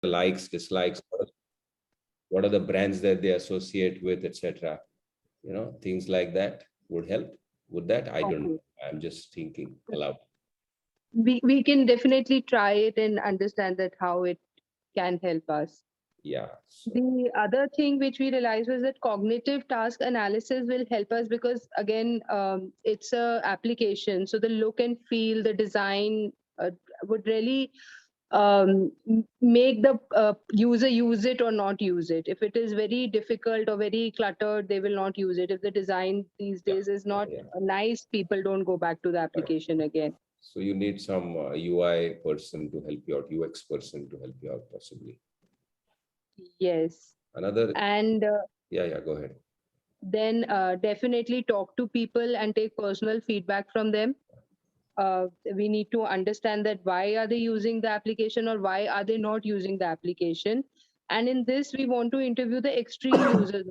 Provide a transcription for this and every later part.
likes, dislikes, what are the brands that they associate with, etc. Things like that would help. Would that? I don't know. I'm just thinking aloud. We can definitely try it and understand that how it can help us. Yeah. The other thing which we realized was that cognitive task analysis will help us because, again, it's a application. So the look and feel, the design would really make the user use it or not use it. If it is very difficult or very cluttered, they will not use it. If the design these days is not nice, people don't go back to the application again. So you need some UI person to help you out, UX person to help you out, possibly. Yes. Another. And yeah, go ahead. Then definitely talk to people and take personal feedback from them. We need to understand that why are they using the application or why are they not using the application. And in this, we want to interview the extreme users,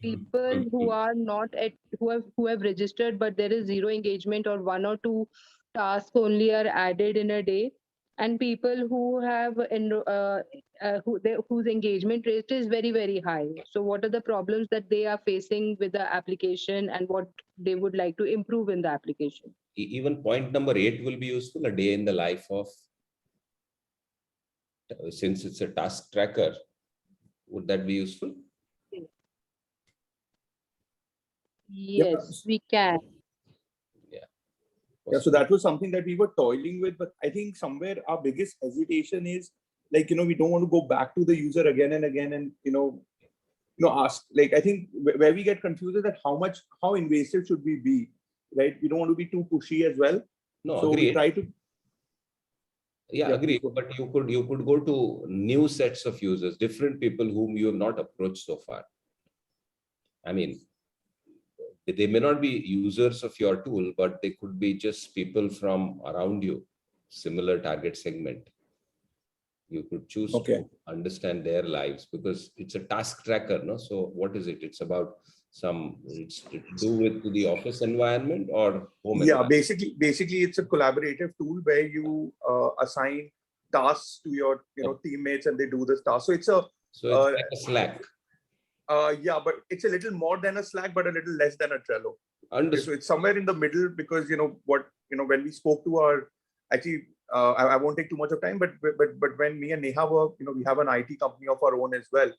people who are not at who have registered, but there is zero engagement or one or two tasks only are added in a day, and people who have whose engagement rate is very, very high. So what are the problems that they are facing with the application and what they would like to improve in the application? Even point number 8 will be useful, a day in the life of, since it's a task tracker. Would that be useful? Yes, we can. Yeah, so that was something that we were toiling with, but I think somewhere our biggest hesitation is we don't want to go back to the user again and again and ask. I think where we get confused is that how invasive should we be, right? We don't want to be too pushy as well. No, so agreed. We try to. Yeah, agreed. But you could go to new sets of users, different people whom you have not approached so far. I mean, they may not be users of your tool, but they could be just people from around you, similar target segment. You could choose to understand their lives because it's a task tracker, no? So what is it? It's about it's to do with the office environment or home environment? Basically it's a collaborative tool where you assign tasks to your teammates and they do this task. So it's like a Slack. Yeah, but it's a little more than a Slack, but a little less than a Trello. Understood. So it's somewhere in the middle because when we spoke to our I won't take too much of time, but when me and Neha work, we have an IT company of our own as well.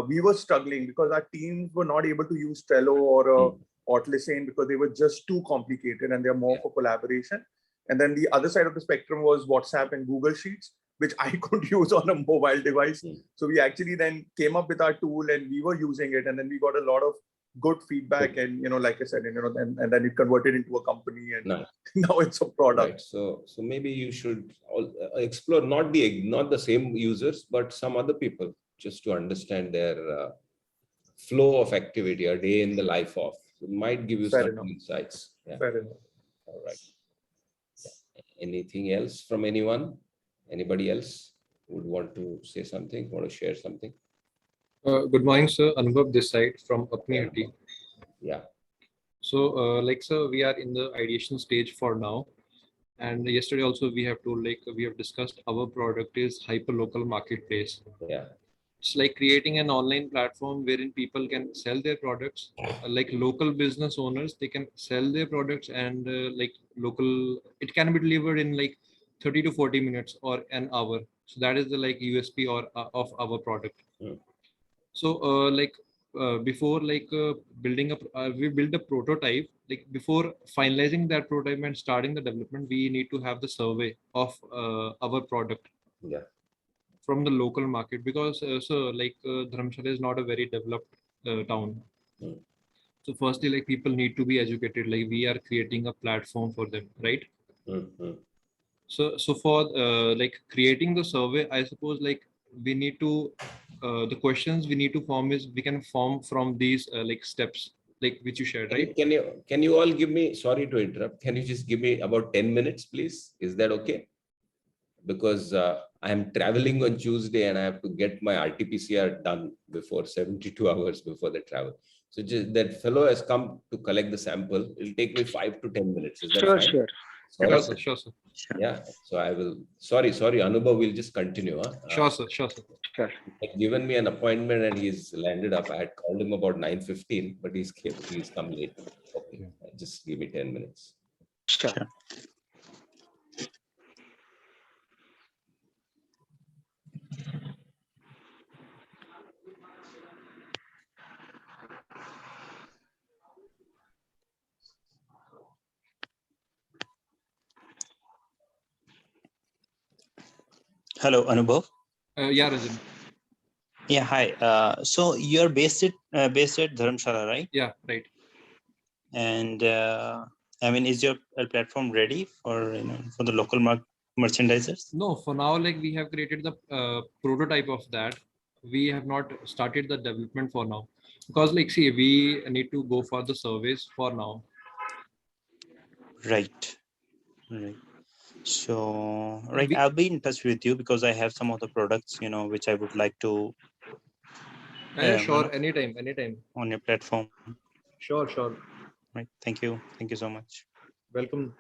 We were struggling because our teams were not able to use Trello or Atlassian because they were just too complicated and they're more for collaboration. And then the other side of the spectrum was WhatsApp and Google Sheets, which I could use on a mobile device. So we actually then came up with our tool and we were using it. And then we got a lot of good feedback. And, like I said, and then it converted into a company and now it's a product. Right. So maybe you should explore not the same users, but some other people just to understand their flow of activity, a day in the life of. It might give you some insights. Yeah. Fair enough. All right. Anything else from anyone? Anybody else would want to say something, want to share something? Good morning, sir. Anubhav this side from IIT. Yeah. So, sir, we are in the ideation stage for now. And yesterday also we have told, we have discussed our product is hyperlocal marketplace. Yeah. It's like creating an online platform wherein people can sell their products, like local business owners, they can sell their products and it can be delivered in 30 to 40 minutes or an hour. So that is the USP of our product. So before building up, we build a prototype. Before finalizing that prototype and starting the development, we need to have the survey of our product. Yeah. From the local market because Dharamshala is not a very developed town. So firstly, people need to be educated. We are creating a platform for them, right? So for creating the survey, I suppose we need to the questions we need to form is we can form from these steps which you shared, right? Can you all give me, sorry to interrupt, can you just give me about 10 minutes, please? Is that okay? Because I am traveling on Tuesday and I have to get my RT-PCR done before 72 hours before the travel. So just that fellow has come to collect the sample. It'll take me 5 to 10 minutes. Is that fine? Sure. Sure, right? sir. Sure, sir. Yeah. So I will. Sorry, Anubhav. We'll just continue. Huh? Sure, sir. Sure, sir. Sure. Had given me an appointment and he's landed up. I had called him about 9:15, but he's come late. Okay, just give me 10 minutes. Sure. Hello, Anubhav. Yeah, Rajan. Yeah, hi. So you're based at Dharamshala, right? Yeah, right. And I mean, is your platform ready for for the local merchandisers? No, for now, like we have created the prototype of that. We have not started the development for now because, like, see, we need to go for the surveys for now. Right. Right. So, right, We- I'll be in touch with you because I have some of the products, which I would like to Yeah, sure. Anytime, anytime. on your platform. Sure, sure. Right. Thank you. Thank you so much. Welcome.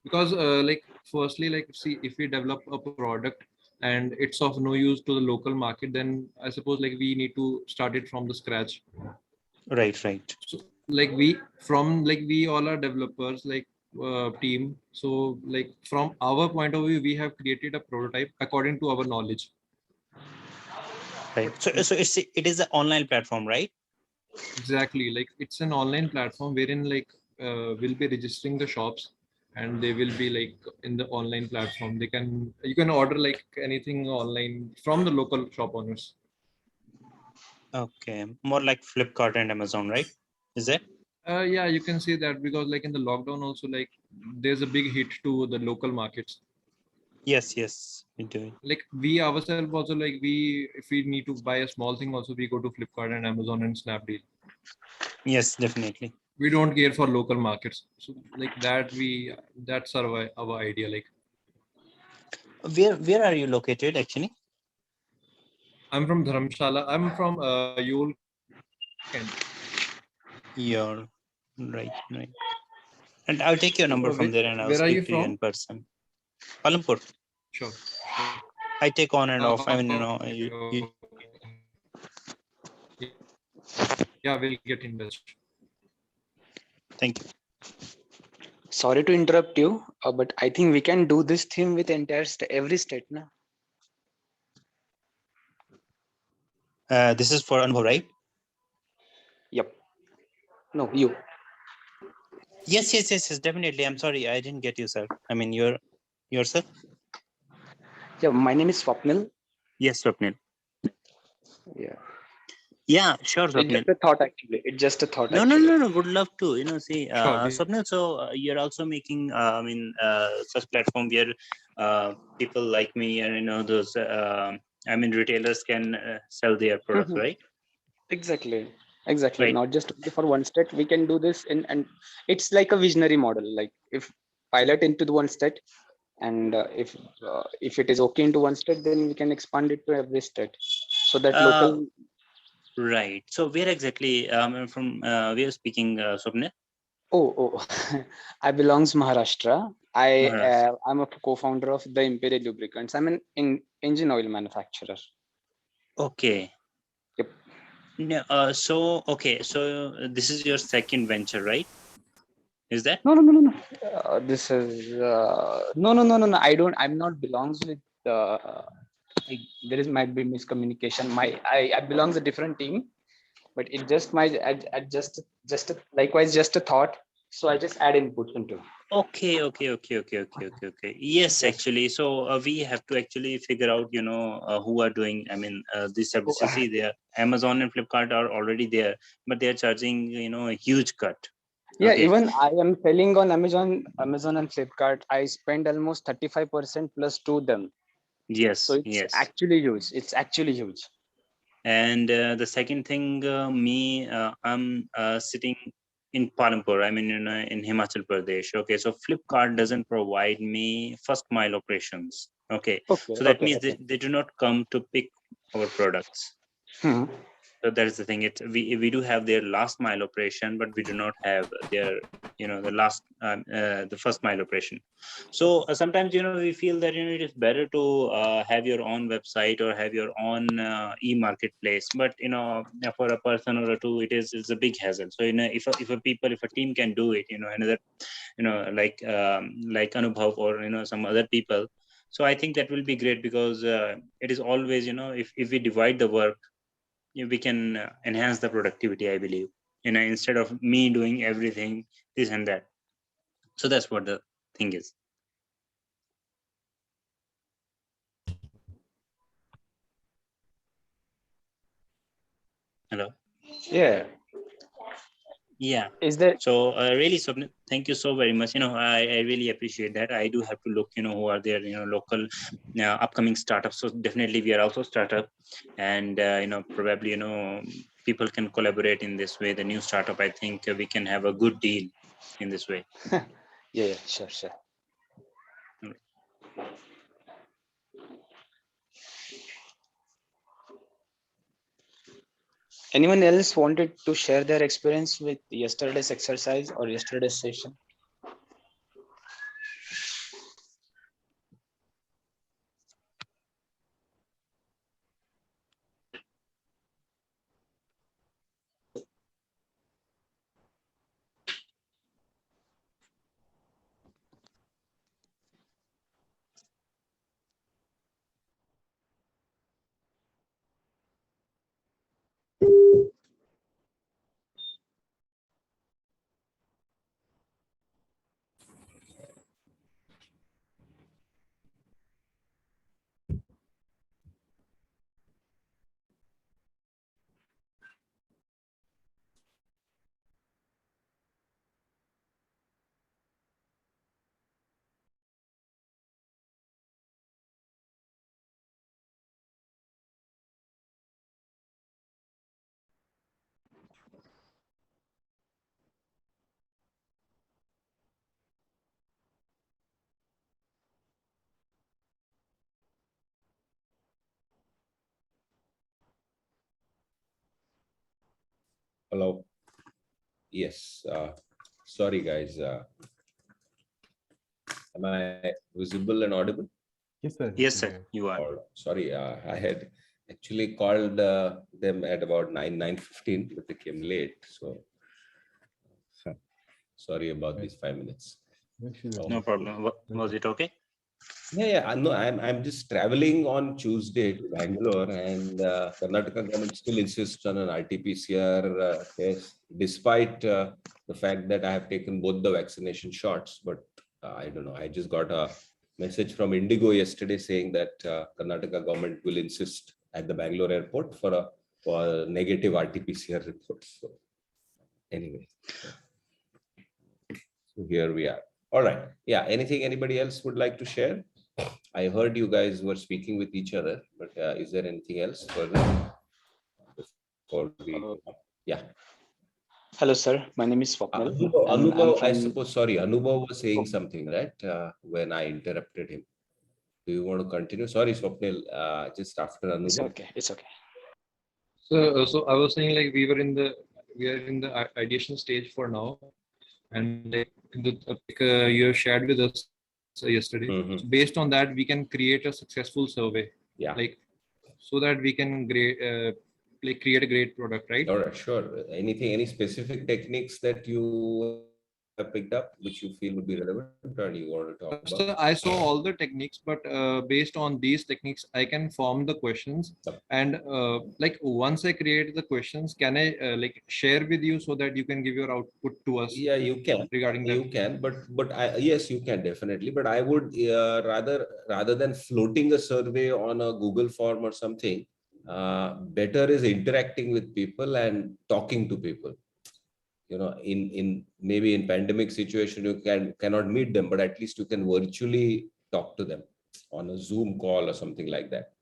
Because, like, firstly, like, see, if we develop a product and it's of no use to the local market, then I suppose like we need to start it from the scratch. Right. Right. So, like, we all are developers, like, team. So, like, from our point of view, we have created a prototype according to our knowledge. Right. So it is an online platform, right? Exactly. Like, it's an online platform wherein, like, we'll be registering the shops and they will be like in the online platform. You can order like anything online from the local shop owners. Okay. More like Flipkart and Amazon, right? Is it? Yeah, you can say that because like in the lockdown also, like, there's a big hit to the local markets. Yes. Yes. We do. Like, we ourselves also, like, if we need to buy a small thing also, we go to Flipkart and Amazon and Snapdeal. Yes, definitely. We don't care for local markets. So like that's our idea. Like, Where are you located actually? I'm from Dharamshala. I'm from Yul, Kent. You're right. And I'll take your number from there and I'll Where are you speak to you from? in person. Palampur. Sure. I take on and off. I mean, Okay. Yeah, we'll get in touch. Thank you. Sorry to interrupt you, but I think we can do this theme with every state, na? This is for Anubhav, right? Yep. No, you. Yes, definitely. I'm sorry, I didn't get you, sir. I mean, yourself? Yeah, my name is Swapnil. Yes, Swapnil. Yeah. Yeah, sure, It's Swapnil. just a thought, actually. It's just a thought. No. Would love to. See, Sure. Swapnil. So you're also making, such platform where people like me and those, retailers can sell their products, right? Exactly. Right. Not just only for one state. We can do this and it's like a visionary model. Like, if pilot into the one state, and if it is okay into one state, then we can expand it to every state, so that local. Right. So where exactly from we are speaking, Swapnil? Oh, I belongs Maharashtra. Maharashtra. I'm a co-founder of the Imperial Lubricants. I'm an engine oil manufacturer. Okay. Yep. No, so this is your second venture, right? Is that? No. This is no. I'm not belongs with. There is might be miscommunication. I belongs a different team, but it just I just likewise just a thought. So I just add inputs into. Okay. Yes, Yes. actually. So we have to actually figure out, who are doing, these services. See, there, Amazon and Flipkart are already there, but they are charging, a huge cut. Yeah, Okay. even I am selling on Amazon and Flipkart. I spend almost 35% plus to them. Yes. So it's actually huge. And the second thing, I'm sitting in Palampur, in Himachal Pradesh. Okay, so Flipkart doesn't provide me first mile operations. Okay, so that means they do not come to pick our products. So that is the thing. We do have their last mile operation, but we do not have their the first mile operation. So sometimes we feel that it is better to have your own website or have your own e-marketplace. But for a person or two, it's a big hassle. So if a team can do it, another like Anubhav or some other people. So I think that will be great, because it is always if we divide the work, we can enhance the productivity, I believe, instead of me doing everything, this and that. So that's what the thing is. Hello. Yeah. Is there? So really, Swapnil, thank you so very much. I really appreciate that. I do have to look, who are there, local upcoming startups. So definitely we are also startup, and probably people can collaborate in this way. The new startup, I think we can have a good deal in this way. Yeah, sure. Anyone else wanted to share their experience with yesterday's exercise or yesterday's session? Hello. Yes. Sorry, guys. Am I visible and audible? Yes, sir. Yes, sir. You are. Sorry, I had actually called them at about 9:15, but they came late. So sorry about these 5 minutes. No problem. Was it okay? Yeah. No, I'm just traveling on Tuesday to Bangalore, and Karnataka government still insists on an RT-PCR test, despite the fact that I have taken both the vaccination shots. But I don't know. I just got a message from Indigo yesterday saying that Karnataka government will insist at the Bangalore airport for a negative RT-PCR report. So anyway, so here we are. All right. Yeah. Anything anybody else would like to share? I heard you guys were speaking with each other, but is there anything else further before we? Yeah. Hello, sir. My name is Swapnil. Anubhav, I suppose, sorry, Anubhav was saying something, right? When I interrupted him. Do you want to continue? Sorry, Swapnil, just after Anubhav. It's okay. So I was saying, like, we are in the ideation stage for now, and you have shared with us yesterday. So based on that, we can create a successful survey. Yeah. Like, so that we can create a great product, right? All right, sure. Any specific techniques that you have picked up which you feel would be relevant, or you want to talk about? So I saw all the techniques, but based on these techniques, I can form the questions. And like, once I create the questions, can I like share with you so that you can give your output to us? Yeah, you can. Regarding that, you can, but yes, you can definitely. But I would rather than floating a survey on a Google form or something, better is interacting with people and talking to people. In maybe in pandemic situation, you cannot meet them, but at least you can virtually talk to them on a Zoom call or something like that.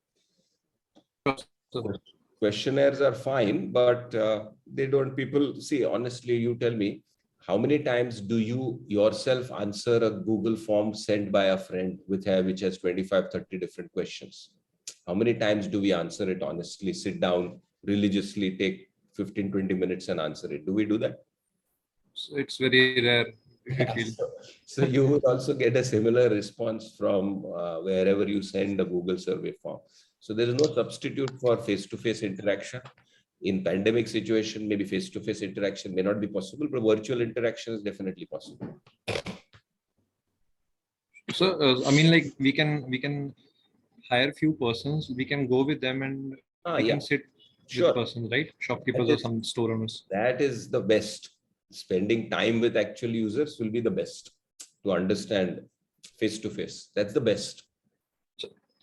Questionnaires are fine, but they don't. People see, honestly, you tell me, how many times do you yourself answer a Google form sent by a friend which has 25-30 different questions? How many times do we answer it honestly, sit down religiously take 15-20 minutes and answer it. Do we do that? So it's very rare, if I feel. So you would also get a similar response from wherever you send a Google survey form. So there is no substitute for face-to-face interaction. In pandemic situation, maybe face-to-face interaction may not be possible, but virtual interaction is definitely possible. So I mean, like we can hire few persons. We can go with them and we Yeah, can sit sure. with persons, right? Shopkeepers or some store owners. That is the best. Spending time with actual users will be the best to understand face-to-face. That's the best.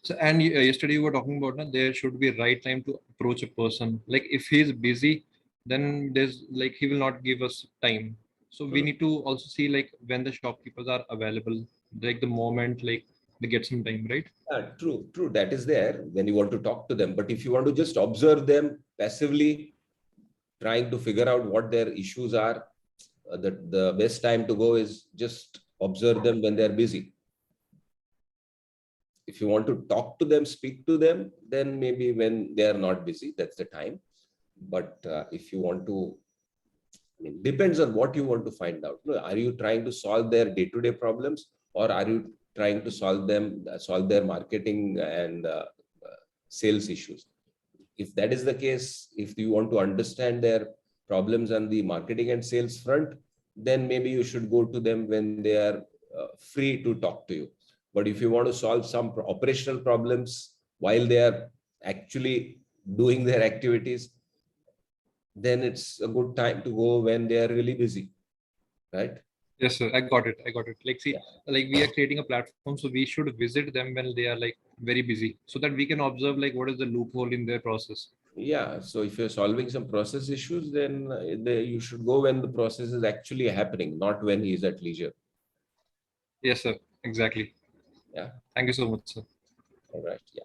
So and yesterday you were talking about there should be right time to approach a person. Like if he's busy, then there's like he will not give us time. So we need to also see like when the shopkeepers are available, like the moment like they get some time, right? True. That is there when you want to talk to them. But if you want to just observe them passively, trying to figure out what their issues are, the best time to go is just observe them when they're busy. If you want to talk to them, speak to them, then maybe when they are not busy, that's the time. But if you want to, depends on what you want to find out. Are you trying to solve their day-to-day problems, or are you trying to solve their marketing and sales issues? If that is the case, if you want to understand their problems on the marketing and sales front, then maybe you should go to them when they are free to talk to you. But if you want to solve some operational problems while they are actually doing their activities, then it's a good time to go when they are really busy, right? Yes, sir. I got it. Like, see, like we are creating a platform, so we should visit them when they are like very busy, so that we can observe like what is the loophole in their process. Yeah. So if you're solving some process issues, then you should go when the process is actually happening, not when he's at leisure. Yes, sir. Exactly. Yeah. Thank you so much, sir. All right. Yeah.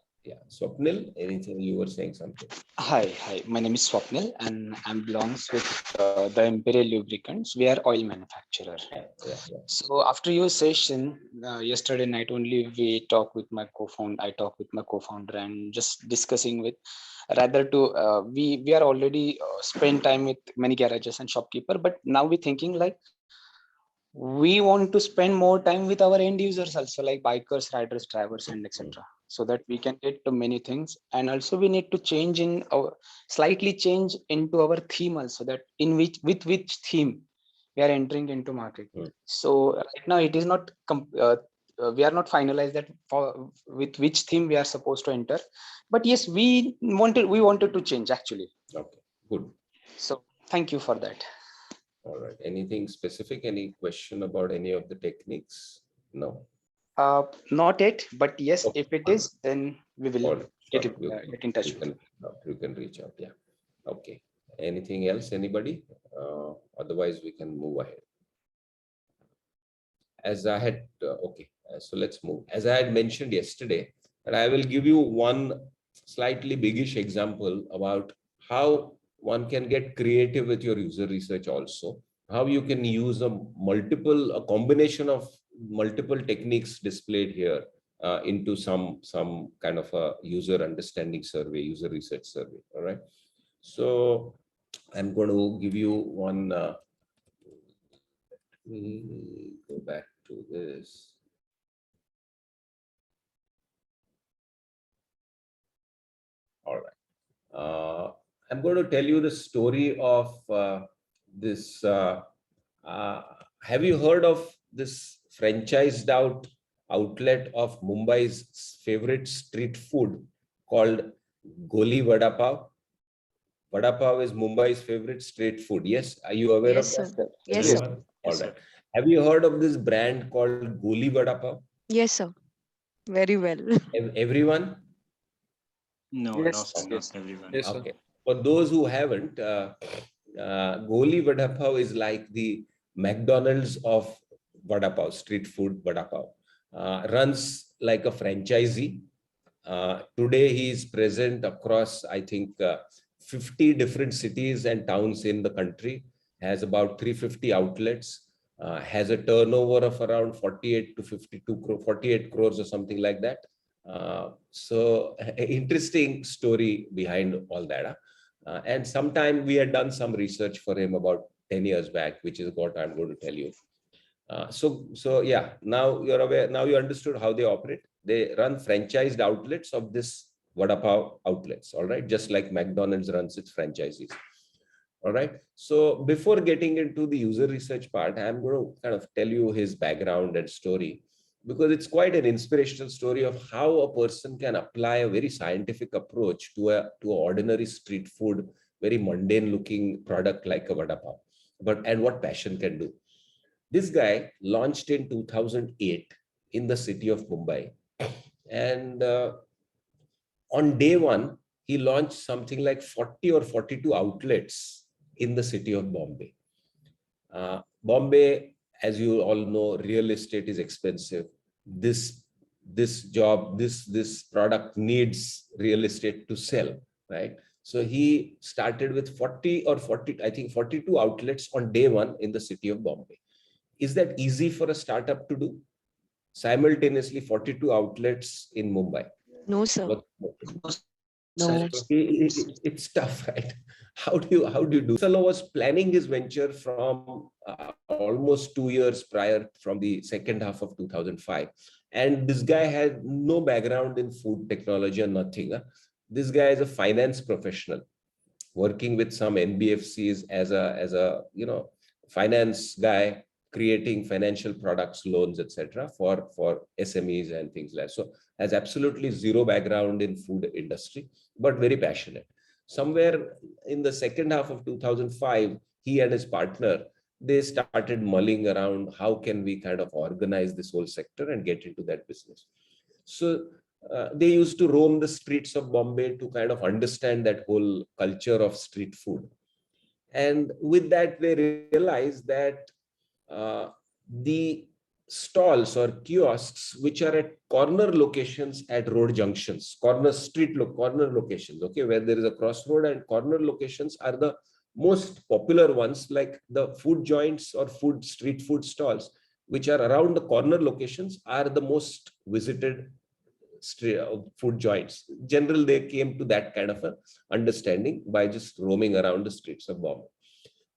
Swapnil, anything you were saying something? Hi. My name is Swapnil, and I belongs with the Imperial Lubricants. We are oil manufacturer. Yeah. So after your session yesterday night only, I talked with my co-founder and just discussing with rather to we are already spend time with many garages and shopkeeper, but now we're thinking like we want to spend more time with our end users also, like bikers, riders, drivers, and etc., so that we can get to many things. And also we need to change in our slightly change into our theme also, that in which theme we are entering into market. So right now it is not we are not finalized that with which theme we are supposed to enter, but yes, we wanted to change actually. Okay, good. So thank you for that. All right. Anything specific? Any question about any of the techniques? No. Not yet, but yes, Okay. if it is, then we will get in touch with you. You can reach out. Yeah. Okay. Anything else? Anybody? Otherwise, we can move ahead. As I had, okay. So let's move. As I had mentioned yesterday, and I will give you one slightly biggish example about how one can get creative with your user research also, how you can use a combination of multiple techniques displayed here into some kind of a user understanding survey, user research survey. All right. So I'm going to give you one. Let me go back to this. All right. I'm going to tell you the story of this. Have you heard of this franchised out outlet of Mumbai's favorite street food called Goli Vada Pav? Vada Pav is Mumbai's favorite street food. Yes, are you aware of that? Yes, sir. All right. Have you heard of this brand called Goli Vada Pav? Yes, sir. Very well. Everyone? No, Yes, not everyone. Yes, sir. Okay. For those who haven't, Goli Vada Pav is like the McDonald's of Vada Pav, street food Vada Pav. Runs like a franchisee. Today he is present across, I think, 50 different cities and towns in the country, has about 350 outlets, has a turnover of around 48 crores or something like that. So interesting story behind all that. And sometime we had done some research for him about 10 years back, which is what I'm going to tell you. So yeah, now you're aware, now you understood how they operate. They run franchised outlets of this vada pav outlets, all right, just like McDonald's runs its franchises. All right. So before getting into the user research part, I'm going to kind of tell you his background and story, because it's quite an inspirational story of how a person can apply a very scientific approach to a ordinary street food, very mundane looking product like a vada pav, and what passion can do. This guy launched in 2008 in the city of Mumbai, and on day one, he launched something like 40 or 42 outlets in the city of Bombay. Bombay, as you all know, real estate is expensive. This product needs real estate to sell, right? So he started with 42 outlets on day one in the city of Bombay. Is that easy for a startup to do? Simultaneously, 42 outlets in Mumbai. No, sir. No. It's tough, right? How do you do? Fellow was planning his venture from almost 2 years prior, from the second half of 2005. And this guy had no background in food technology or nothing. This guy is a finance professional working with some NBFCs as a finance guy, creating financial products, loans, etc. for SMEs and things like that. So has absolutely zero background in food industry, but very passionate. Somewhere in the second half of 2005, he and his partner, they started mulling around how can we kind of organize this whole sector and get into that business. So they used to roam the streets of Bombay to kind of understand that whole culture of street food. And with that, they realized that the stalls or kiosks which are at corner locations at road junctions, corner locations, okay, where there is a crossroad, and corner locations are the most popular ones, like the food joints or street food stalls, which are around the corner locations, are the most visited food joints. Generally, they came to that kind of a understanding by just roaming around the streets of Bombay.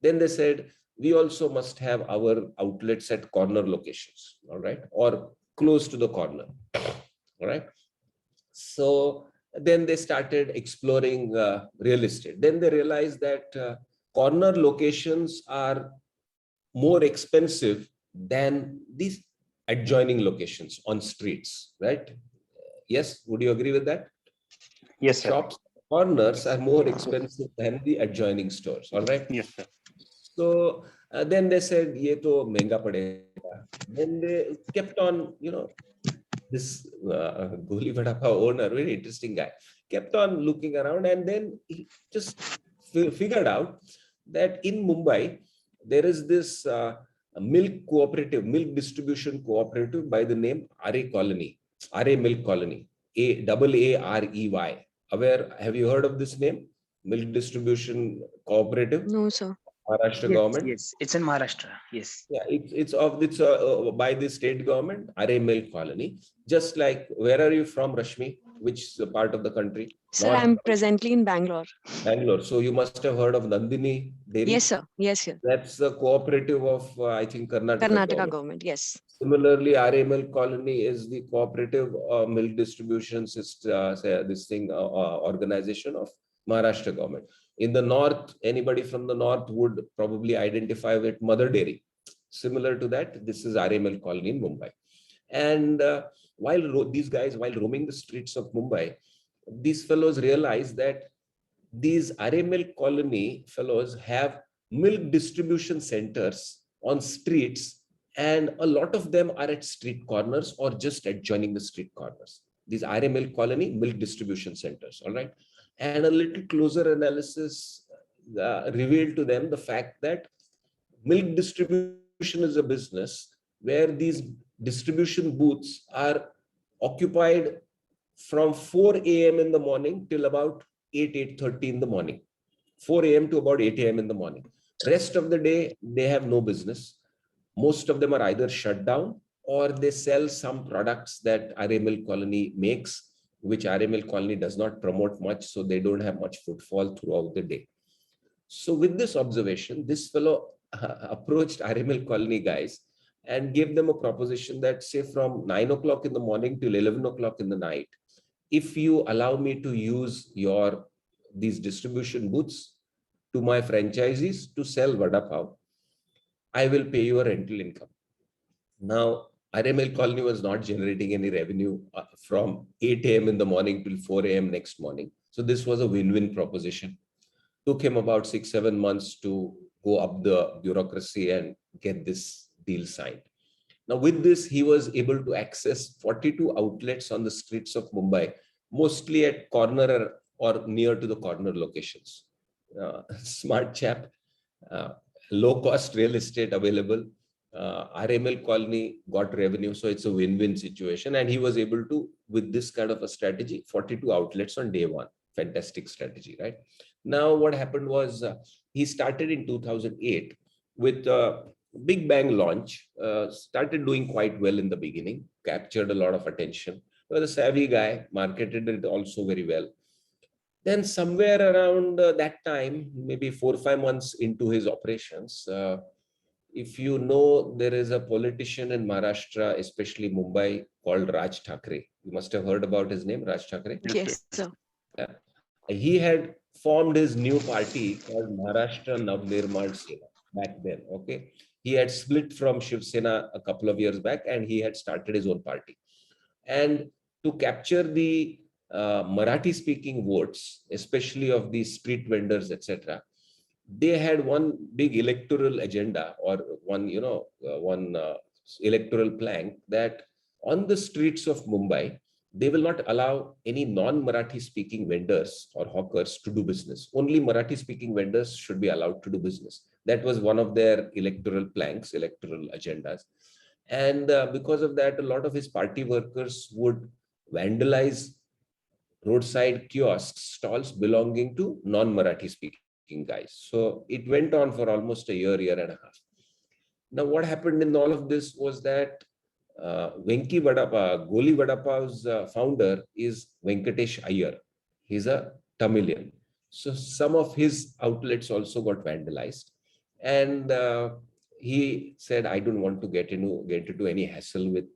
Then they said, we also must have our outlets at corner locations, all right, or close to the corner, all right. So then they started exploring real estate. Then they realized that corner locations are more expensive than these adjoining locations on streets, right? Yes, would you agree with that? Yes, sir. Shops corners are more expensive than the adjoining stores, all right? Yes, sir. So then they said, "Ye to mehenga padega." Then they kept on, this Goli Vada Pav owner, very interesting guy, kept on looking around, and then he just figured out that in Mumbai there is this milk distribution cooperative by the name Arey Colony, Arey Milk Colony, AAREY. Have you heard of this name? Milk Distribution Cooperative? No, sir. Maharashtra Yes, government. yes, it's in Maharashtra. Yes. Yeah, it's by the state government, Arey Milk Colony. Just like, where are you from, Rashmi? Which part of the country? Sir, North. I'm presently in Bangalore. Bangalore. So you must have heard of Nandini Dairy. Yes, sir. Yes, yes. That's the cooperative of I think Karnataka government. Yes. Similarly, Arey Milk Colony is the cooperative milk distribution system, organization of Maharashtra government. In the north, anybody from the north would probably identify with Mother Dairy. Similar to that, this is Arey Milk Colony in Mumbai. And while roaming the streets of Mumbai, these fellows realized that these Arey Milk Colony fellows have milk distribution centers on streets, and a lot of them are at street corners or just adjoining the street corners. These Arey Milk Colony milk distribution centers, all right? And a little closer analysis revealed to them the fact that milk distribution is a business where these distribution booths are occupied from 4 a.m. in the morning till about 8:30 in the morning. 4 a.m. to about 8 a.m. in the morning. Rest of the day, they have no business. Most of them are either shut down or they sell some products that Arey Milk Colony makes, which RML Colony does not promote much, so they don't have much footfall throughout the day. So with this observation, this fellow approached RML Colony guys and gave them a proposition that, say, from 9 o'clock in the morning till 11 o'clock in the night, if you allow me to use these distribution booths to my franchisees to sell vada pav, I will pay you a rental income. Now, RML Colony was not generating any revenue from 8 a.m. in the morning till 4 a.m. next morning. So this was a win-win proposition. Took him about 6-7 months to go up the bureaucracy and get this deal signed. Now, with this, he was able to access 42 outlets on the streets of Mumbai, mostly at corner or near to the corner locations. Smart chap, low-cost real estate available. RML Colony got revenue, so it's a win-win situation. And he was able to, with this kind of a strategy, 42 outlets on day one. Fantastic strategy, right? Now, what happened was he started in 2008 with a big bang launch, started doing quite well in the beginning, captured a lot of attention. He was a savvy guy, marketed it also very well. Then somewhere around that time, maybe 4 or 5 months into his operations, if you know, there is a politician in Maharashtra, especially Mumbai, called Raj Thackeray. You must have heard about his name, Raj Thackeray. Yes, sir. Yeah. He had formed his new party called Maharashtra Navnirman Sena back then. Okay, he had split from Shiv Sena a couple of years back, and he had started his own party. And to capture the Marathi-speaking votes, especially of the street vendors, etc., they had one big electoral agenda, or one electoral plank, that on the streets of Mumbai, they will not allow any non-Marathi speaking vendors or hawkers to do business. Only Marathi speaking vendors should be allowed to do business. That was one of their electoral planks, electoral agendas. And because of that, a lot of his party workers would vandalize roadside kiosks, stalls belonging to non-Marathi speaking guys. So it went on for almost a year and a half. Now, what happened in all of this was that Venki Vadapa, Goli Vadapav's founder is Venkatesh Iyer. He's a Tamilian. So some of his outlets also got vandalized. And he said, I don't want to get into any hassle with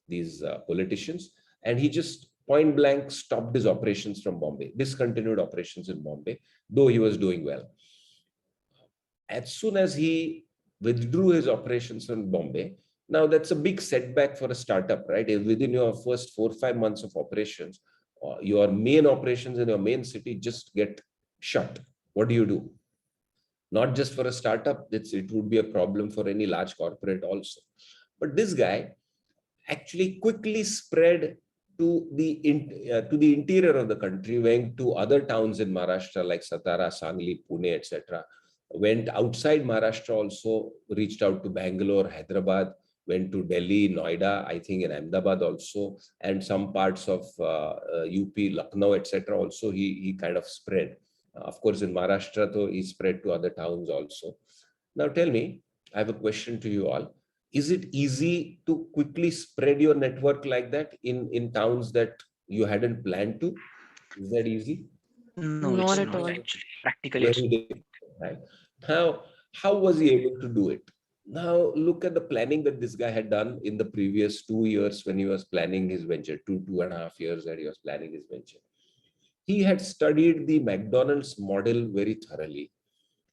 these politicians. And he just point blank stopped his operations from Bombay, discontinued operations in Bombay, though he was doing well. As soon as he withdrew his operations from Bombay, now that's a big setback for a startup, right? Within your first 4 or 5 months of operations, your main operations in your main city just get shut. What do you do? Not just for a startup, it would be a problem for any large corporate also. But this guy actually quickly spread to the interior of the country, went to other towns in Maharashtra like Satara, Sangli, Pune, etc. Went outside Maharashtra also, reached out to Bangalore, Hyderabad, went to Delhi, Noida, I think in Ahmedabad also, and some parts of UP, Lucknow, etc. also he kind of spread. Of course, in Maharashtra, though, he spread to other towns also. Now tell me, I have a question to you all. Is it easy to quickly spread your network like that in towns that you hadn't planned to? Is that easy? No, Not it's at not all. actually. Practically, it's Very difficult, right? How was he able to do it? Now look at the planning that this guy had done in the previous 2 years when he was planning his venture, 2.5 years that he was planning his venture. He had studied the McDonald's model very thoroughly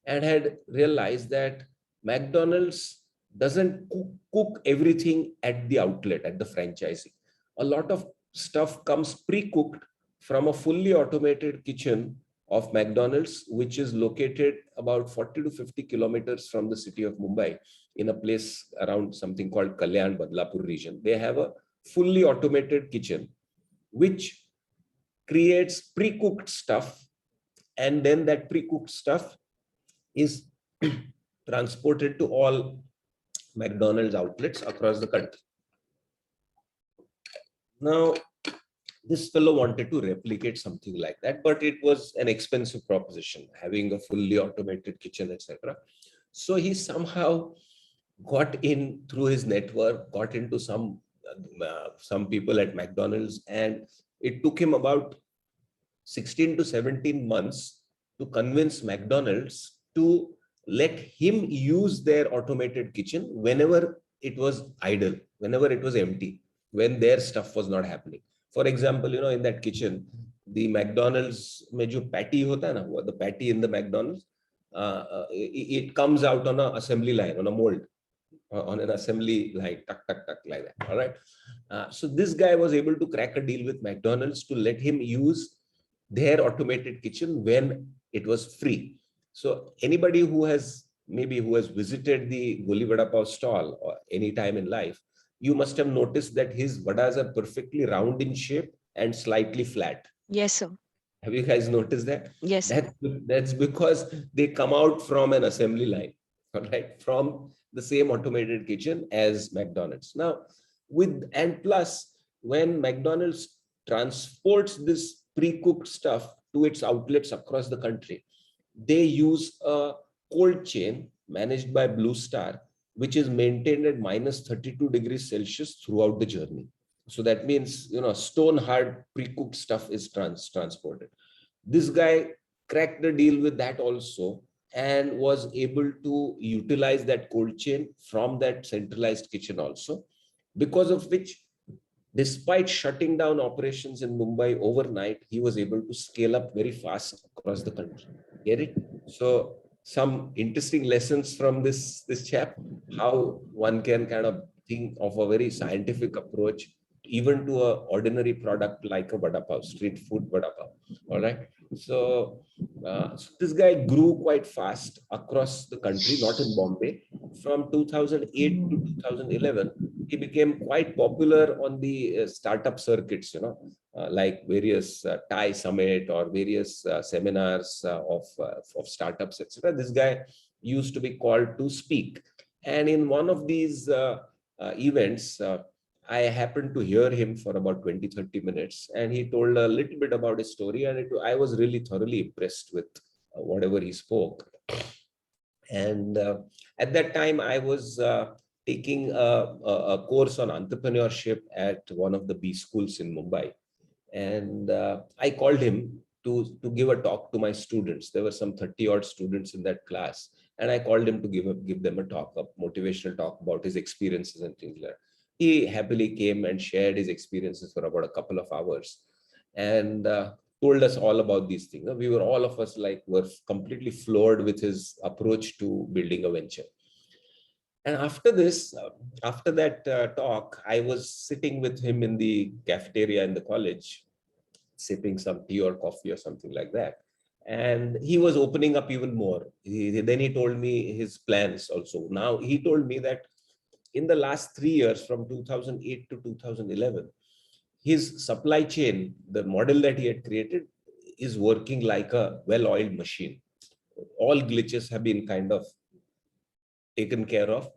and had realized that McDonald's doesn't cook everything at the outlet, at the franchising. A lot of stuff comes pre-cooked from a fully automated kitchen of McDonald's, which is located about 40 to 50 kilometers from the city of Mumbai, in a place around something called Kalyan, Badlapur region. They have a fully automated kitchen, which creates pre-cooked stuff, and then that pre-cooked stuff is transported to all McDonald's outlets across the country. Now, this fellow wanted to replicate something like that, but it was an expensive proposition, having a fully automated kitchen, etc. So he somehow got in through his network, got into some people at McDonald's, and it took him about 16 to 17 months to convince McDonald's to let him use their automated kitchen whenever it was idle, whenever it was empty, when their stuff was not happening. For example, in that kitchen, the McDonald's mein jo patty hota hai na, the patty in the McDonald's, it comes out on an assembly line, on a mold, on an assembly line, tuck, tuck, tuck, like that. All right. So this guy was able to crack a deal with McDonald's to let him use their automated kitchen when it was free. So anybody who has visited the Goli Vada Pav stall or any time in life, you must have noticed that his vadas are perfectly round in shape and slightly flat. Yes, sir. Have you guys noticed that? Yes, sir. That's because they come out from an assembly line, all right, from the same automated kitchen as McDonald's. Now, plus, when McDonald's transports this pre-cooked stuff to its outlets across the country, they use a cold chain managed by Blue Star, which is maintained at minus 32 degrees Celsius throughout the journey. So that means, stone hard pre-cooked stuff is transported. This guy cracked the deal with that also and was able to utilize that cold chain from that centralized kitchen also, because of which, despite shutting down operations in Mumbai overnight, he was able to scale up very fast across the country. Get it? So some interesting lessons from this chap, how one can kind of think of a very scientific approach even to an ordinary product like a vada pav, street food vada pav. All right. So this guy grew quite fast across the country, not in Bombay. From 2008 to 2011, he became quite popular on the startup circuits, like various Thai Summit or various seminars of startups, etc. This guy used to be called to speak. And in one of these events, I happened to hear him for about 20-30 minutes, and he told a little bit about his story, and I was really thoroughly impressed with whatever he spoke. And at that time, I was taking a course on entrepreneurship at one of the B schools in Mumbai. And I called him to give a talk to my students. There were some 30-odd students in that class. And I called him to give them a talk, a motivational talk about his experiences and things like that. He happily came and shared his experiences for about a couple of hours and told us all about these things. We were, all of us, were completely floored with his approach to building a venture. And after this, after that talk, I was sitting with him in the cafeteria in the college, sipping some tea or coffee or something like that. And he was opening up even more. Then he told me his plans also. Now, he told me that in the last 3 years, from 2008 to 2011, his supply chain, the model that he had created, is working like a well-oiled machine. All glitches have been kind of taken care of.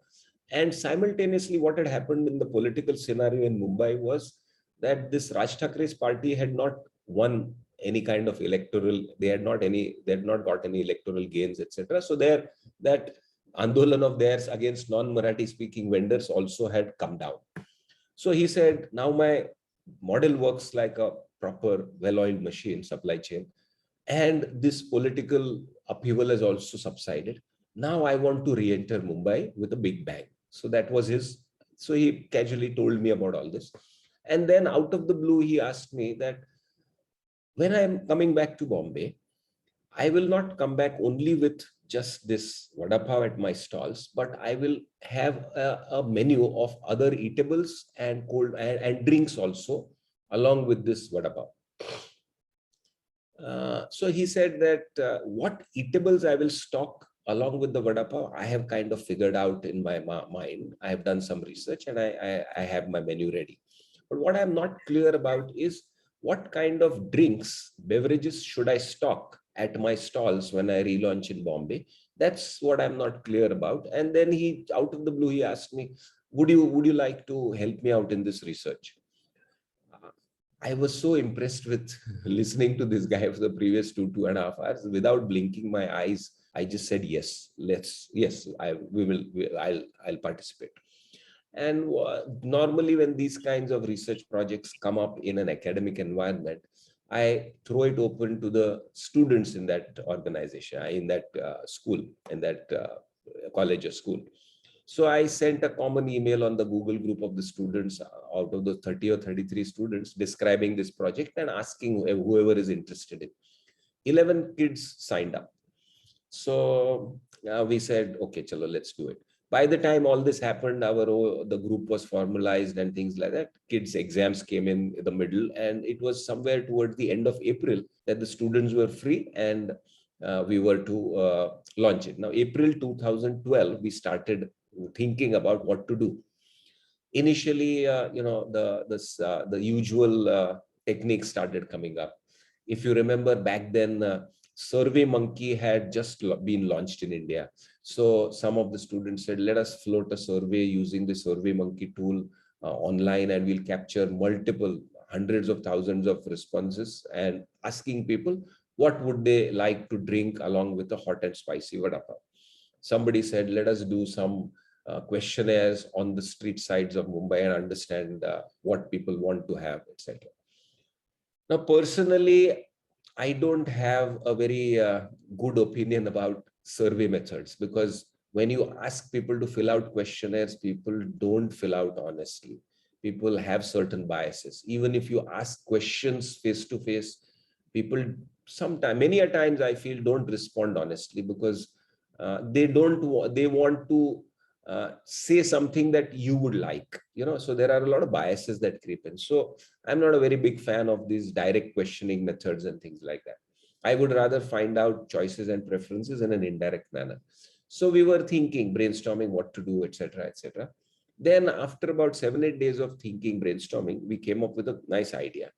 And simultaneously, what had happened in the political scenario in Mumbai was that this Raj Thakre's party had not won any kind of electoral, they had not got any electoral gains, etc. So that Andolan of theirs against non-Marathi speaking vendors also had come down. So he said, now my model works like a proper well-oiled machine, supply chain, and this political upheaval has also subsided. Now I want to re-enter Mumbai with a big bang. So that was so he casually told me about all this. And then out of the blue, he asked me that when I'm coming back to Bombay, I will not come back only with just this vada pav at my stalls, but I will have a menu of other eatables and cold and drinks also along with this vada pav. So he said that what eatables I will stock along with the vada pav, I have kind of figured out in my mind. I have done some research and I have my menu ready. But what I'm not clear about is what kind of drinks, beverages should I stock at my stalls when I relaunch in Bombay? That's what I'm not clear about. And then he, out of the blue, he asked me, would you like to help me out in this research? I was so impressed with listening to this guy for the previous 2.5 hours. Without blinking my eyes, I just said, yes, I'll participate. And normally when these kinds of research projects come up in an academic environment, I throw it open to the students in that organization, in that school, in that college or school. So I sent a common email on the Google group of the students, out of the 30 or 33 students, describing this project and asking whoever is interested in. 11 kids signed up. So we said, okay, chalo, let's do it. By the time all this happened, the group was formalized and things like that. Kids' exams came in the middle, and it was somewhere towards the end of April that the students were free, and we were to launch it. Now, April 2012, we started thinking about what to do. Initially, the usual techniques started coming up. If you remember back then, SurveyMonkey had just been launched in India. So some of the students said, let us float a survey using the SurveyMonkey tool online, and we'll capture multiple hundreds of thousands of responses and asking people what would they like to drink along with a hot and spicy vada pav. Somebody said, let us do some questionnaires on the street sides of Mumbai and understand what people want to have, etc. Now, personally, I don't have a very good opinion about survey methods, because when you ask people to fill out questionnaires, people don't fill out honestly. People have certain biases. Even if you ask questions face to face, people sometimes, many a times I feel, don't respond honestly, because they want to say something that you would like, so there are a lot of biases that creep in. So I'm not a very big fan of these direct questioning methods and things like that. I would rather find out choices and preferences in an indirect manner. So we were thinking, brainstorming what to do, etc., etc. Then after about 7-8 days of thinking, brainstorming, we came up with a nice idea.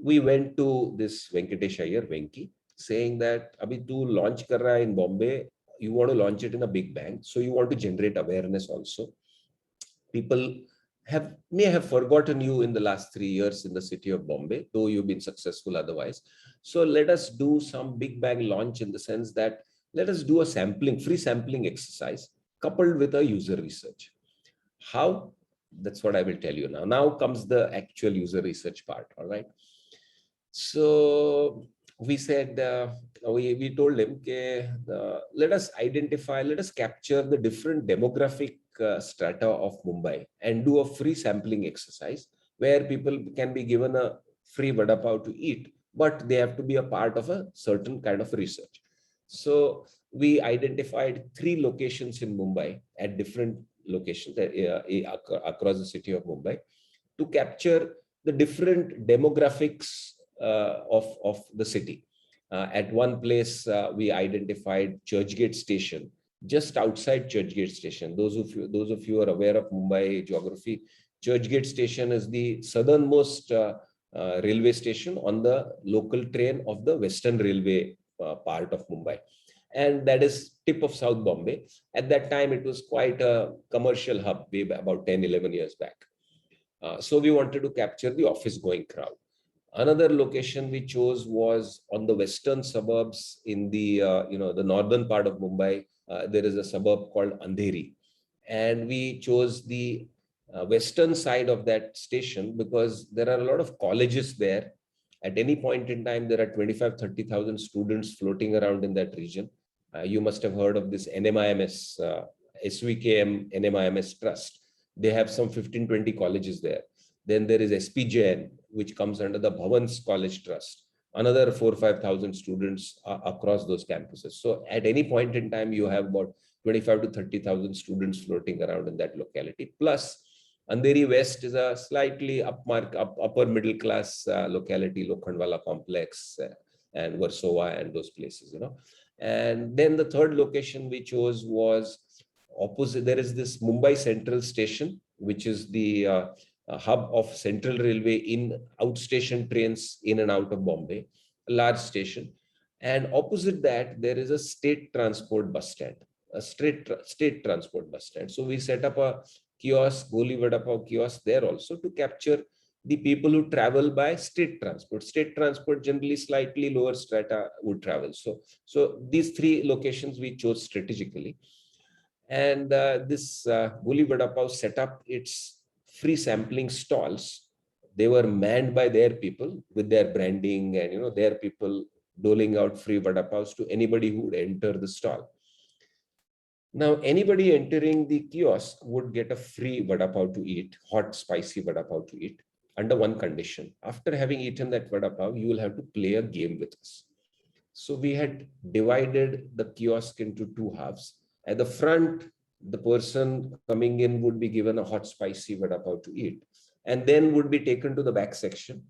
We went to this Venkatesh Iyer, Venki, saying that, Abhi, tu launch kar raha hai in Bombay, you want to launch it in a big bang, so you want to generate awareness also. People may have forgotten you in the last 3 years in the city of Bombay, though you've been successful otherwise. So let us do some big bang launch, in the sense that let us do a free sampling exercise coupled with a user research. How? That's what I will tell you now. Now comes the actual user research part. All right. So we said, we told him, let us capture the different demographic strata of Mumbai and do a free sampling exercise where people can be given a free vada pav to eat, but they have to be a part of a certain kind of research. So we identified 3 locations in Mumbai at different locations across the city of Mumbai to capture the different demographics of the city. At one place, we identified Churchgate Station, just outside Churchgate Station. Those of you are aware of Mumbai geography, Churchgate Station is the southernmost railway station on the local train of the Western Railway part of Mumbai. And that is tip of South Bombay. At that time, it was quite a commercial hub, way about 10, 11 years back. So we wanted to capture the office-going crowd. Another location we chose was on the western suburbs in the the northern part of Mumbai. There is a suburb called Andheri, and we chose the western side of that station because there are a lot of colleges there. At any point in time, there are 25,000-30,000 students floating around in that region. You must have heard of this NMIMS, SVKM NMIMS Trust. They have some 15-20 colleges there. Then there is SPJN, which comes under the Bhavans College Trust. Another 4,000-5,000 students across those campuses. So at any point in time, you have about 25,000 to 30,000 students floating around in that locality. Plus, Andheri West is a slightly upper middle class locality, Lokhandwala complex and Versova and those places, And then the third location we chose was opposite. There is this Mumbai Central Station, which is the hub of Central Railway in outstation trains in and out of Bombay, a large station. And opposite that, there is a state transport bus stand, a state transport bus stand. So we set up a kiosk, Goli Vada Pav kiosk there also to capture the people who travel by state transport. State transport generally slightly lower strata would travel. So these 3 locations we chose strategically. And this Guli Vada Pav set up its free sampling stalls. They were manned by their people with their branding and, you know, their people doling out free Vada Pavs to anybody who would enter the stall. Now, anybody entering the kiosk would get a free Vada Pav to eat, hot, spicy Vada Pav to eat, under one condition. After having eaten that Vada Pav, you will have to play a game with us. So we had divided the kiosk into two halves. At the front, the person coming in would be given a hot, spicy Vada Pav to eat, and then would be taken to the back section.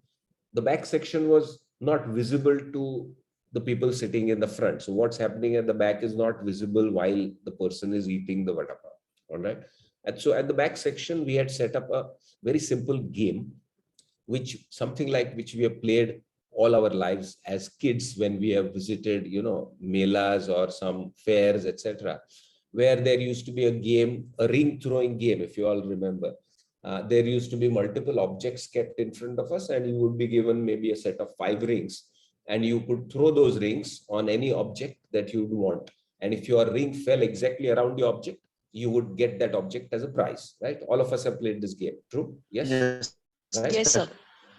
The back section was not visible to the people sitting in the front. So what's happening at the back is not visible while the person is eating the Vada Pav. All right. And so at the back section, we had set up a very simple game, which we have played all our lives as kids when we have visited, you know, melas or some fairs, etc., where there used to be a game, a ring throwing game, if you all remember. There used to be multiple objects kept in front of us, and you would be given maybe a set of 5 rings, and you could throw those rings on any object that you would want. And if your ring fell exactly around the object, you would get that object as a prize, right? All of us have played this game. True? Yes. Yes. Right? Yes, sir.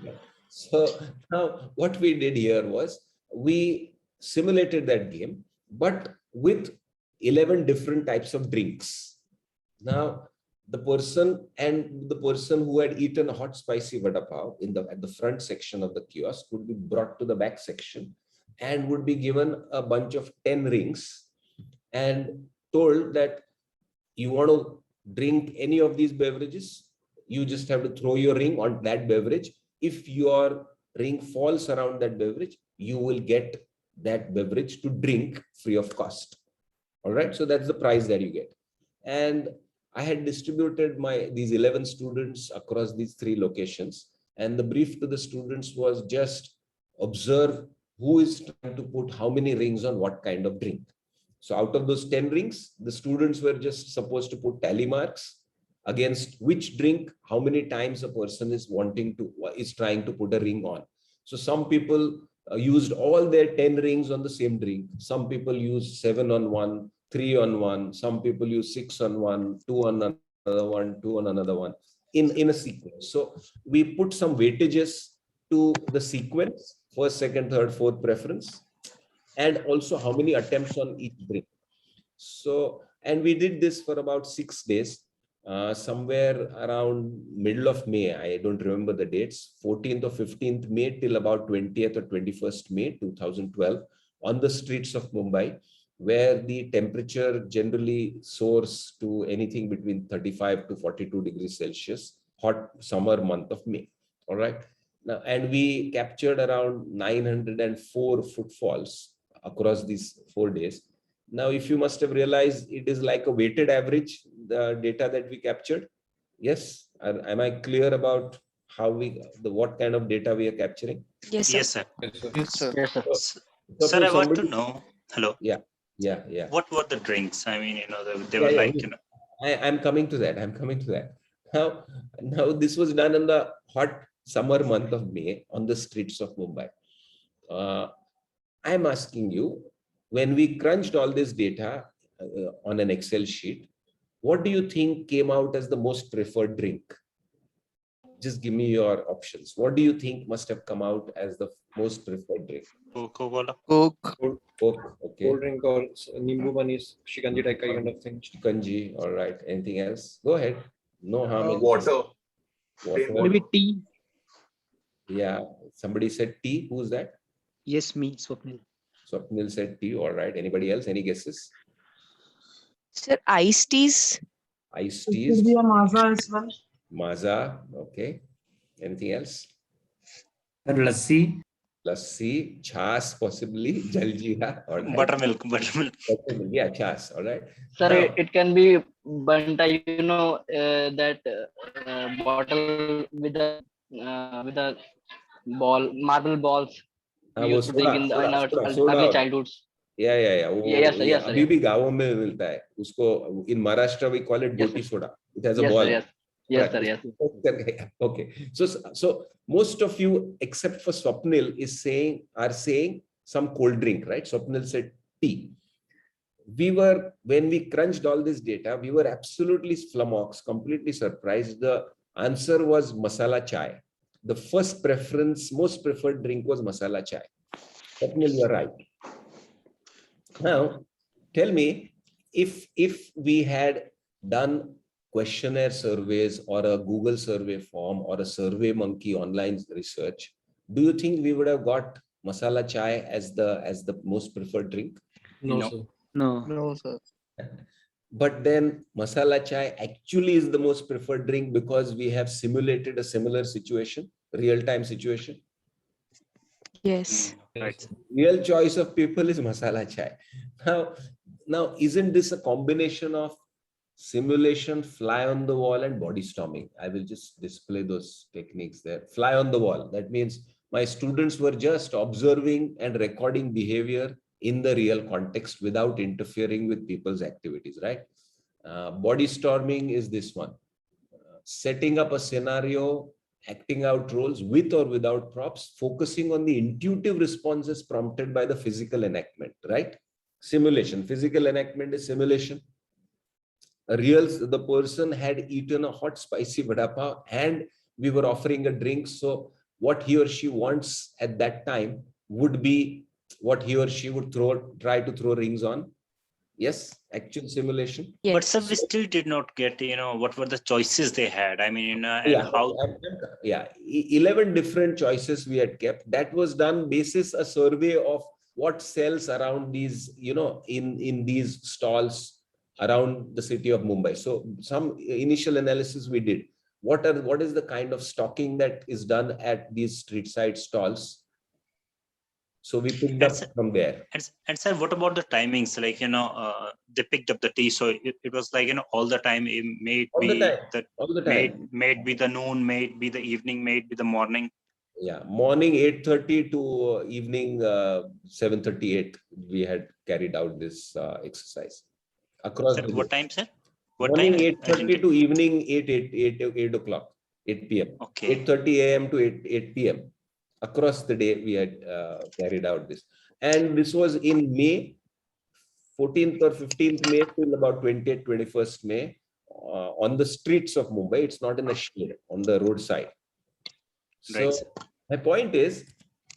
Yeah. So now what we did here was we simulated that game, but with 11 different types of drinks. Now, the person who had eaten a hot spicy Vada Pav at the front section of the kiosk would be brought to the back section and would be given a bunch of 10 rings and told that you want to drink any of these beverages, you just have to throw your ring on that beverage. If your ring falls around that beverage, you will get that beverage to drink free of cost. All right, so that's the prize that you get. And I had distributed these 11 students across these 3 locations, and the brief to the students was just observe who is trying to put how many rings on what kind of drink. So out of those 10 rings, the students were just supposed to put tally marks against which drink, how many times a person is trying to put a ring on. So some people used all their 10 rings on the same drink. Some people used 7 on one, 3 on one. Some people use 6 on one, 2 on another one, 2 on another one in a sequence. So we put some weightages to the sequence, first, second, third, fourth preference, and also how many attempts on each drink. So, and we did this for about 6 days. Somewhere around middle of May, I don't remember the dates, 14th or 15th May till about 20th or 21st May 2012 on the streets of Mumbai, where the temperature generally soars to anything between 35 to 42 degrees Celsius, hot summer month of May. All right. Now, and we captured around 904 footfalls across these 4 days. Now, if you must have realized, it is like a weighted average, the data that we captured. Yes. Am I clear about what kind of data we are capturing? Yes, sir. Yes, sir. Yes, sir. Yes, sir. Sir, I want to know. Hello. Yeah. What were the drinks? I mean, they Yeah, were yeah. like, I'm coming to that. Now this was done in the hot summer month of May on the streets of Mumbai. I'm asking you, when we crunched all this data on an Excel sheet, what do you think came out as the most preferred drink? Just give me your options. What do you think must have come out as the most preferred drink? Coca-Cola. Coke. Coke, okay. Cold drink or nimbu panis, shikanji type kind of thing. Shikanji, all right. Anything else? Go ahead. No harm in Water. Maybe tea. Yeah. Somebody said tea. Who's that? Yes, me, Swapnil. Swapnil said tea. All right. Anybody else? Any guesses? Sir, iced teas. Iced It teas. could be a Maaza as well. Maaza. Okay. Anything else? Lassi. Lassi, chas, possibly, jaljeera, all right. Buttermilk. Yeah, chas, all right. Sir, Now, it can be banta, that bottle with a marble balls we वो used to drink in our soda early childhoods. Yeah. Yes, sir, yes, sir, अभी भी गाँवों में मिलता है. उसको in Maharashtra we call it Yes, goti sir. soda. It has a Yes, ball. sir, yes, sir, Right. yes. Okay. So most of you, except for Swapnil, are saying some cold drink, right? Swapnil said tea. when we crunched all this data, we were absolutely flummoxed, completely surprised. The answer was masala chai. The first preference, most preferred drink was masala chai. Definitely, you're right. Now, tell me, if we had done questionnaire surveys or a Google survey form or a Survey Monkey online research, do you think we would have got masala chai as the most preferred drink? No, No. sir. No. No, sir. But then masala chai actually is the most preferred drink because we have simulated a similar situation, real-time situation. Yes. Right. Yes, Real choice of people is masala chai. Now, isn't this a combination of simulation, fly on the wall, and body storming? I will just display those techniques there. Fly on the wall. That means my students were just observing and recording behavior in the real context without interfering with people's activities, right? Body storming is this one. Setting up a scenario, acting out roles with or without props, focusing on the intuitive responses prompted by the physical enactment, right? Simulation. Physical enactment is simulation. The person had eaten a hot, spicy vada pav and we were offering a drink. So what he or she wants at that time would be what he or she would try to throw rings on. Yes, actual simulation. But sir, Yes. we still did not get, what were the choices they had. I mean, and Yeah, how. 11 different choices we had kept. That was done basis a survey of what sells around these, in these stalls around the city of Mumbai. So some initial analysis we did. What is the kind of stocking that is done at these street side stalls? So we picked And up sir, from there. and sir, what about the timings? Like, they picked up the tea. So it was like, all the time, it may All the be time. the All the time. may be the noon, may be the evening, may be the morning. Yeah, morning 8:30 to evening 7:38. We had carried out this exercise across Sir, the what day. time, sir? What Morning time? I 8:30 didn't. to evening 8 o'clock, 8 p.m. Okay. 8:30 a.m. to 8 p.m. Across the day, we had carried out this. And this was in May, 14th or 15th May till about 20th, 21st May on the streets of Mumbai. It's not in a shade, on the roadside. So Right, sir. my point is,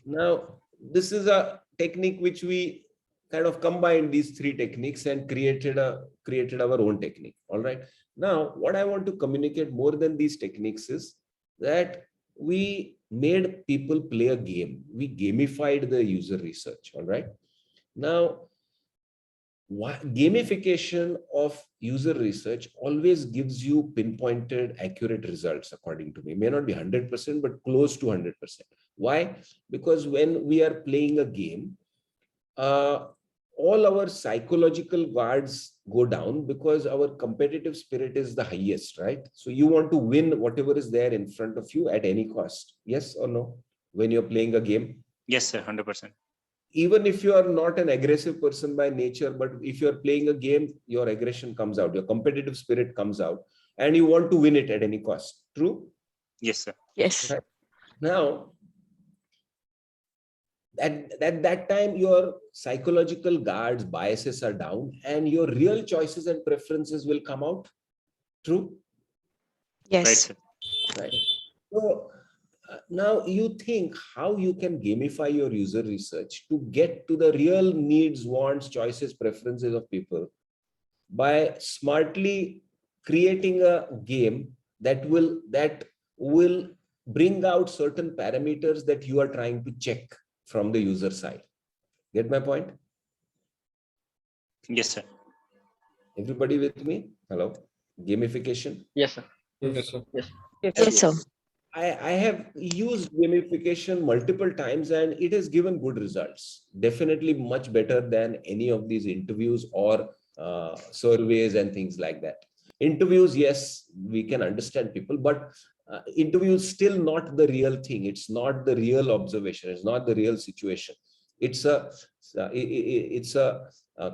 now this is a technique which we kind of combined these three techniques and created our own technique. All right. Now, what I want to communicate more than these techniques is that we made people play a game. We gamified the user research. All right. Now, gamification of user research always gives you pinpointed, accurate results, according to me. May not be 100%, but close to 100%. Why? Because when we are playing a game, all our psychological guards go down because our competitive spirit is the highest, right? So you want to win whatever is there in front of you at any cost. Yes or no? When you're playing a game? Yes, sir. 100%. Even if you are not an aggressive person by nature, but if you're playing a game, your aggression comes out, your competitive spirit comes out, and you want to win it at any cost. True? Yes, sir. Yes. Right. Now, at that time, your psychological guards, biases are down, and your real choices and preferences will come out. True? Right, Yes. sir. Right. So now you think how you can gamify your user research to get to the real needs, wants, choices, preferences of people by smartly creating a game that will bring out certain parameters that you are trying to check from the user side. Get my point? Yes, sir. Everybody with me? Hello? Gamification? Yes, sir. Yes, sir. Yes. Yes, sir. I have used gamification multiple times and it has given good results. Definitely much better than any of these interviews or surveys and things like that. Interviews, yes, we can understand people, but interviews still not the real thing. It's not the real observation. It's not the real situation. It's a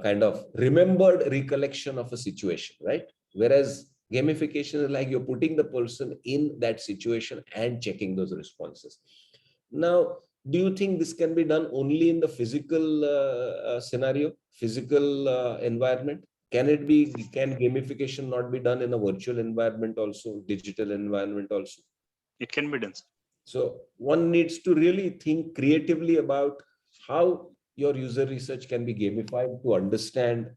kind of remembered recollection of a situation, right? Whereas gamification is like you're putting the person in that situation and checking those responses. Now, do you think this can be done only in the physical scenario, physical environment? Can gamification not be done in a virtual environment also, digital environment also? It can be done, sir. So one needs to really think creatively about how your user research can be gamified to understand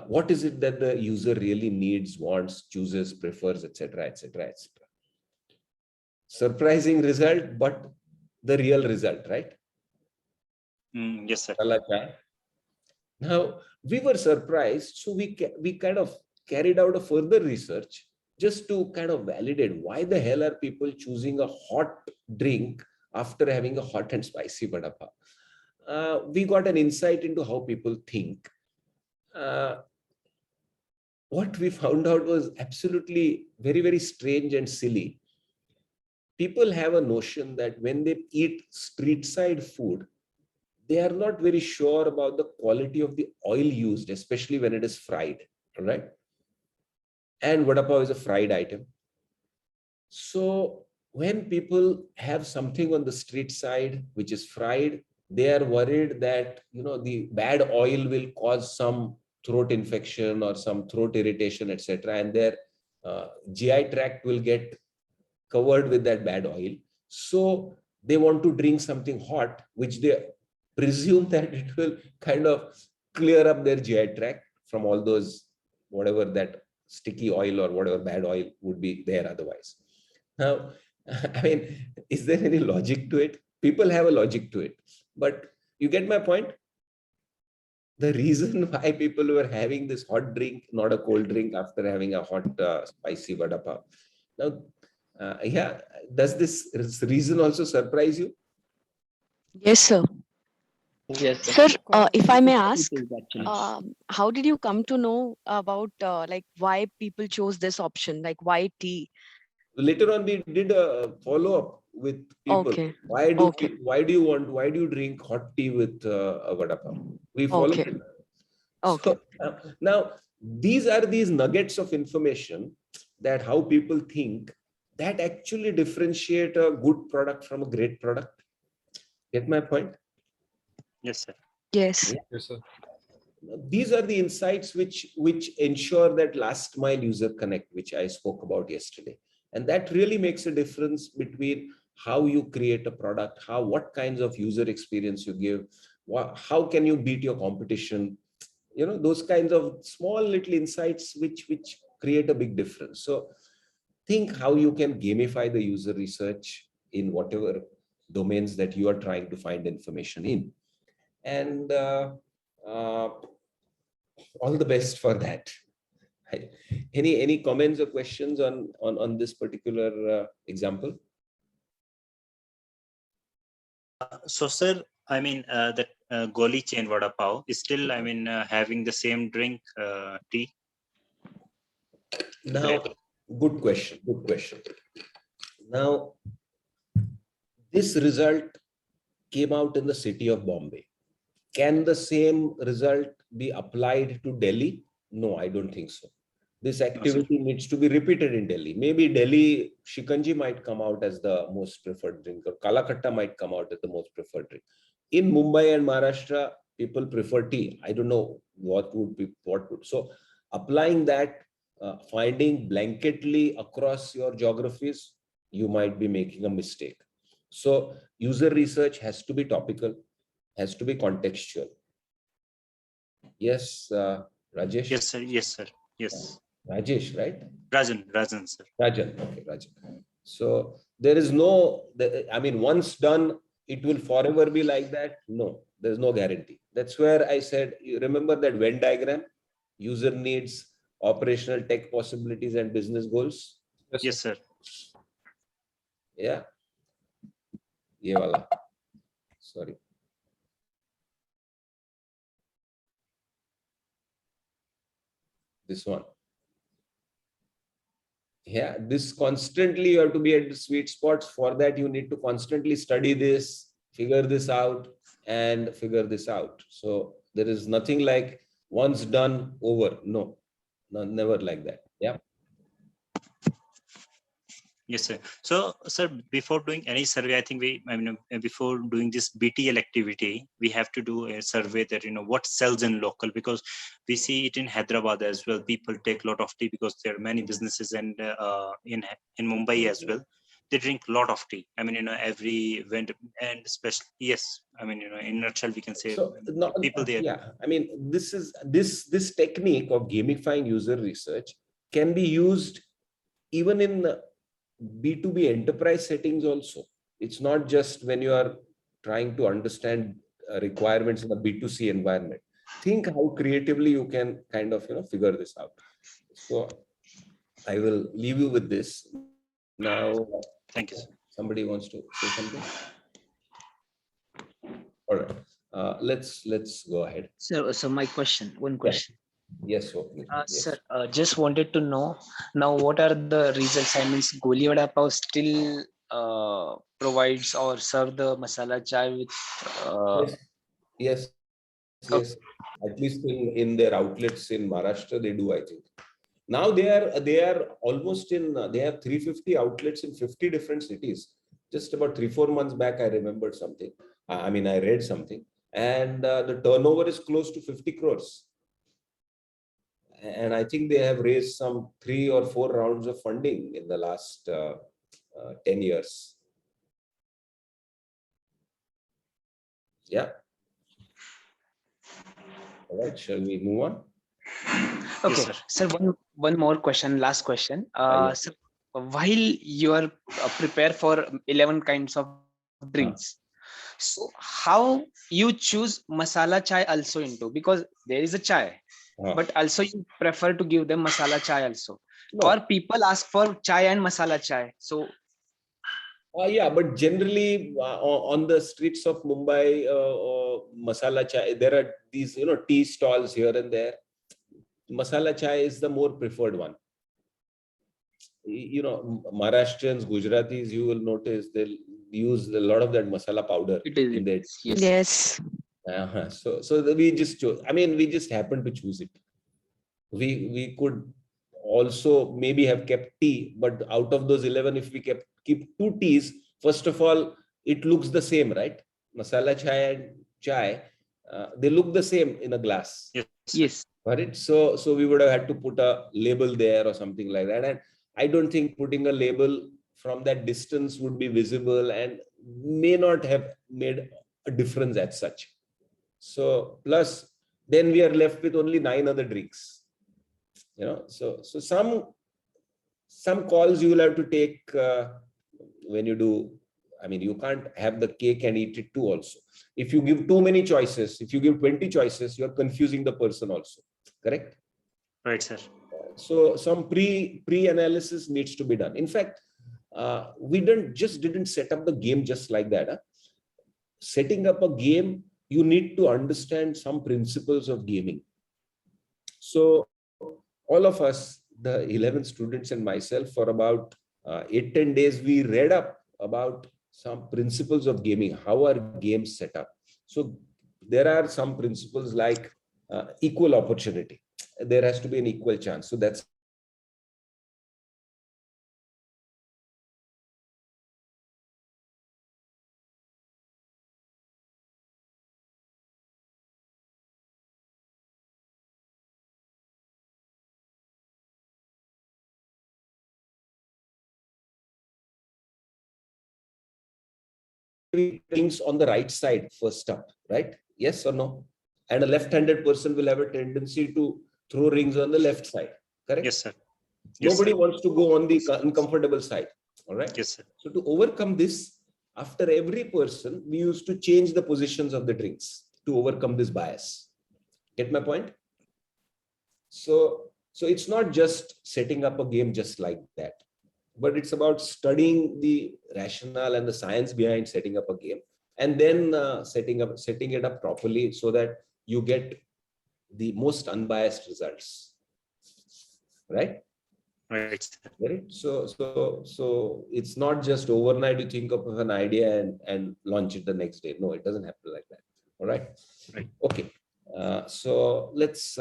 what is it that the user really needs, wants, chooses, prefers, etc., etc., etc. Surprising result, but the real result, right? Yes, sir. Now, we were surprised, so we kind of carried out a further research just to kind of validate why the hell are people choosing a hot drink after having a hot and spicy vada pav. We got an insight into how people think. What we found out was absolutely very, very strange and silly. People have a notion that when they eat street side food, they are not very sure about the quality of the oil used, especially when it is fried, right? And vada pav is a fried item. So when people have something on the street side which is fried, they are worried that the bad oil will cause some throat infection or some throat irritation, etc., and their GI tract will get covered with that bad oil. So they want to drink something hot, which they presume that it will kind of clear up their GI tract from all those, whatever that sticky oil or whatever bad oil would be there otherwise. Now, I mean, is there any logic to it? People have a logic to it, but you get my point? The reason why people were having this hot drink, not a cold drink, after having a hot spicy vada pav. Now, yeah, does this reason also surprise you? Yes, sir. Yes, Sir, if I may ask, actually. how did you come to know about like why people chose this option, like why tea? Later on, we did a follow-up with people. Okay. Why do Okay. why do you drink hot tea with a vada pav? We followed Okay. it. Okay. So now these are these nuggets of information that how people think that actually differentiate a good product from a great product. Get my point? Yes, sir. Yes. Yes, sir. These are the insights which ensure that last mile user connect, which I spoke about yesterday. And that really makes a difference between how you create a product, what kinds of user experience you give, how can you beat your competition, those kinds of small little insights which create a big difference. So think how you can gamify the user research in whatever domains that you are trying to find information in. And all the best for that. Any comments or questions on this particular example? So, sir, I mean, that Goli chain vada pav is still, I mean, having the same drink, tea. Now, good question. Good question. Now, this result came out in the city of Bombay. Can the same result be applied to Delhi? No, I don't think so. This activity needs to be repeated in Delhi. Maybe Delhi Shikanji might come out as the most preferred drink, or Kalakatta might come out as the most preferred drink. In Mumbai and Maharashtra, people prefer tea. I don't know what would. So applying that, finding blanketly across your geographies, you might be making a mistake. So user research has to be topical, has to be contextual. Yes, Rajesh? Yes, sir. Yes, sir. Yes. Rajesh, right? Rajan, sir. Rajan, okay, Rajan. So there is no, I mean, once done, it will forever be like that? No, there's no guarantee. That's where I said, you remember that Venn diagram? User needs, operational tech possibilities, and business goals? Yes, sir. Yeah. Ye wala. Sorry. This one. Yeah, this constantly you have to be at the sweet spots. For that, you need to constantly study this, figure this out, and figure this out. So there is nothing like once done, over. No, never like that. Yeah. Yes, sir. So, sir, before doing any survey, I think before doing this BTL activity, we have to do a survey that, what sells in local, because we see it in Hyderabad as well. People take a lot of tea because there are many businesses, and in Mumbai as well, they drink a lot of tea. Every vendor, and especially, yes, in a nutshell, we can say So people there. yeah, this technique of gamifying user research can be used even in B2B enterprise settings also. It's not just when you are trying to understand requirements in a B2C environment. Think how creatively you can kind of figure this out. So I will leave you with this. Now, Thank you, sir. somebody wants to say something? All right. Let's go ahead. So my question, one question. Yes, okay. Yes. Sir, just wanted to know now what are the results? I mean, Goli Vada Pav still provides or serve the masala chai with Yes. Yes. At least in their outlets in Maharashtra, they do, I think. Now they are almost in, they have 350 outlets in 50 different cities. Just about 3-4 months back, I remembered something. I read something. And the turnover is close to 50 crores. And I think they have raised some 3 or 4 rounds of funding in the last 10 years. Yeah. All right, shall we move on? Okay, Yes, sir. One more question, last question. Yeah. Sir, while you are prepared for 11 kinds of drinks, so how you choose masala chai also into, because there is a chai, but also you prefer to give them masala chai also, or people ask for chai and masala chai. So yeah, but generally on the streets of Mumbai, masala chai, there are these, tea stalls here and there. Masala chai is the more preferred one. Maharashtrians, Gujaratis, you will notice they'll use a lot of that masala powder in their. Yes. So we just chose. We just happened to choose it. We could also maybe have kept tea, but out of those 11, if we keep 2 teas, first of all, it looks the same, right? Masala chai and chai, they look the same in a glass. yes, Right? So we would have had to put a label there or something like that. And I don't think putting a label from that distance would be visible and may not have made a difference as such. So plus, then we are left with only 9 other drinks. So some calls you will have to take when you do. You can't have the cake and eat it too also. If you give too many choices, if you give 20 choices, you're confusing the person also. Correct? Right, sir. So some pre-analysis needs to be done. In fact, we didn't set up the game just like that. Setting up a game, you need to understand some principles of gaming. So all of us, the 11 students and myself, for about 8-10 days, we read up about some principles of gaming. How are games set up? So there are some principles like equal opportunity. There has to be an equal chance. So that's things on the right side first up, right? Yes or no? And a left-handed person will have a tendency to throw rings on the left side, correct? Yes, sir. Yes, Nobody sir. wants to go on the uncomfortable side, all right? Yes, sir. So to overcome this, after every person, we used to change the positions of the drinks to overcome this bias. Get my point? So it's not just setting up a game just like that, but it's about studying the rationale and the science behind setting up a game, and then setting it up properly so that you get the most unbiased results. Right? Right. Right. So it's not just overnight you think of an idea and launch it the next day. No, it doesn't happen like that. All right. Right. Okay. So let's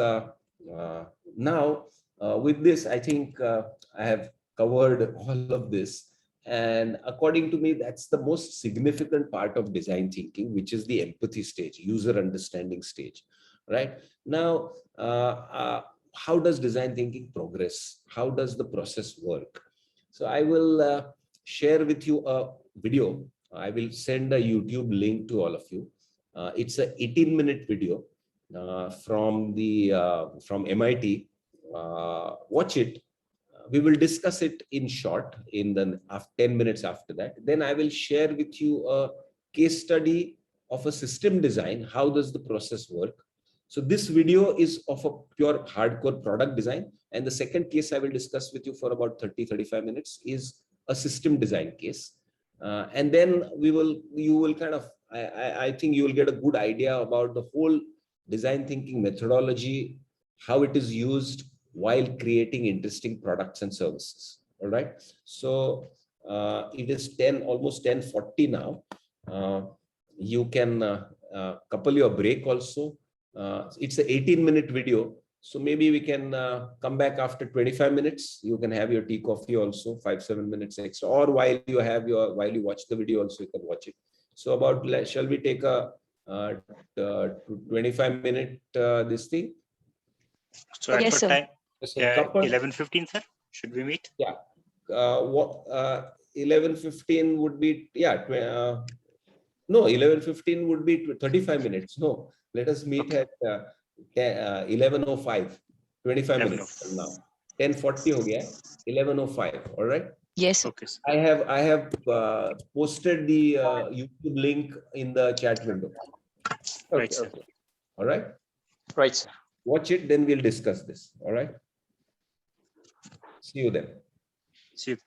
now with this, I think I have covered all of this. And according to me, that's the most significant part of design thinking, which is the empathy stage, user understanding stage, right? Now, how does design thinking progress? How does the process work? So I will share with you a video. I will send a YouTube link to all of you. It's a 18-minute video from MIT. Watch it. We will discuss it in short in the 10 minutes after that. Then I will share with you a case study of a system design. How does the process work? So this video is of a pure hardcore product design. And the second case I will discuss with you for about 30-35 minutes is a system design case. And then you will kind of, I think you will get a good idea about the whole design thinking methodology, how it is used while creating interesting products and services. All right. So it is almost 10:40 now. You can couple your break also. It's an 18-minute video. So maybe we can come back after 25 minutes. You can have your tea, coffee also, 5-7 minutes extra, or while you watch the video also, you can watch it. So shall we take a 25-minute this thing? So at Yes, what sir. time? So couple, 11:15, sir. Should we meet? yeah. 11:15 would be, yeah. No, 11:15 would be 35 minutes. No, let us meet Okay. at 11:05. 25 11:05. minutes from now. 10:40 ho gaya. 11:05. All right. Yes, sir. Okay, sir. I have posted the YouTube link in the chat window. Right, Okay, sir. okay. All right. Right, sir. Watch it, then we'll discuss this. All right. See you then. See you.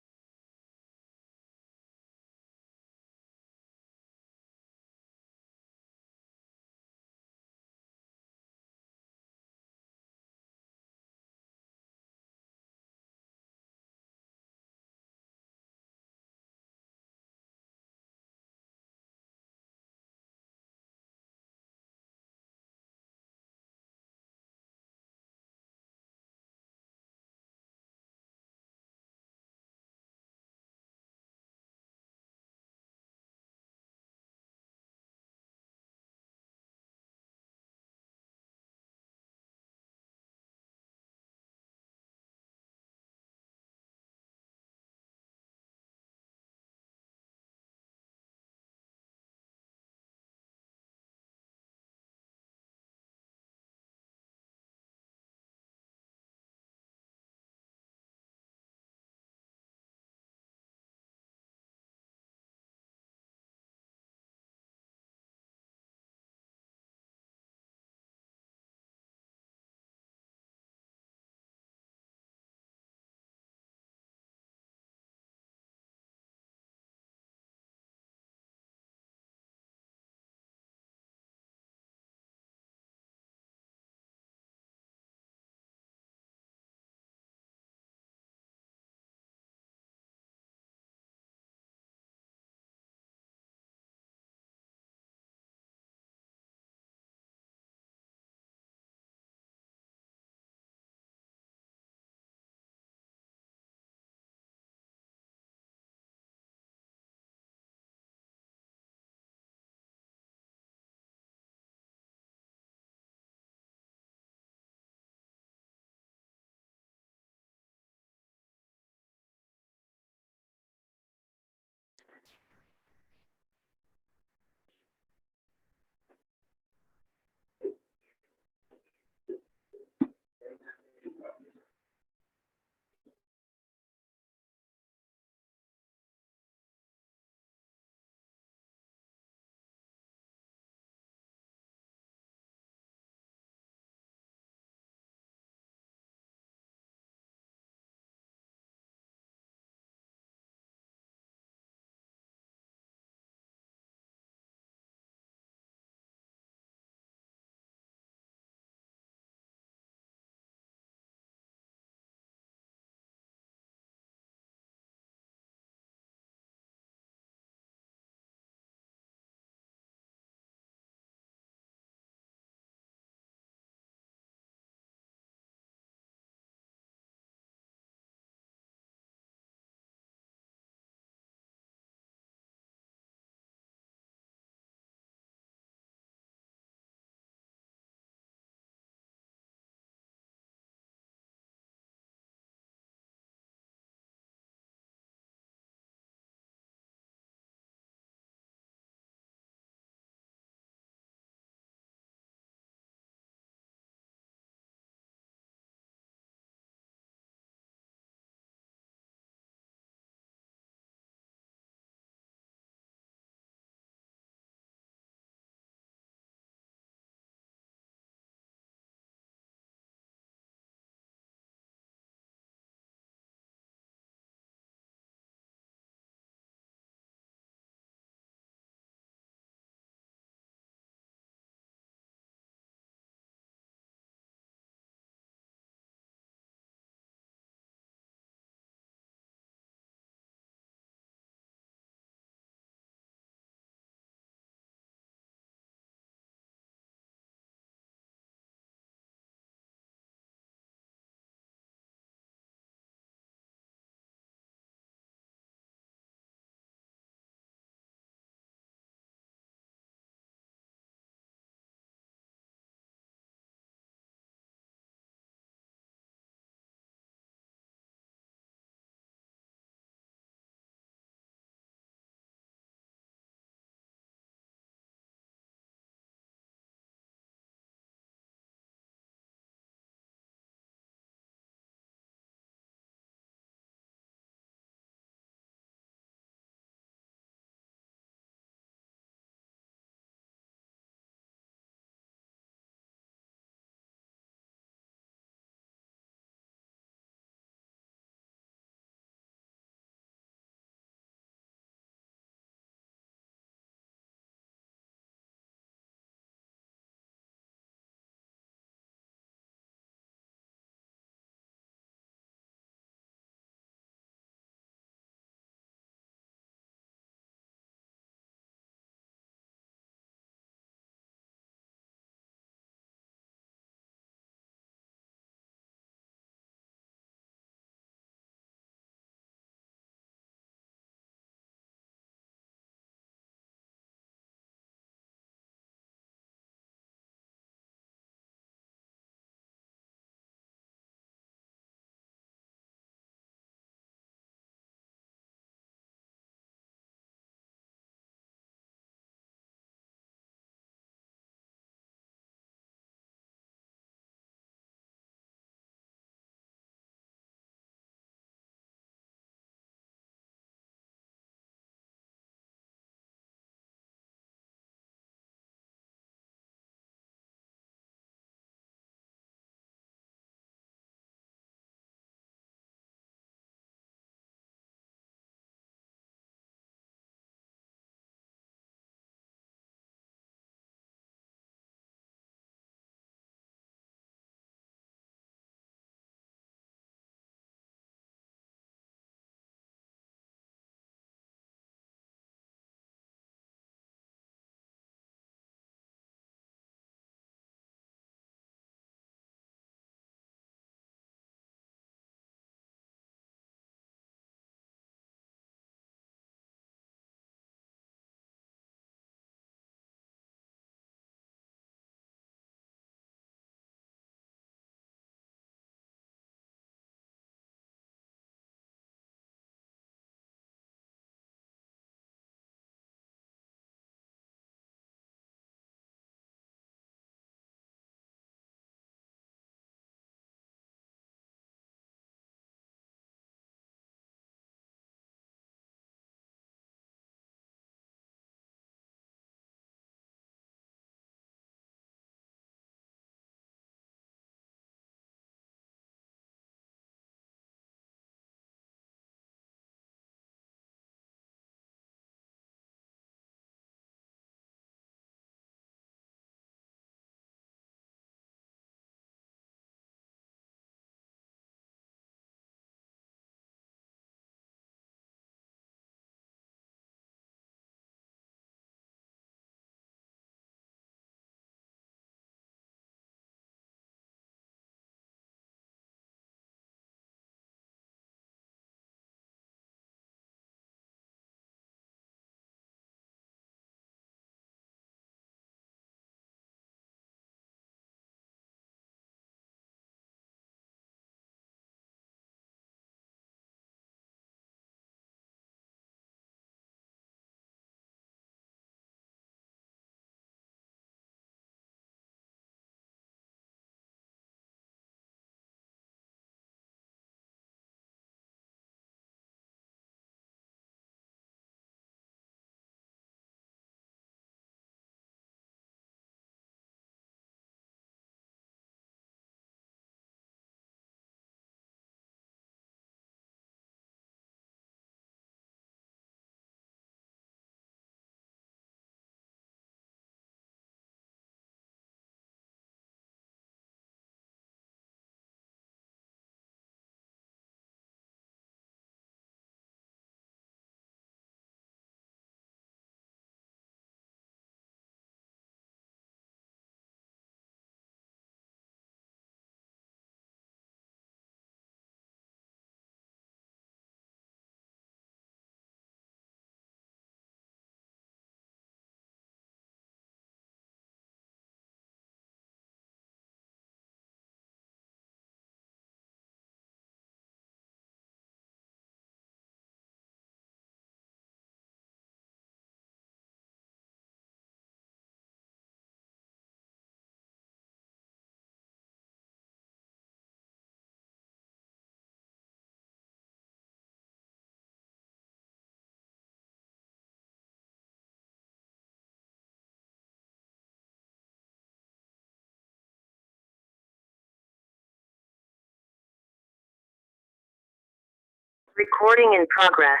Recording in progress.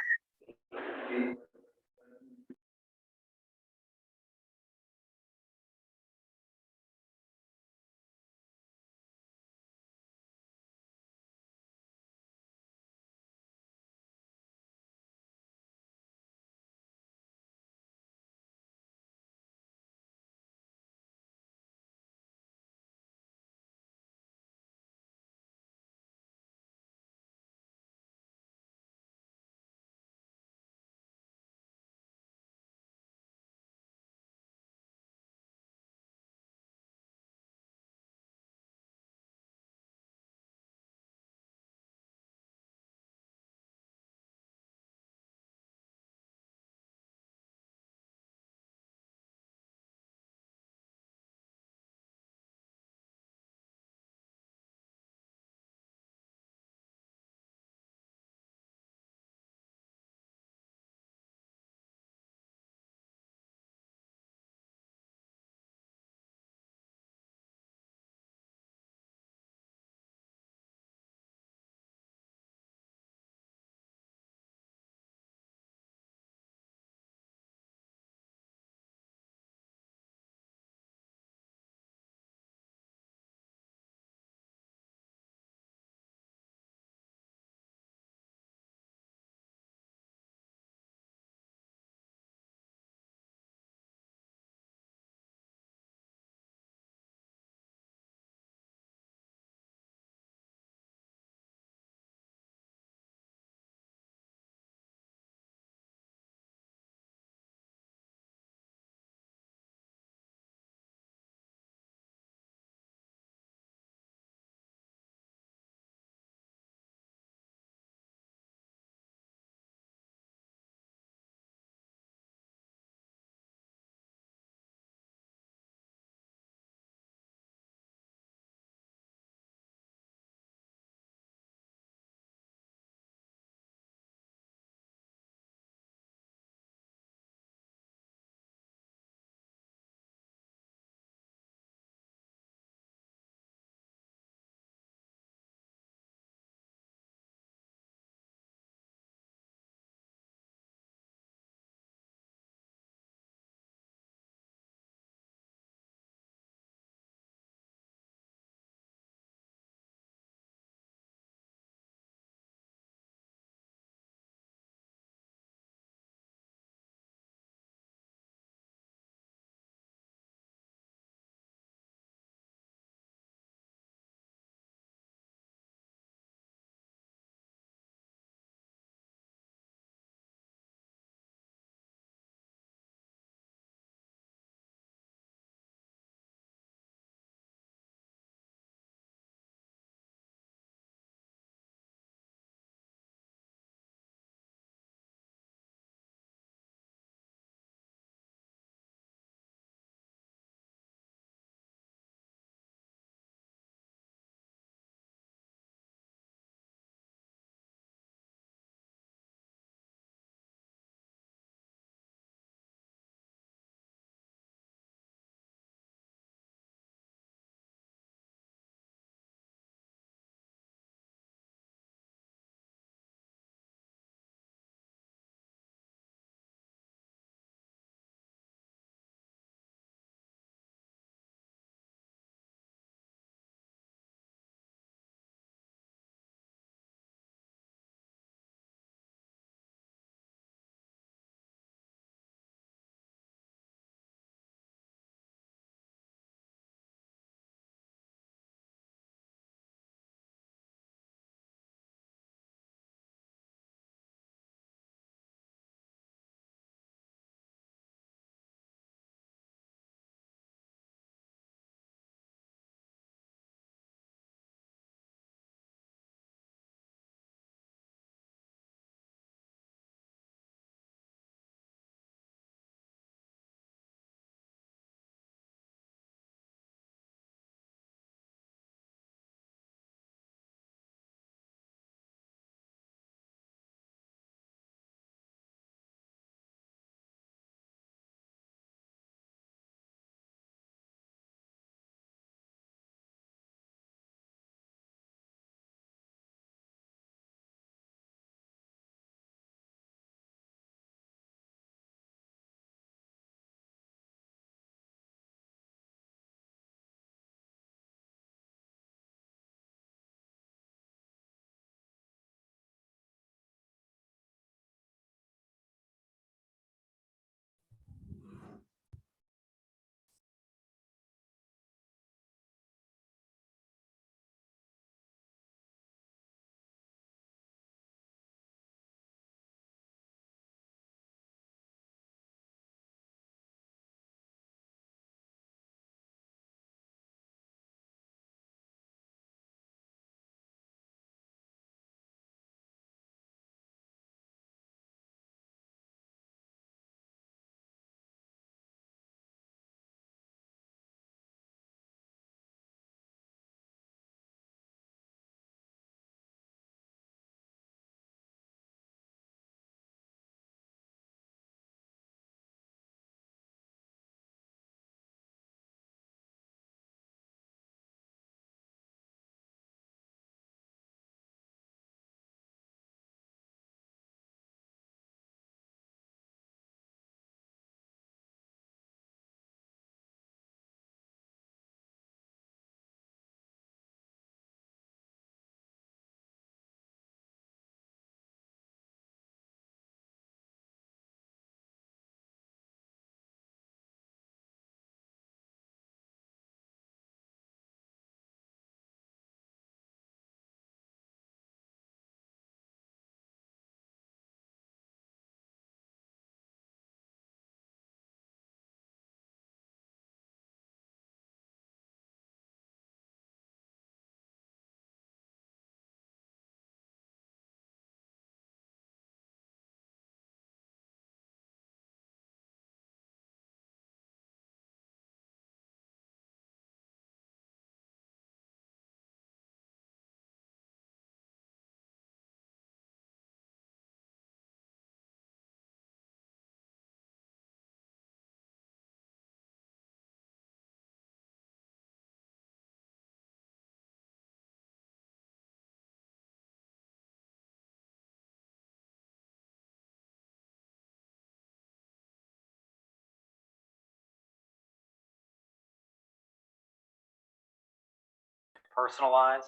personalize.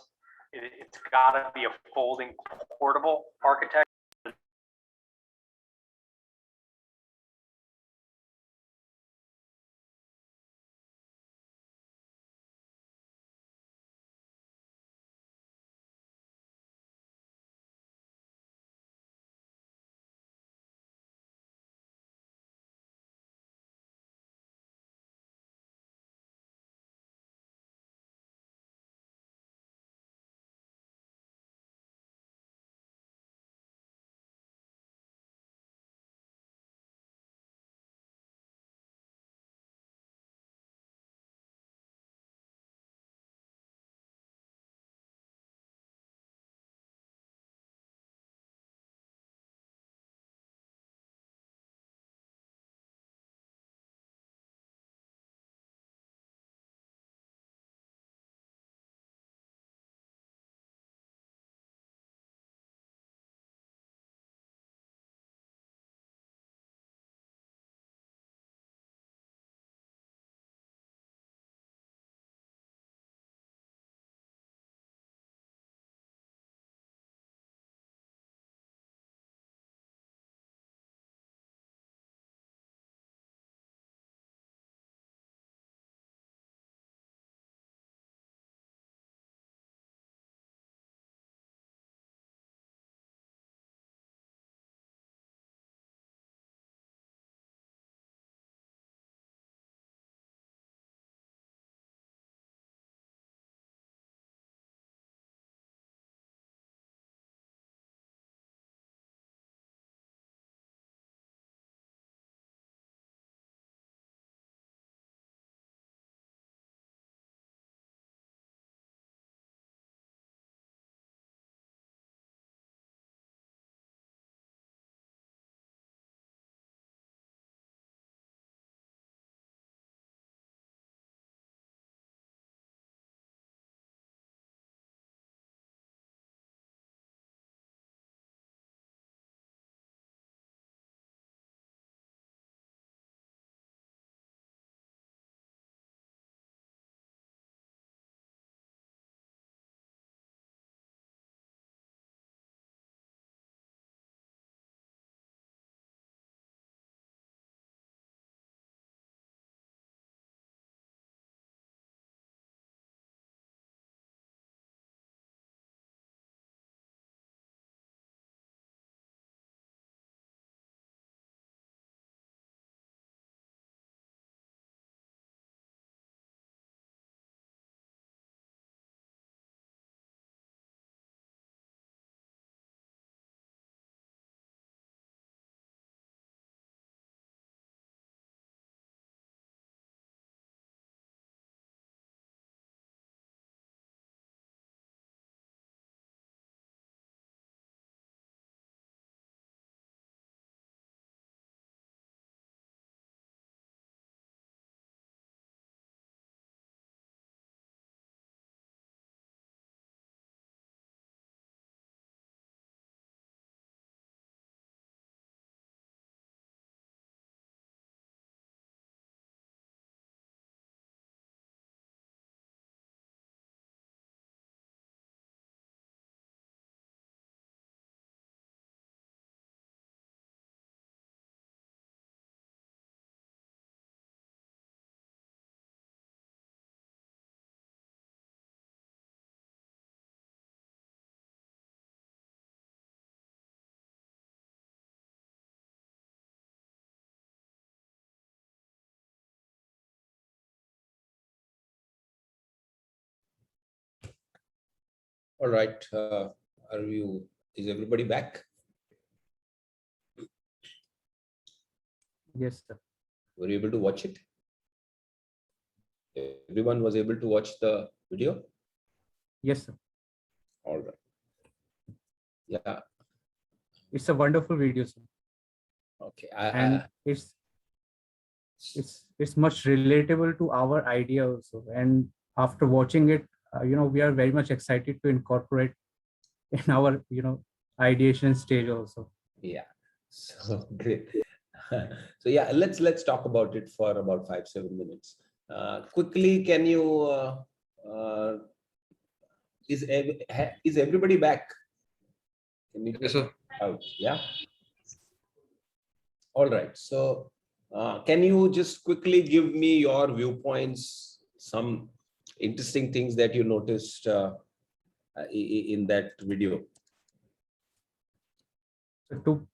It's got to be a folding portable architecture. All right. Is everybody back? Yes, sir. Were you able to watch it? Everyone was able to watch the video? Yes, sir. All right. Yeah. It's a wonderful video, sir. Okay. And it's much relatable to our idea also. And after watching it, we are very much excited to incorporate in our, ideation stage also. Yeah. So great. So yeah, let's talk about it for about 5-7 minutes. Quickly, can you Is everybody back? Can you Yes, sir. out? Yeah. All right. So, can you just quickly give me your viewpoints, some interesting things that you noticed in that video? So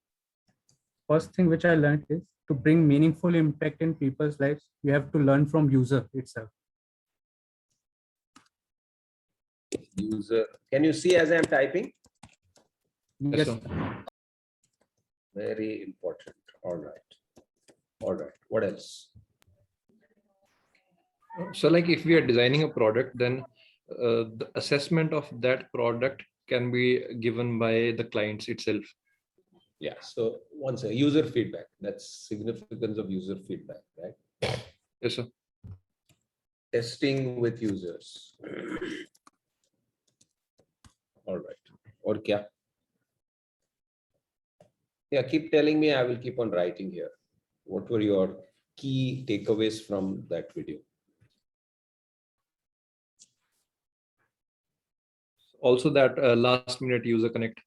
first thing which I learned is to bring meaningful impact in people's lives, you have to learn from user itself. User, can you see as I'm typing? Yes, sir. Very important. All right. All right. What else? So like if we are designing a product, then the assessment of that product can be given by the clients itself. Yeah. So once a user feedback, that's significance of user feedback, right? Yes, sir. Testing with users. All right. Or kya? Yeah, keep telling me. I will keep on writing here. What were your key takeaways from that video? Also that last minute user connect.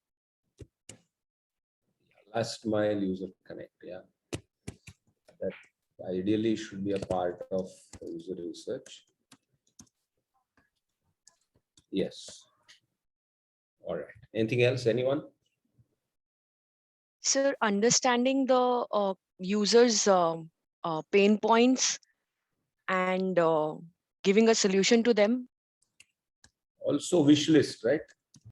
Last mile user connect. Yeah. That ideally should be a part of user research. Yes. All right. Anything else? Anyone? Sir, understanding the users' pain points and giving a solution to them. Also wish list, right?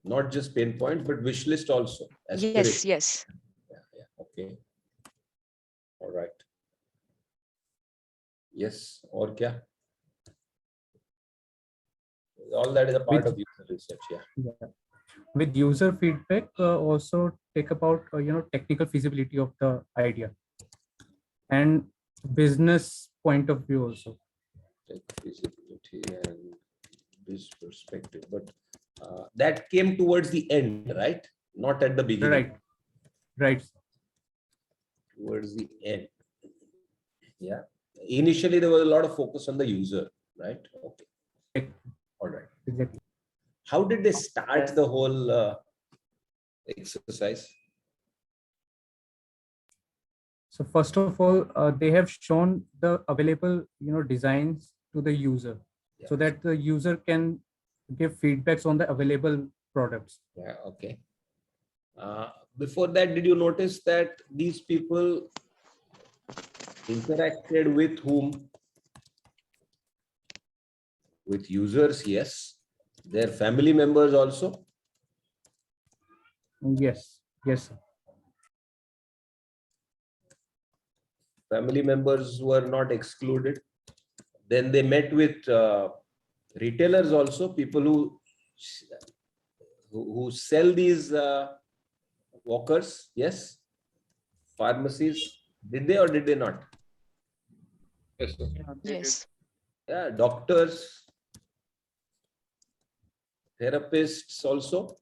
Not just pain points, but wish list also. Yes, yes. Yeah. Okay. All right. Yes. Or kya? All that is a part of user research. Yeah. With user feedback, also take about technical feasibility of the idea and business point of view also. Tech feasibility and this perspective, but that came towards the end, right? Not at the beginning. Right. Towards the end. Yeah. Initially, there was a lot of focus on the user, right? Okay. All right. Exactly. How did they start the whole exercise? So first of all, they have shown the available designs to the user, so that the user can give feedbacks on the available products. Yeah. Okay. Before that, did you notice that these people interacted with whom? With users, yes. Their family members also. Yes. Sir. Family members were not excluded. Then they met with retailers also, people who sell these walkers. Yes. Pharmacies. Did they or did they not? Yes, sir. Yes. Yeah. Doctors, therapists also.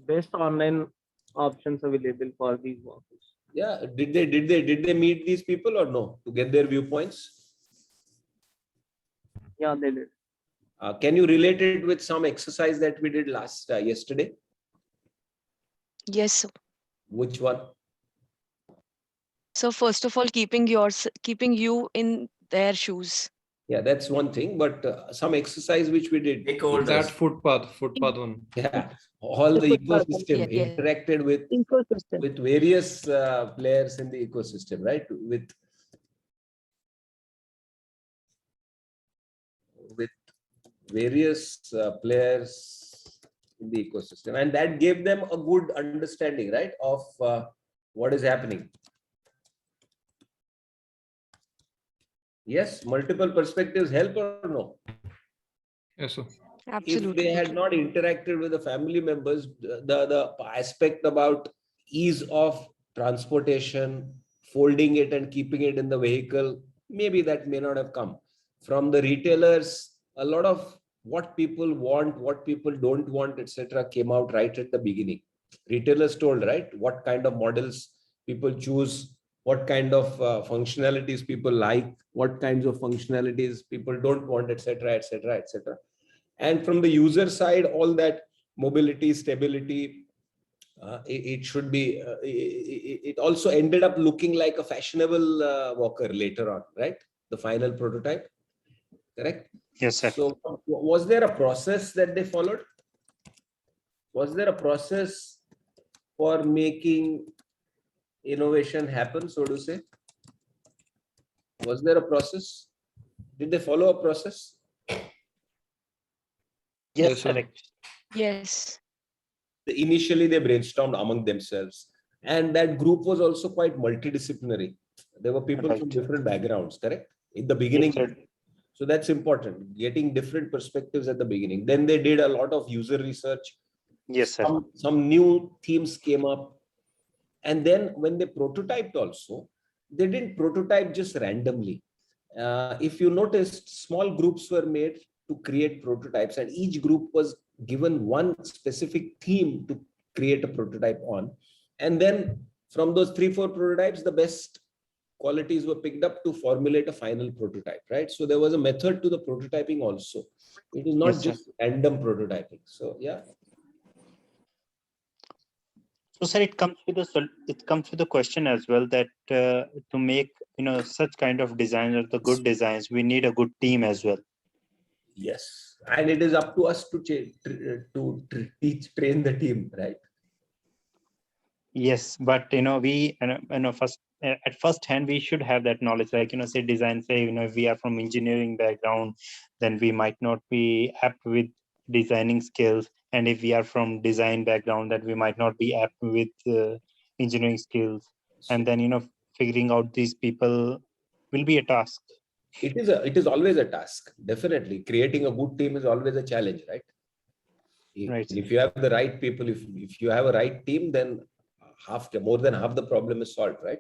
Best online options available for these workers. Yeah. Did they meet these people or no to get their viewpoints? Yeah, they did. Can you relate it with some exercise that we did yesterday? Yes, sir. Which one? So first of all, keeping you in their shoes. Yeah, that's one thing. But some exercise which we did. That footpath one. Yeah, all the ecosystem interacted with various players in the ecosystem, right? With various players in the ecosystem, and that gave them a good understanding, right, of what is happening. Yes, multiple perspectives help or no? Yes, sir. Absolutely. If they had not interacted with the family members, the aspect about ease of transportation, folding it and keeping it in the vehicle, maybe that may not have come. From the retailers, a lot of what people want, what people don't want, etc., came out right at the beginning. Retailers told, right, what kind of models people choose, what kind of functionalities people like, what kinds of functionalities people don't want, etc., etc., etc. And from the user side, all that mobility, stability, it should be, it also ended up looking like a fashionable walker later on, right? The final prototype, correct? Yes, sir. So was there a process that they followed? Was there a process for making innovation happen, so to say? Was there a process? Did they follow a process? Yes, correct. Yes. Initially, they brainstormed among themselves, and that group was also quite multidisciplinary. There were people from different backgrounds, correct? In the beginning. Yes, so that's important, getting different perspectives at the beginning. Then they did a lot of user research. Yes, sir. Some new themes came up. And then when they prototyped also, they didn't prototype just randomly. If you noticed, small groups were made to create prototypes, and each group was given one specific theme to create a prototype on. And then from those 3-4 prototypes, the best qualities were picked up to formulate a final prototype, right? So there was a method to the prototyping also. It is not just random prototyping. So yeah. So, sir, it comes with a question as well that to make such kind of designs or the good designs, we need a good team as well. Yes, and it is up to us to train the team, right? Yes, but we first at first hand we should have that knowledge, like say design, say if we are from engineering background, then we might not be apt with designing skills, and if we are from design background, that we might not be apt with engineering skills, and then figuring out these people will be a task. It is always a task. Definitely, creating a good team is always a challenge, right? Right. If you have the right people, if you have a right team, then more than half the problem is solved, right?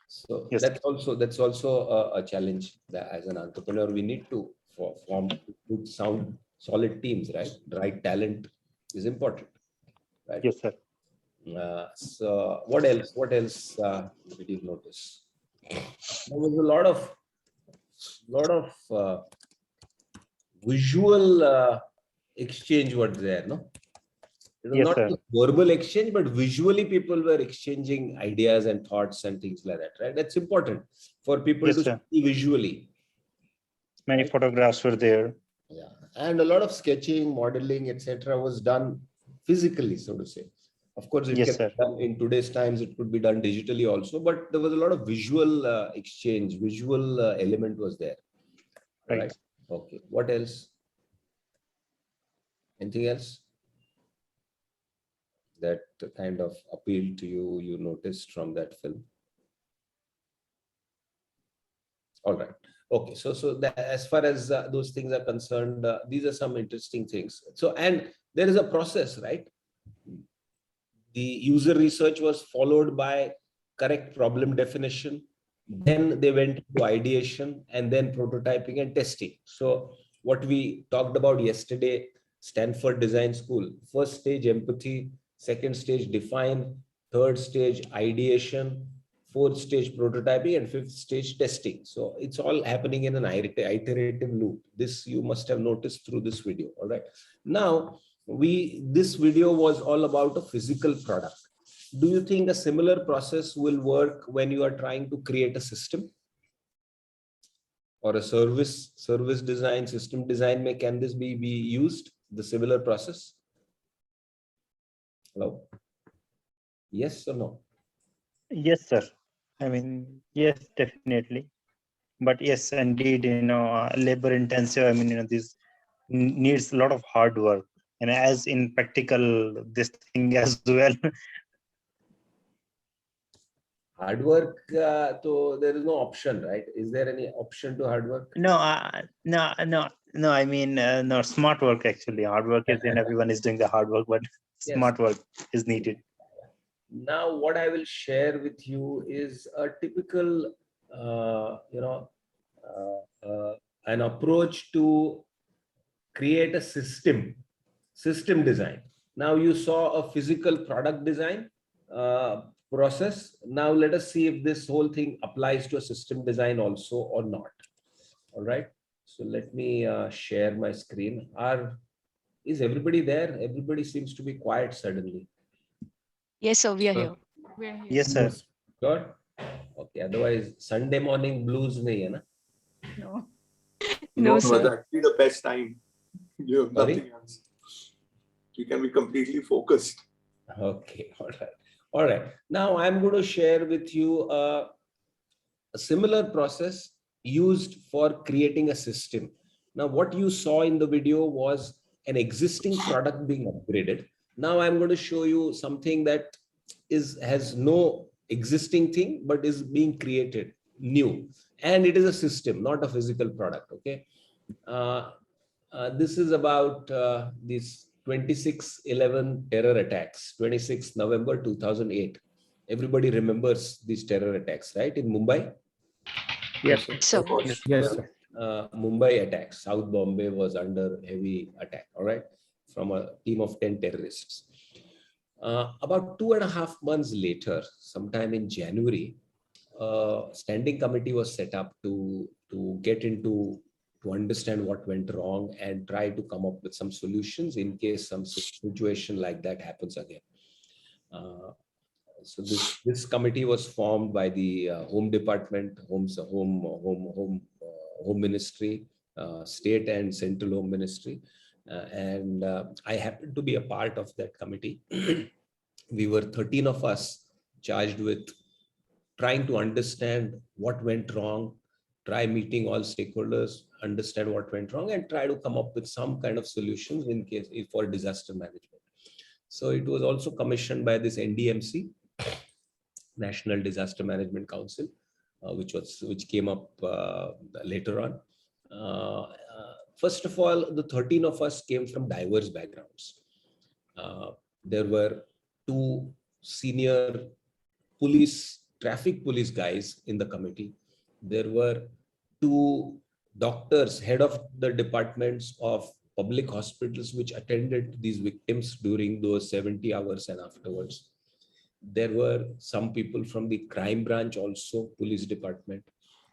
So yes, that's also a challenge that as an entrepreneur we need to form good, sound, solid teams, right? The right talent is important, right? Yes, sir. So what else? What else did you notice? There was a lot of visual exchange was there, no? It was not just verbal exchange, but visually people were exchanging ideas and thoughts and things like that, right? That's important for people to see visually. Many photographs were there. Yeah, and a lot of sketching, modeling, etc. was done physically, so to say. Of course, it can be done in today's times. It could be done digitally also, but there was a lot of visual exchange, visual element was there. Right. Okay. What else? Anything else that kind of appealed to you, you noticed from that film? All right. Okay. So as far as those things are concerned, these are some interesting things. So, and there is a process, right? The user research was followed by correct problem definition. Then they went to ideation and then prototyping and testing. So what we talked about yesterday, Stanford Design School, first stage empathy, second stage define, third stage ideation, fourth stage prototyping, and fifth stage testing. So it's all happening in an iterative loop. This you must have noticed through this video. All right. Now, this video was all about a physical product. Do you think a similar process will work when you are trying to create a system or a service design, system design? Can this be used, the similar process? Hello? Yes or no? Yes, sir. I mean, yes, definitely. But yes, indeed, labor intensive. I mean, this needs a lot of hard work, and as in practical, this thing as well. Hard work, so there is no option, right? Is there any option to hard work? No, no. I mean, no, smart work actually. Hard work is in everyone is doing the hard work, but smart work is needed. Now, what I will share with you is a typical, an approach to create a system design. Now you saw a physical product design process. Now let us see if this whole thing applies to a system design also or not. All right. So let me share my screen. Is everybody there? Everybody seems to be quiet suddenly. Yes, sir, we are Sir. here. We're here. Yes, sir. Good. Okay. Otherwise, Sunday morning blues nahi hai na? No. No, It's sir. actually the best time. You have Sorry? nothing else. You can be completely focused. Okay. All right. All right. Now I'm going to share with you a similar process used for creating a system. Now, what you saw in the video was an existing product being upgraded. Now I'm going to show you something that has no existing thing, but is being created new. And it is a system, not a physical product. Okay. This is about these 26/11 terror attacks, 26 November 2008. Everybody remembers these terror attacks, right? In Mumbai? Yes. So Of course. Yes, sir. Mumbai attack. South Bombay was under heavy attack, all right, from a team of 10 terrorists. About 2.5 months later, sometime in January, standing committee was set up to understand what went wrong and try to come up with some solutions in case some situation like that happens again. So this committee was formed by the Home Department, Home Ministry, State and Central Home Ministry, and I happened to be a part of that committee. We were 13 of us charged with trying to understand what went wrong, try meeting all stakeholders, understand what went wrong, and try to come up with some kind of solutions in case for disaster management. So it was also commissioned by this NDMC, National Disaster Management Council, which came up later on. First of all, the 13 of us came from diverse backgrounds. There were 2 senior traffic police guys in the committee. There were 2 doctors, head of the departments of public hospitals, which attended these victims during those 70 hours and afterwards. There were some people from the crime branch also, police department.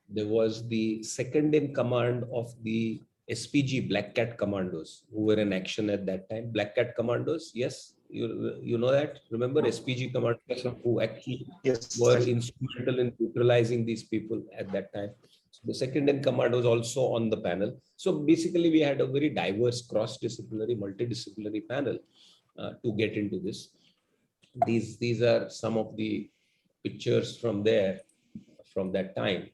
There was the second in command of the SPG, Black Cat Commandos, who were in action at that time. Black Cat Commandos, yes, you know that. Remember SPG Commandos, who actually were instrumental in neutralizing these people at that time. So the second in command was also on the panel. So basically, we had a very diverse, cross-disciplinary, multidisciplinary panel to get into this. These are some of the pictures from that time.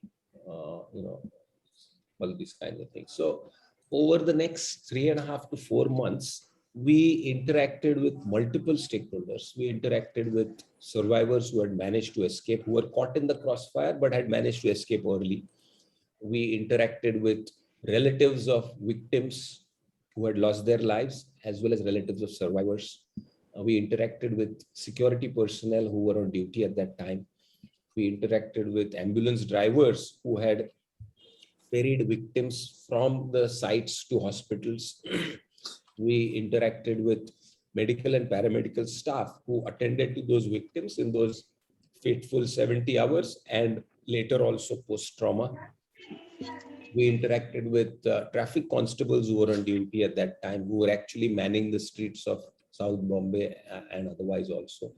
All these kinds of things. So over the next 3.5 to 4 months, we interacted with multiple stakeholders. We interacted with survivors who had managed to escape, who were caught in the crossfire, but had managed to escape early. We interacted with relatives of victims who had lost their lives, as well as relatives of survivors. We interacted with security personnel who were on duty at that time. We interacted with ambulance drivers who had ferried victims from the sites to hospitals. We interacted with medical and paramedical staff who attended to those victims in those fateful 70 hours and later also post-trauma. We interacted with traffic constables who were on duty at that time, who were actually manning the streets of South Bombay and otherwise also.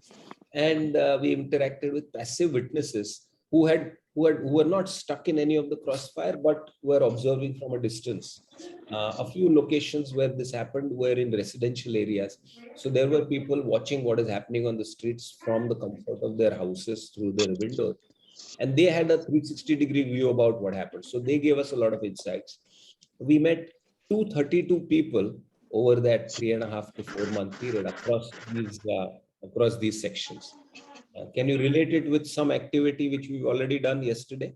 And we interacted with passive witnesses who were not stuck in any of the crossfire, but were observing from a distance. A few locations where this happened were in residential areas. So there were people watching what is happening on the streets from the comfort of their houses through their windows. And they had a 360-degree view about what happened. So they gave us a lot of insights. We met 232 people over that 3.5 to 4 month period across these sections. Can you relate it with some activity which we've already done yesterday?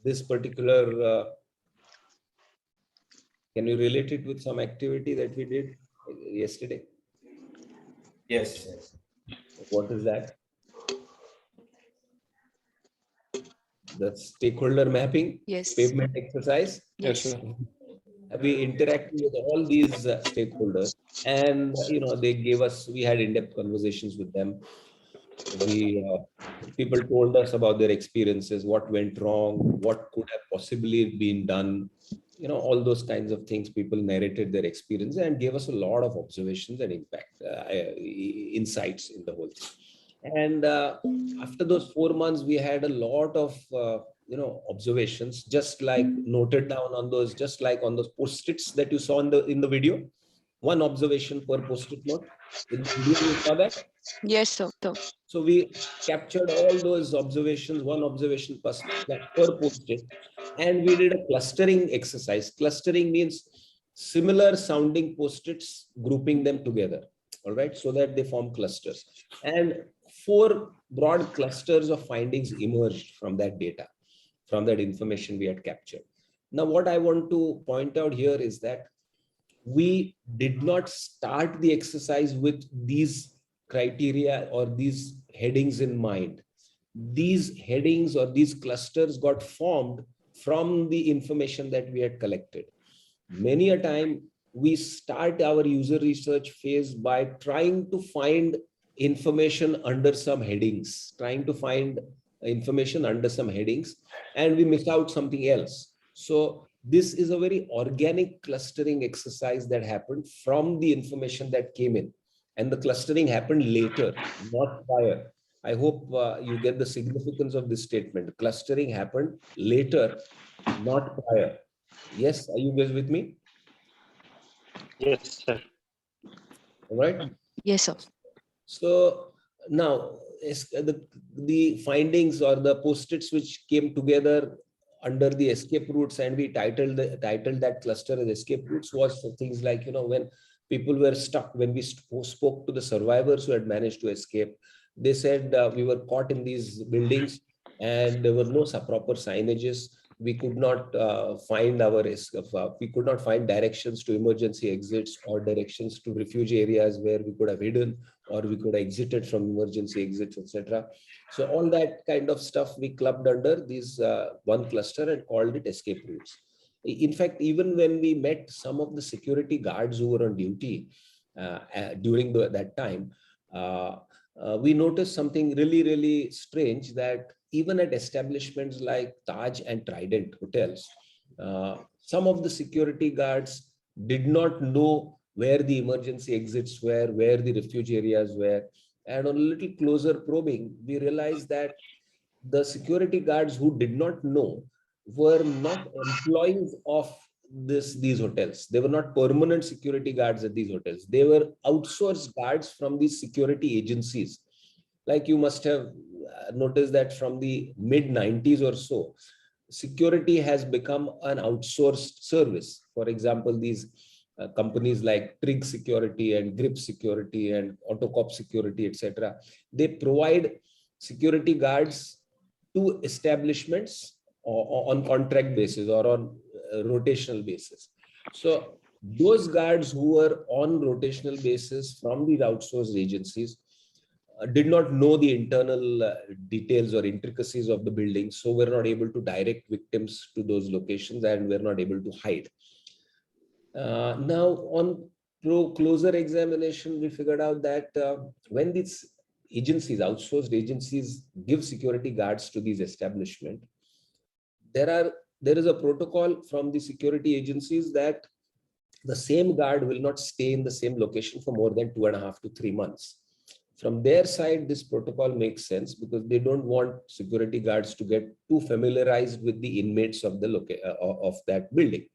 This particular, can you relate it with some activity that we did yesterday? Yes. What is that? The stakeholder mapping, yes. pavement exercise. Yes, sir. We interacted with all these stakeholders, and we had in-depth conversations with them. People told us about their experiences, what went wrong, what could have possibly been done, all those kinds of things. People narrated their experience and gave us a lot of observations and insights in the whole thing. And after those 4 months, we had a lot of observations, just like noted down on those, just like on those post-its that you saw in the video. One observation per post-it note. In the video, you saw that? Yes, sir. So we captured all those observations, one observation per post-it, and we did a clustering exercise. Clustering means similar sounding post-its, grouping them together, all right, so that they form clusters. And 4 broad clusters of findings emerged from that data, from that information we had captured. Now, what I want to point out here is that we did not start the exercise with these criteria or these headings in mind. These headings or these clusters got formed from the information that we had collected. Many a time we start our user research phase by trying to find information under some headings, and we miss out something else. So this is a very organic clustering exercise that happened from the information that came in, and the clustering happened later, not prior. I hope you get the significance of this statement. Clustering happened later, not prior. Yes, are you guys with me? Yes, sir. All right. Yes, sir. So now the findings or the post-its which came together under the escape routes, and we titled that cluster as escape routes, was for things like, when people were stuck, when we spoke to the survivors who had managed to escape, they said we were caught in these buildings and there were no proper signages. We could not find directions to emergency exits or directions to refuge areas where we could have hidden or we could have exited from emergency exits, etc. So all that kind of stuff we clubbed under these one cluster and called it escape routes. In fact, even when we met some of the security guards who were on duty during that time, we noticed something really, really strange, that even at establishments like Taj and Trident hotels, some of the security guards did not know where the emergency exits were, where the refuge areas were. And on a little closer probing, we realized that the security guards who did not know were not employees of these hotels. They were not permanent security guards at these hotels. They were outsourced guards from these security agencies. Like you must have noticed that from the mid-90s or so, security has become an outsourced service. For example, these companies like Trig Security and Grip Security and Autocop Security, etc. They provide security guards to establishments on contract basis or on rotational basis. So those guards who were on rotational basis from these outsourced agencies did not know the internal details or intricacies of the building, so we're not able to direct victims to those locations and we're not able to hide. Now, on closer examination, we figured out that when these agencies, outsourced agencies, give security guards to these establishments, there is a protocol from the security agencies that the same guard will not stay in the same location for more than 2.5 to 3 months. From their side, this protocol makes sense because they don't want security guards to get too familiarized with the inmates of that building,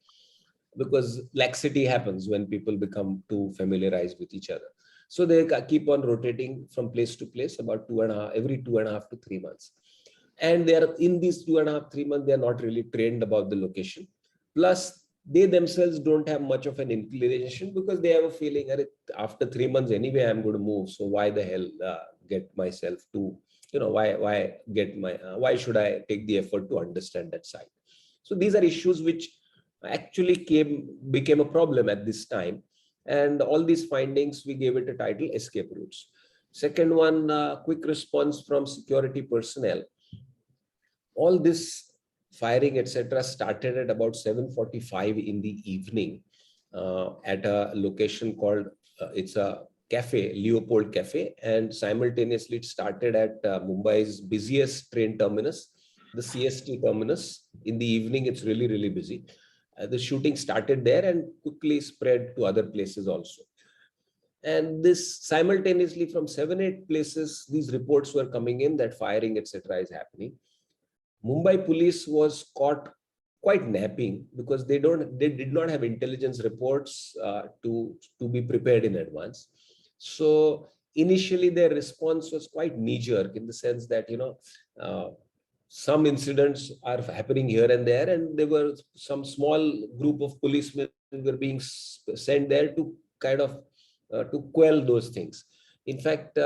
because laxity happens when people become too familiarized with each other. So they keep on rotating from place to place about every 2.5 to 3 months. And they are in these 2.5, 3 months, they are not really trained about the location. Plus, they themselves don't have much of an inclination because they have a feeling that after 3 months anyway, I'm going to move. So why the hell get myself to, why should I take the effort to understand that side? So these are issues which actually became a problem at this time. And all these findings, we gave it a title, escape routes. Second one, quick response from security personnel. All this firing, etc., started at about 7:45 in the evening at a location called, it's a cafe, Leopold Cafe, and simultaneously it started at Mumbai's busiest train terminus, the CST terminus. In the evening, it's really, really busy. The shooting started there and quickly spread to other places also. And this simultaneously from 7-8 places, these reports were coming in that firing, etc. is happening. Mumbai police was caught quite napping because they did not have intelligence reports to be prepared in advance. So initially their response was quite knee-jerk in the sense that, some incidents are happening here and there, and there were some small group of policemen were being sent there to kind of to quell those things. In fact,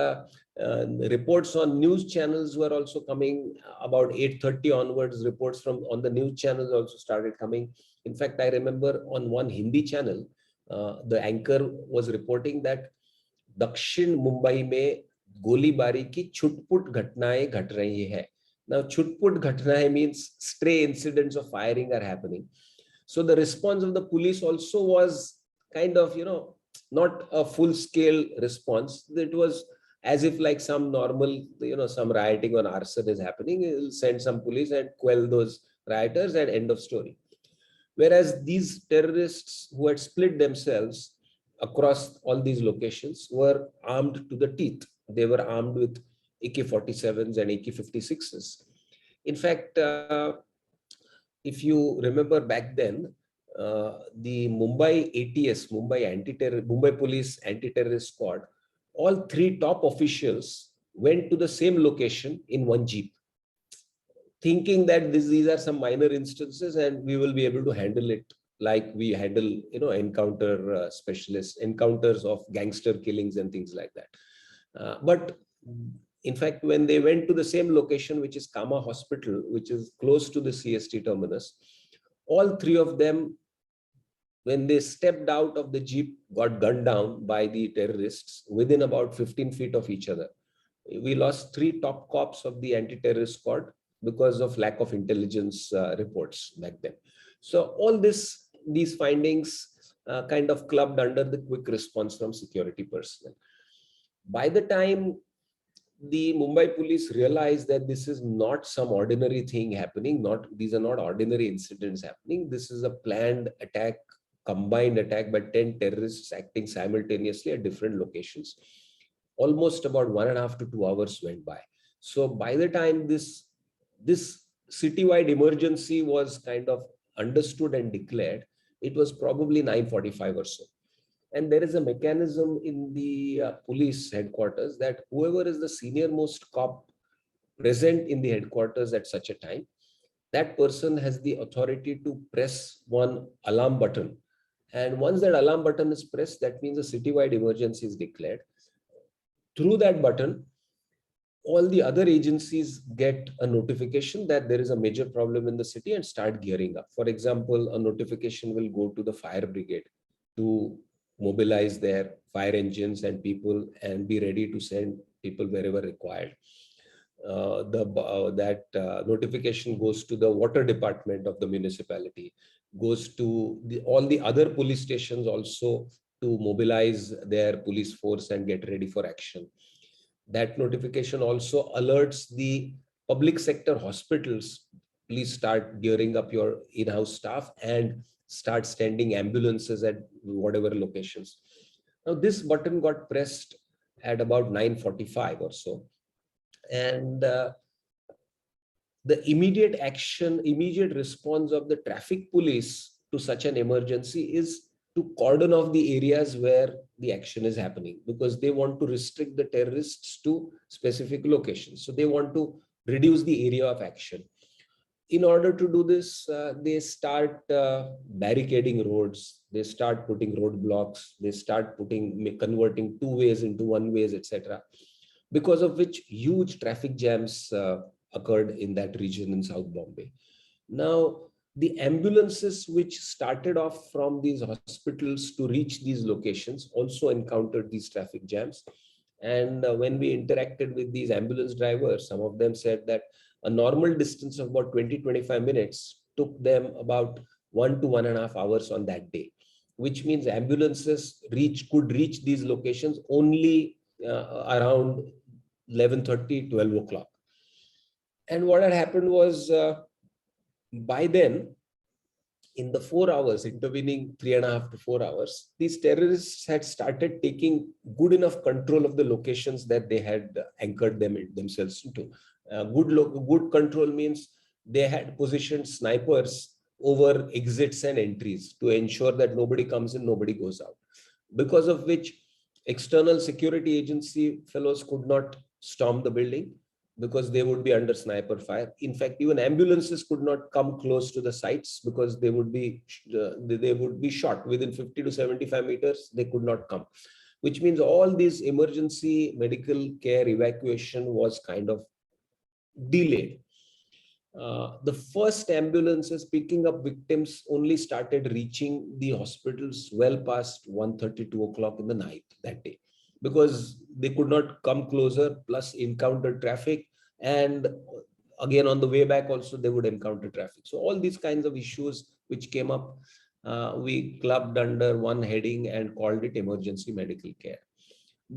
reports on news channels were also coming about 8:30 onwards. Reports from on the news channels also started coming. In fact, I remember on one Hindi channel, the anchor was reporting that दक्षिण मुंबई में गोलीबारी की छुटपुट घटनाएं घट रही है. Now, chutput ghatnae means stray incidents of firing are happening. So the response of the police also was kind of, not a full-scale response. It was as if like some normal, some rioting on arson is happening. It'll send some police and quell those rioters and end of story. Whereas these terrorists who had split themselves across all these locations were armed to the teeth. They were armed with AK-47s and AK-56s. In fact, if you remember back then, the Mumbai ATS, Mumbai Police Anti-Terrorist Squad, all 3 top officials went to the same location in one jeep, thinking that these are some minor instances and we will be able to handle it like we handle, encounter specialists, encounters of gangster killings and things like that. But in fact, when they went to the same location, which is Kama Hospital, which is close to the CST terminus, all 3 of them, when they stepped out of the jeep, got gunned down by the terrorists within about 15 feet of each other. We lost 3 top cops of the anti-terrorist squad because of lack of intelligence reports back then. So all these findings kind of clubbed under the quick response from security personnel. By the time the Mumbai police realized that this is not some ordinary thing happening, these are not ordinary incidents happening. This is a planned attack, combined attack by 10 terrorists acting simultaneously at different locations. Almost about 1.5 to 2 hours went by. So by the time this citywide emergency was kind of understood and declared, it was probably 9:45 or so. And there is a mechanism in the police headquarters that whoever is the senior most cop present in the headquarters at such a time, that person has the authority to press one alarm button. And once that alarm button is pressed, that means a citywide emergency is declared. Through that button, all the other agencies get a notification that there is a major problem in the city and start gearing up. For example, a notification will go to the fire brigade to mobilize their fire engines and people and be ready to send people wherever required. That notification goes to the water department of the municipality, goes to all the other police stations also to mobilize their police force and get ready for action. That notification also alerts the public sector hospitals. Please start gearing up your in-house staff and start sending ambulances at whatever locations. Now, this button got pressed at about 9:45 or so. And the immediate response of the traffic police to such an emergency is to cordon off the areas where the action is happening, because they want to restrict the terrorists to specific locations. So they want to reduce the area of action. In order to do this, they start barricading roads, they start putting roadblocks, they start converting 2 ways into 1 ways, etc. Because of which huge traffic jams occurred in that region in South Bombay. Now, the ambulances which started off from these hospitals to reach these locations also encountered these traffic jams. And when we interacted with these ambulance drivers, some of them said that a normal distance of about 20-25 minutes took them about 1 to 1.5 hours on that day, which means ambulances could reach these locations only around 11:30, 12 o'clock. And what had happened was, by then, in the 4 hours, intervening 3.5 to 4 hours, these terrorists had started taking good enough control of the locations that they had anchored themselves into. Good control means they had positioned snipers over exits and entries to ensure that nobody comes in, nobody goes out. Because of which external security agency fellows could not storm the building because they would be under sniper fire. In fact, even ambulances could not come close to the sites because they would be shot within 50 to 75 meters. They could not come, which means all this emergency medical care evacuation was kind of delayed. The first ambulances picking up victims only started reaching the hospitals well past 1:30, 2 o'clock in the night that day, because they could not come closer, plus encounter traffic. And again, on the way back also, they would encounter traffic. So all these kinds of issues which came up, we clubbed under one heading and called it emergency medical care.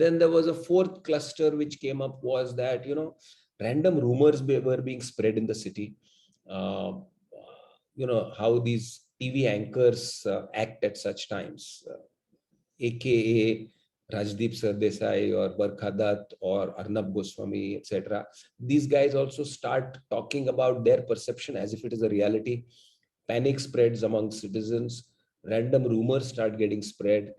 Then there was a fourth cluster which came up, was that, random rumors were being spread in the city. How these TV anchors act at such times, aka Rajdeep Sardesai or Barkha Dutt or Arnab Goswami, etc. These guys also start talking about their perception as if it is a reality. Panic spreads among citizens. Random rumors start getting spread.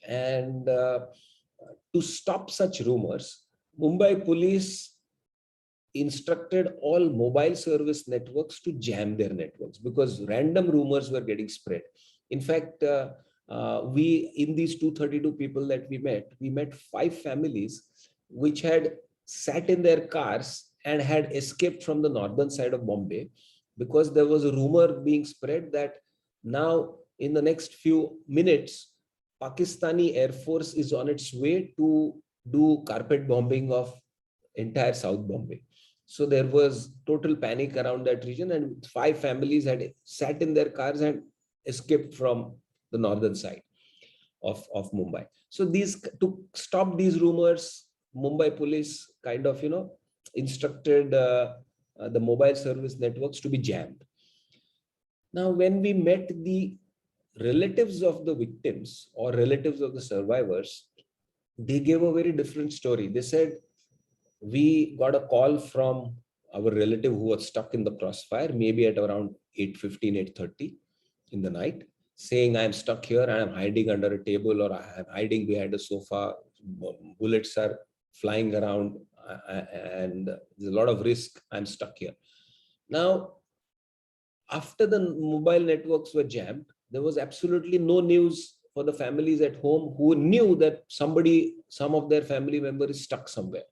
And to stop such rumors, Mumbai police instructed all mobile service networks to jam their networks because random rumors were getting spread. In fact, we, in these 232 people that we met 5 families which had sat in their cars and had escaped from the northern side of Bombay, because there was a rumor being spread that now in the next few minutes, Pakistani Air Force is on its way to do carpet bombing of entire South Bombay. So there was total panic around that region, and 5 families had sat in their cars and escaped from the northern side of Mumbai. So to stop these rumors, Mumbai police kind of, instructed the mobile service networks to be jammed. Now, when we met the relatives of the victims or relatives of the survivors, they gave a very different story. They said, we got a call from our relative who was stuck in the crossfire, maybe at around 8:15, 8:30 in the night, saying, I'm stuck here, I am hiding under a table, or I am hiding behind a sofa, bullets are flying around, and there's a lot of risk, I'm stuck here. Now, after the mobile networks were jammed, there was absolutely no news for the families at home who knew that some of their family member is stuck somewhere.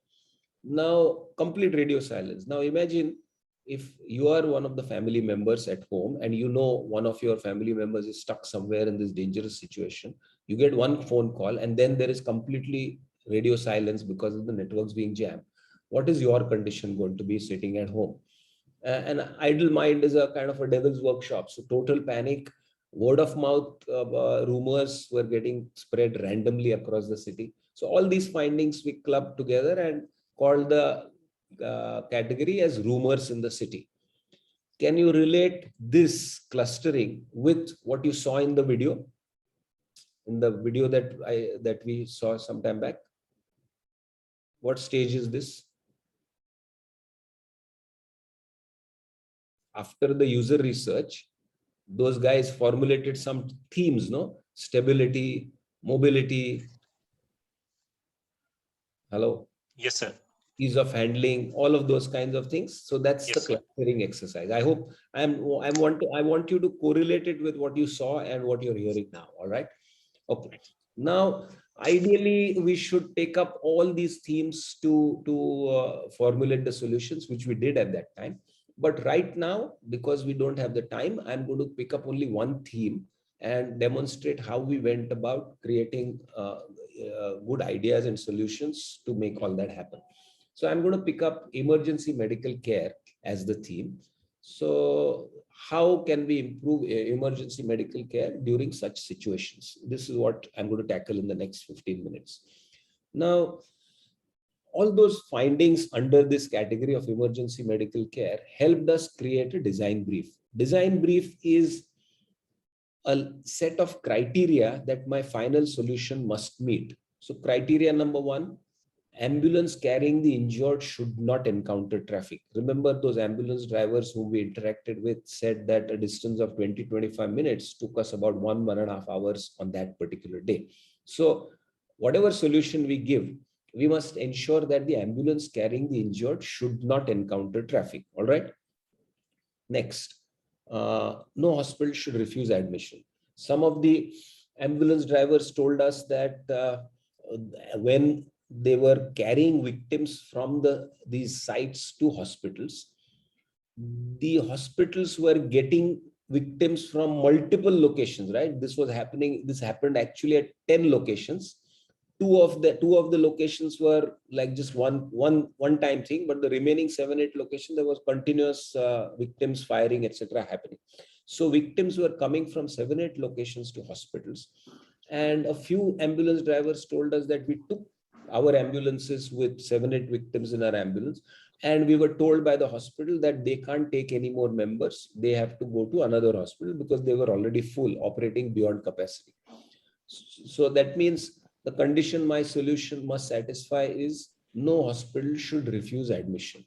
Now, complete radio silence. Now, imagine if you are one of the family members at home and one of your family members is stuck somewhere in this dangerous situation. You get one phone call and then there is completely radio silence because of the networks being jammed. What is your condition going to be sitting at home? An idle mind is a kind of a devil's workshop. So total panic, word of mouth rumors were getting spread randomly across the city. So all these findings we clubbed together and called the category as rumors in the city. Can you relate this clustering with what you saw in the video? In the video that we saw some time back? What stage is this? After the user research, those guys formulated some themes, no? Stability, mobility. Hello? Yes, sir. Ease of handling, all of those kinds of things. So that's Yes, the clustering exercise. I hope I want you to correlate it with what you saw and what you're hearing now. All right. Okay. Now, ideally, we should take up all these themes to formulate the solutions, which we did at that time. But right now, because we don't have the time, I'm going to pick up only one theme and demonstrate how we went about creating good ideas and solutions to make all that happen. So I'm going to pick up emergency medical care as the theme. So how can we improve emergency medical care during such situations? This is what I'm going to tackle in the next 15 minutes. Now, all those findings under this category of emergency medical care helped us create a design brief. Design brief is a set of criteria that my final solution must meet. So criteria number one, ambulance carrying the injured should not encounter traffic. Remember, those ambulance drivers whom we interacted with said that a distance of 20-25 minutes took us about 1.5 hours on that particular day. So whatever solution we give, we must ensure that the ambulance carrying the injured should not encounter traffic. All right. Next, no hospital should refuse admission. Some of the ambulance drivers told us that when they were carrying victims from these sites to hospitals, the hospitals were getting victims from multiple locations, right? This happened actually at 10 locations. Two of the locations were like just one time thing, but the remaining 7-8 locations, there was continuous victims firing, etc. happening. So victims were coming from 7-8 locations to hospitals. And a few ambulance drivers told us that we took our ambulances with 7-8 victims in our ambulance, and we were told by the hospital that they can't take any more members. They have to go to another hospital because they were already full, operating beyond capacity. So that means the condition my solution must satisfy is no hospital should refuse admission.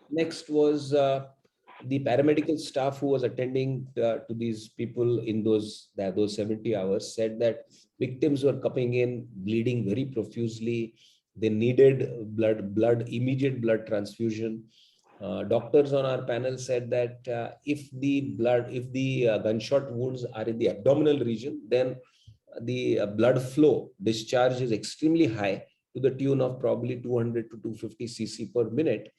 Next was the paramedical staff who was attending to these people in those 70 hours said that victims were coming in bleeding very profusely. They needed immediate blood transfusion. Doctors on our panel said that if the gunshot wounds are in the abdominal region, then the blood flow discharge is extremely high to the tune of probably 200 to 250 cc per minute.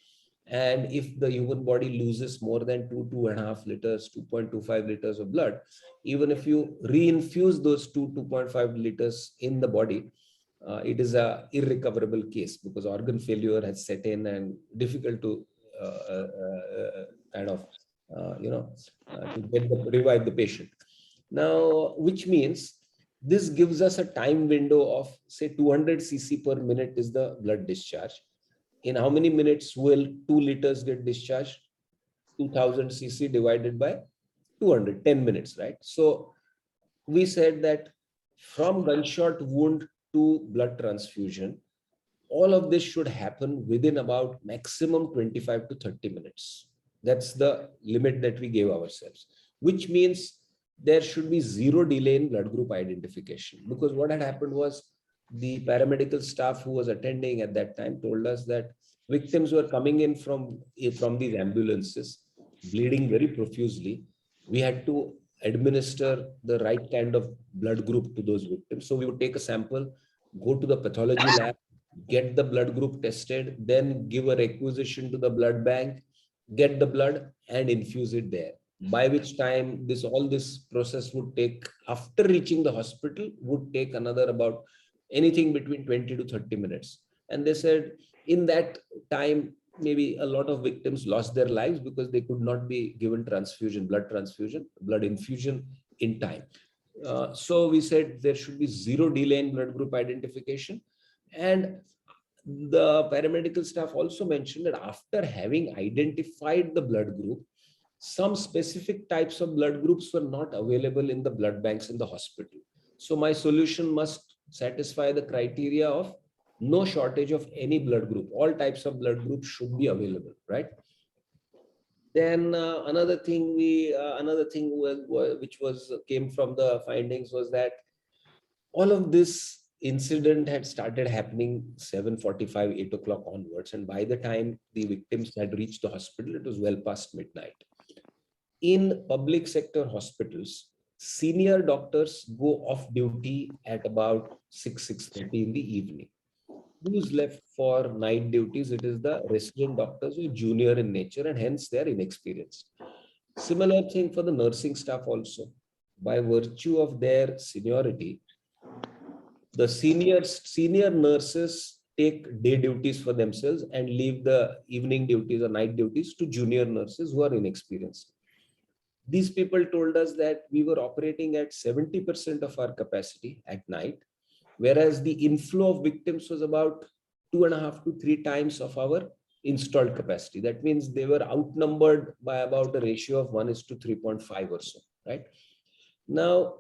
And if the human body loses more than 2.5 liters, 2.25 liters of blood, even if you reinfuse those 2.5 liters in the body, it is a irrecoverable case because organ failure has set in and difficult to to revive the patient. Now, which means this gives us a time window of say 200 cc per minute is the blood discharge. In how many minutes will 2 liters get discharged? 2000 cc divided by 200, 10 minutes, right? So we said that from gunshot wound to blood transfusion, all of this should happen within about maximum 25 to 30 minutes. That's the limit that we gave ourselves, which means there should be zero delay in blood group identification. Because what had happened was the paramedical staff who was attending at that time told us that victims were coming in from these ambulances, bleeding very profusely. We had to administer the right kind of blood group to those victims. So we would take a sample, go to the pathology lab, get the blood group tested, then give a requisition to the blood bank, get the blood and infuse it there. By which time all this process would take, after reaching the hospital, would take another about anything between 20 to 30 minutes. And they said in that time, maybe a lot of victims lost their lives because they could not be given blood infusion in time. So we said there should be zero delay in blood group identification. And the paramedical staff also mentioned that after having identified the blood group, some specific types of blood groups were not available in the blood banks in the hospital. So my solution must satisfy the criteria of no shortage of any blood group. All types of blood groups should be available, right? Then another thing which came from the findings was that all of this incident had started happening 7:45, 8 o'clock onwards. And by the time the victims had reached the hospital, it was well past midnight. In public sector hospitals, senior doctors go off duty at about 6:30 in the evening. Who's left for night duties? It is the resident doctors who are junior in nature and hence they are inexperienced. Similar thing for the nursing staff also. By virtue of their seniority, the senior nurses take day duties for themselves and leave the evening duties or night duties to junior nurses who are inexperienced. These people told us that we were operating at 70% of our capacity at night, whereas the inflow of victims was about 2.5 to 3 times of our installed capacity. That means they were outnumbered by about a ratio of 1:3.5 or so, right? Now,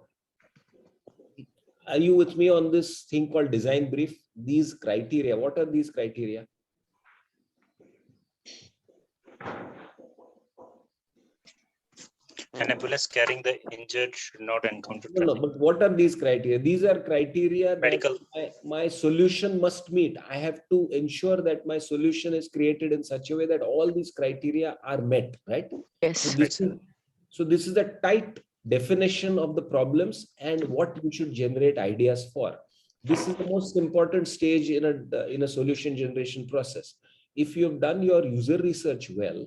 are you with me on this thing called design brief? These criteria, what are these criteria? An ambulance carrying the injured should not encounter No, traffic. but what are these criteria? These are criteria that Medical. my solution must meet. I have to ensure that my solution is created in such a way that all these criteria are met, right? Yes. So this is a tight definition of the problems and what we should generate ideas for. This is the most important stage in a solution generation process. If you have done your user research well,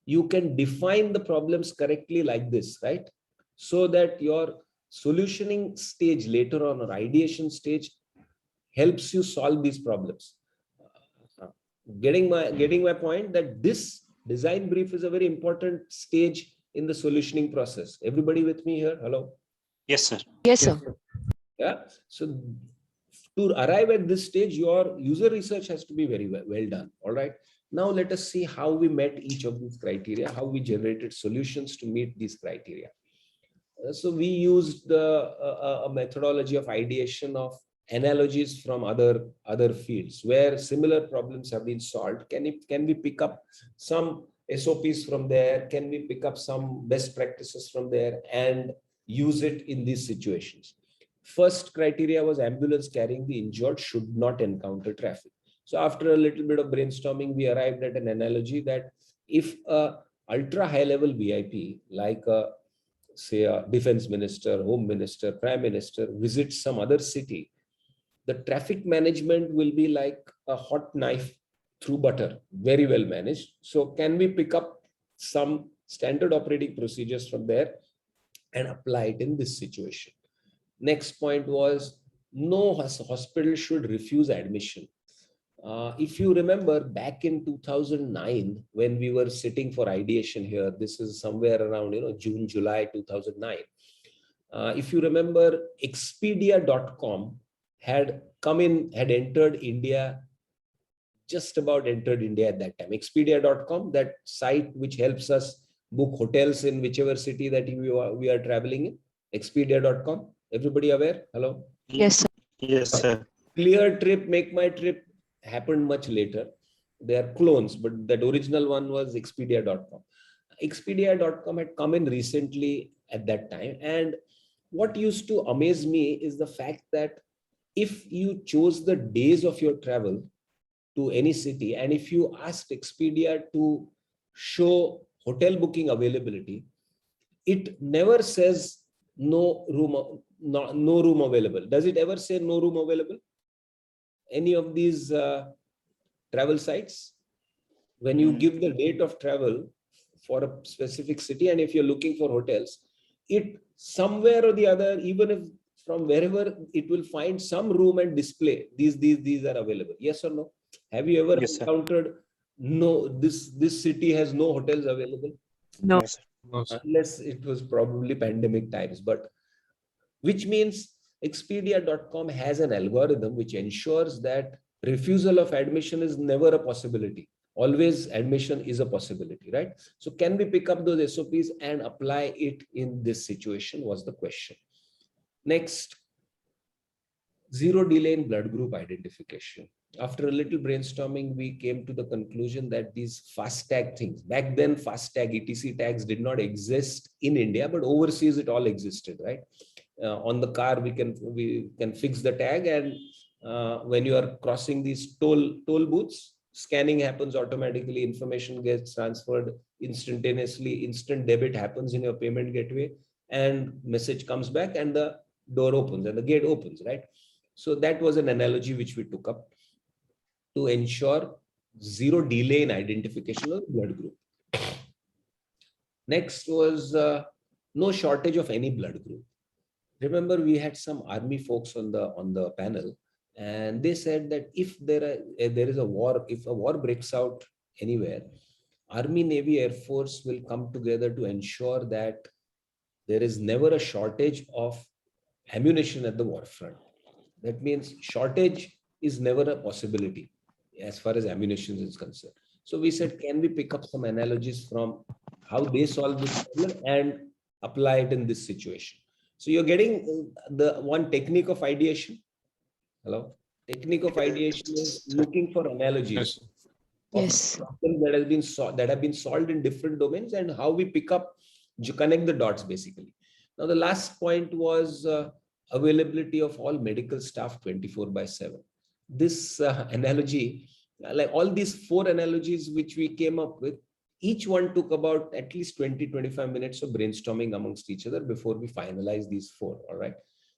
you can define the problems correctly like this, right? So that your solutioning stage later on, or ideation stage, helps you solve these problems. Getting my point that this design brief is a very important stage in the solutioning process. Everybody with me here? Hello? Yes, sir. Yes, sir. Yeah. So to arrive at this stage, your user research has to be very well done. All right. Now let us see how we met each of these criteria, how we generated solutions to meet these criteria. So we used a methodology of ideation of analogies from other fields where similar problems have been solved. Can we pick up some SOPs from there? Can we pick up some best practices from there and use it in these situations? First criteria was ambulance carrying the injured should not encounter traffic. So after a little bit of brainstorming, we arrived at an analogy that if a ultra high level VIP, like say a defense minister, home minister, prime minister, visits some other city, the traffic management will be like a hot knife through butter, very well managed. So can we pick up some standard operating procedures from there and apply it in this situation? Next point was no hospital should refuse admission. If you remember back in 2009, when we were sitting for ideation here, this is somewhere around June, July 2009. If you remember, Expedia.com had entered India, just about entered India at that time. Expedia.com, that site which helps us book hotels in whichever city that we are traveling in. Expedia.com. Everybody aware? Hello? Yes, sir. Yes, sir. Clear Trip, Make My Trip happened much later. They are clones, but that original one was Expedia.com. Expedia.com had come in recently at that time. And what used to amaze me is the fact that if you chose the days of your travel to any city, and if you asked Expedia to show hotel booking availability, it never says no room available. Does it ever say no room available? Any of these travel sites? When you give the date of travel for a specific city, and if you're looking for hotels, it somewhere or the other, even if from wherever, it will find some room and display these are available. Yes or no? Have you ever encountered no, this city has no hotels available? No. No, sir. Unless it was probably pandemic times, but which means Expedia.com has an algorithm which ensures that refusal of admission is never a possibility. Always admission is a possibility, right? So can we pick up those SOPs and apply it in this situation was the question. Next, zero delay in blood group identification. After a little brainstorming, we came to the conclusion that these FASTag things, back then FASTag, ETC tags did not exist in India, but overseas it all existed, right? On the car, we can fix the tag, and when you are crossing these toll booths, scanning happens automatically, information gets transferred instantaneously, instant debit happens in your payment gateway, and message comes back and the door opens and the gate opens, right? So that was an analogy which we took up to ensure zero delay in identification of blood group. Next was no shortage of any blood group. Remember, we had some army folks on the panel, and they said that if there is a war, if a war breaks out anywhere, Army, Navy, Air Force will come together to ensure that there is never a shortage of ammunition at the war front. That means shortage is never a possibility as far as ammunition is concerned. So we said, can we pick up some analogies from how they solve this problem and apply it in this situation? So you're getting the one technique of ideation. Hello? Technique of ideation is looking for analogies of Yes. problems that have been solved in different domains and how we pick up, connect the dots basically. Now the last point was availability of all medical staff 24/7. This analogy, like all these 4 analogies which we came up with, each one took about at least 20-25 minutes of brainstorming amongst each other before we finalized these 4. All right.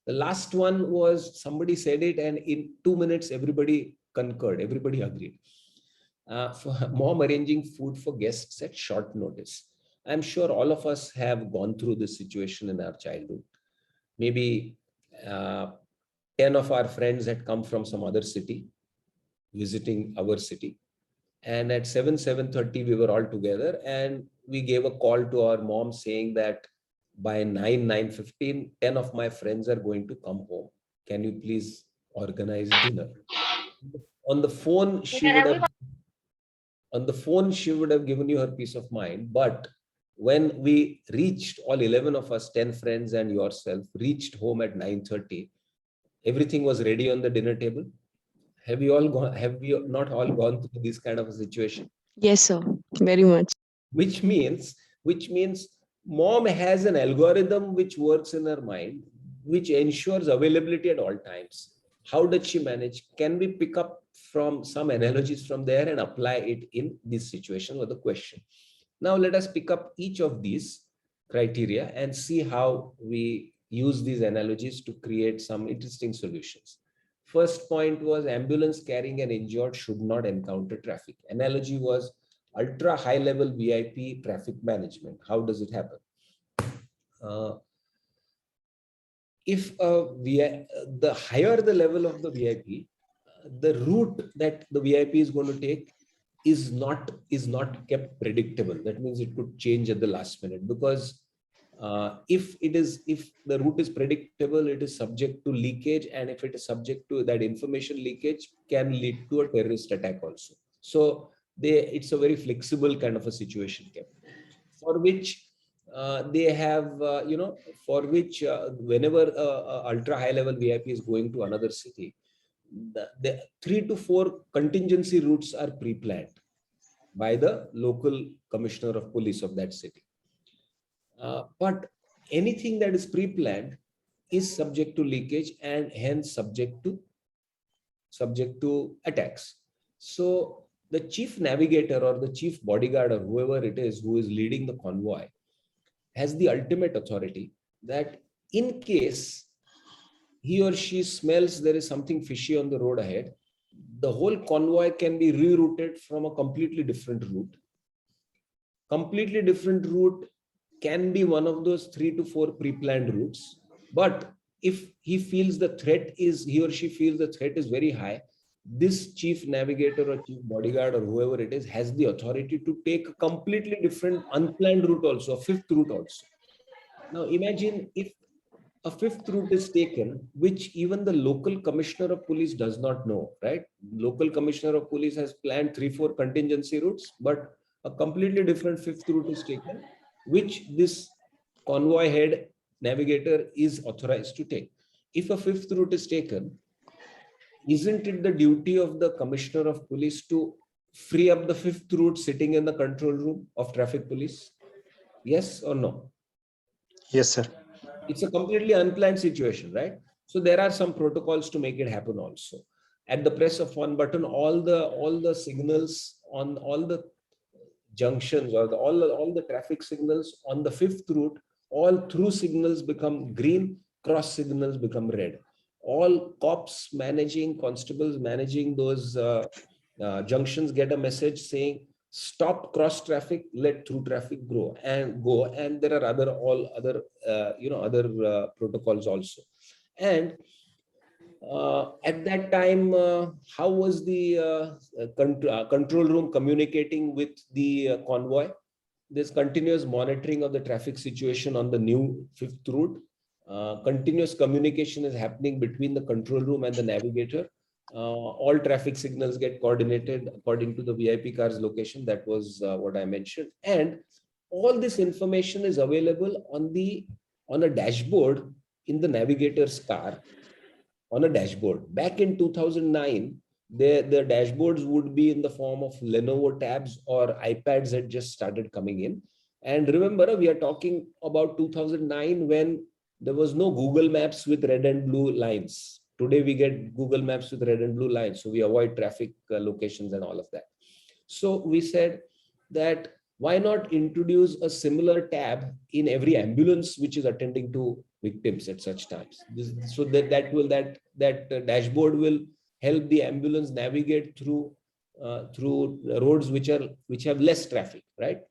The last one was somebody said it, and in 2 minutes, everybody concurred, everybody agreed. For mom arranging food for guests at short notice. I'm sure all of us have gone through this situation in our childhood. Maybe 10 of our friends had come from some other city, visiting our city. And at 7:30, we were all together and we gave a call to our mom saying that by 9:15, 10 of my friends are going to come home. Can you please organize dinner? On the phone, she would have given you her peace of mind. But when we reached, all 11 of us, 10 friends and yourself, reached home at 9:30, everything was ready on the dinner table. Have we not all gone through this kind of a situation? Yes, sir. Very much. Which means mom has an algorithm which works in her mind, which ensures availability at all times. How does she manage? Can we pick up from some analogies from there and apply it in this situation or the question? Now let us pick up each of these criteria and see how we use these analogies to create some interesting solutions. First point was ambulance carrying an injured should not encounter traffic. Analogy was ultra high level VIP traffic management. How does it happen? If the higher the level of the VIP, the route that the VIP is going to take is not kept predictable. That means it could change at the last minute, because if the route is predictable, it is subject to leakage, and if it is subject to that, information leakage can lead to a terrorist attack also. So it's a very flexible kind of a situation kept, for which they have whenever ultra high level VIP is going to another city, the 3 to 4 contingency routes are pre-planned by the local commissioner of police of that city. But anything that is pre-planned is subject to leakage and hence subject to attacks. So the chief navigator or the chief bodyguard or whoever it is who is leading the convoy has the ultimate authority that in case he or she smells there is something fishy on the road ahead, the whole convoy can be rerouted from a completely different route. Completely different route can be one of those 3 to 4 pre-planned routes. But if he or she feels the threat is very high, this chief navigator or chief bodyguard or whoever it is has the authority to take a completely different unplanned route also, a 5th route also. Now imagine if a 5th route is taken, which even the local commissioner of police does not know, right? Local commissioner of police has planned 3-4 contingency routes, but a completely different 5th route is taken, which this convoy head navigator is authorized to take. If a 5th route is taken, isn't it the duty of the commissioner of police to free up the 5th route sitting in the control room of traffic police? Yes or no? Yes, sir. It's a completely unplanned situation, right? So there are some protocols to make it happen also. At the press of one button, all the signals on all the junctions or all the traffic signals on the 5th route, all through signals become green, cross signals become red. All constables managing those junctions get a message saying, stop cross traffic, let through traffic go. And there are other protocols also. And at that time, how was the control room communicating with the convoy? There's continuous monitoring of the traffic situation on the new 5th route. Continuous communication is happening between the control room and the navigator. All traffic signals get coordinated according to the VIP car's location. That was what I mentioned. And all this information is available on a dashboard in the navigator's car on a dashboard. Back in 2009, the dashboards would be in the form of Lenovo tabs, or iPads had just started coming in. And remember, we are talking about 2009 when there was no Google Maps with red and blue lines. Today we get Google Maps with red and blue lines, so we avoid traffic locations and all of that. So we said that why not introduce a similar tab in every ambulance which is attending to victims at such times, so that dashboard will help the ambulance navigate through roads which have less traffic, right?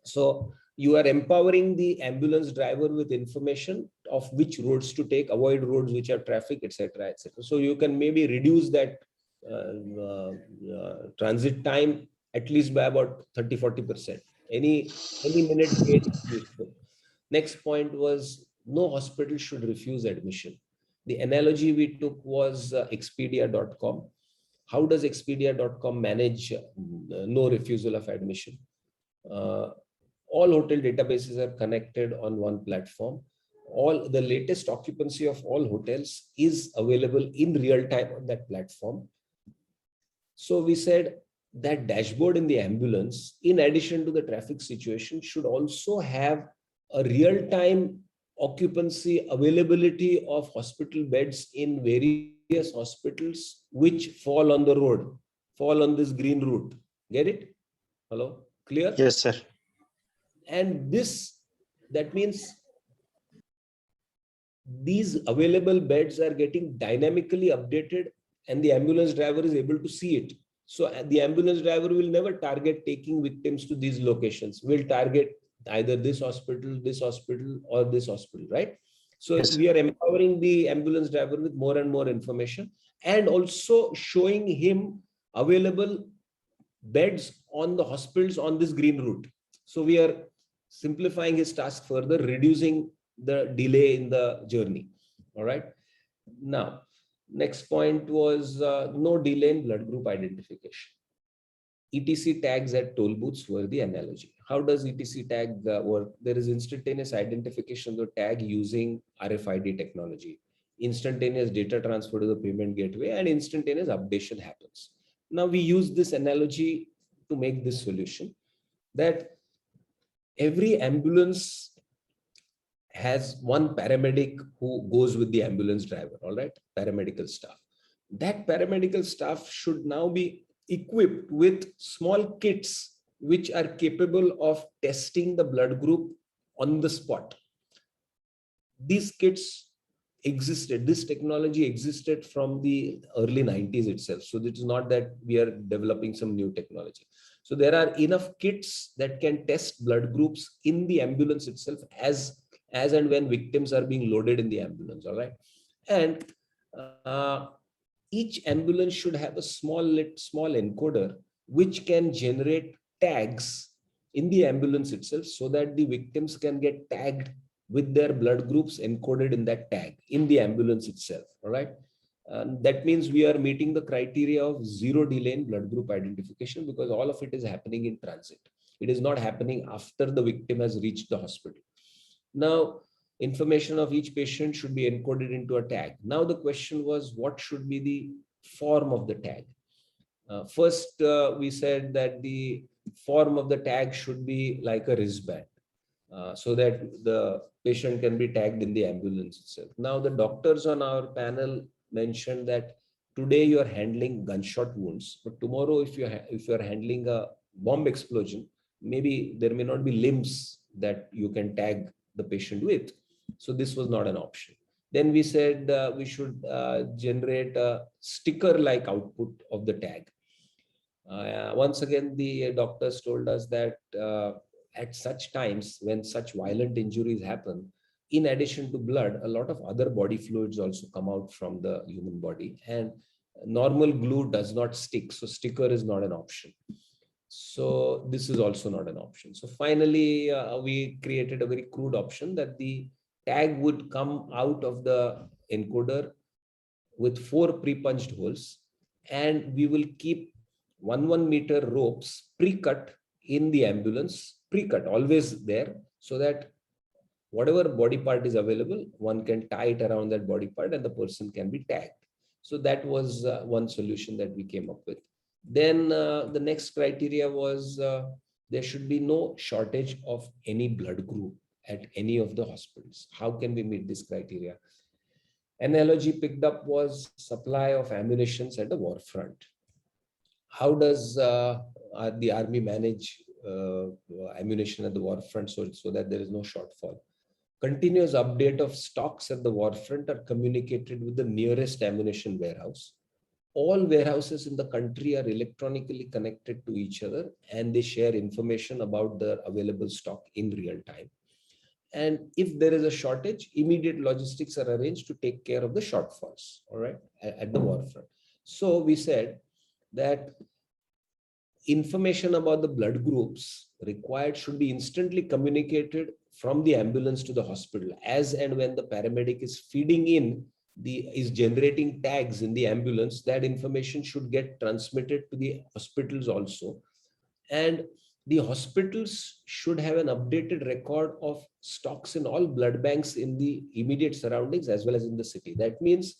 So you are empowering the ambulance driver with information of which roads to take, avoid roads which have traffic, etc., etc. So you can maybe reduce that transit time at least by about 30-40%. Any minute gain is useful. Next point was no hospital should refuse admission. The analogy we took was Expedia.com. How does Expedia.com manage no refusal of admission? All hotel databases are connected on one platform. All the latest occupancy of all hotels is available in real time on that platform. So we said that dashboard in the ambulance, in addition to the traffic situation, should also have a real-time occupancy availability of hospital beds in various hospitals which fall on the road, fall on this green route. Get it? Hello? Clear? Yes, sir. And that means these available beds are getting dynamically updated and the ambulance driver is able to see it. So the ambulance driver will never target taking victims to these locations. Will target either this hospital, or this hospital, right? So yes, we are empowering the ambulance driver with more and more information and also showing him available beds on the hospitals on this green route. So we are simplifying his task further, reducing the delay in the journey. All right. Now, next point was no delay in blood group identification. ETC tags at toll booths were the analogy. How does ETC tag work? There is instantaneous identification of the tag using RFID technology. Instantaneous data transfer to the payment gateway and instantaneous updation happens. Now we use this analogy to make this solution that every ambulance has one paramedic who goes with the ambulance driver, all right, paramedical staff. That paramedical staff should now be equipped with small kits which are capable of testing the blood group on the spot. These kits existed, this technology existed from the early 90s itself. So it is not that we are developing some new technology. So there are enough kits that can test blood groups in the ambulance itself as and when victims are being loaded in the ambulance, all right? And each ambulance should have a small encoder which can generate tags in the ambulance itself so that the victims can get tagged with their blood groups encoded in that tag in the ambulance itself, all right? That means we are meeting the criteria of zero delay in blood group identification because all of it is happening in transit. It is not happening after the victim has reached the hospital. Now, information of each patient should be encoded into a tag. Now, the question was, what should be the form of the tag? First, we said that the form of the tag should be like a wristband so that the patient can be tagged in the ambulance itself. Now, the doctors on our panel mentioned that today you are handling gunshot wounds, but tomorrow if you are handling a bomb explosion, maybe there may not be limbs that you can tag the patient with. So this was not an option. Then we said we should generate a sticker-like output of the tag. Once again, the doctors told us that at such times when such violent injuries happen, in addition to blood, a lot of other body fluids also come out from the human body, and normal glue does not stick. So sticker is not an option. So this is also not an option. So finally, we created a very crude option that the tag would come out of the encoder with 4 pre-punched holes, and we will keep 1 meter ropes pre-cut in the ambulance, pre-cut always there, so that whatever body part is available, one can tie it around that body part and the person can be tagged. So that was one solution that we came up with. Then the next criteria was there should be no shortage of any blood group at any of the hospitals. How can we meet this criteria? Analogy picked up was supply of ammunition at the war front. How does the army manage ammunition at the war front so that there is no shortfall? Continuous update of stocks at the war front are communicated with the nearest ammunition warehouse. All warehouses in the country are electronically connected to each other and they share information about the available stock in real time. And if there is a shortage, immediate logistics are arranged to take care of the shortfalls, all right, at the war front. So we said that information about the blood groups required should be instantly communicated from the ambulance to the hospital. As and when the paramedic is feeding in, is generating tags in the ambulance, that information should get transmitted to the hospitals also. And the hospitals should have an updated record of stocks in all blood banks in the immediate surroundings as well as in the city. That means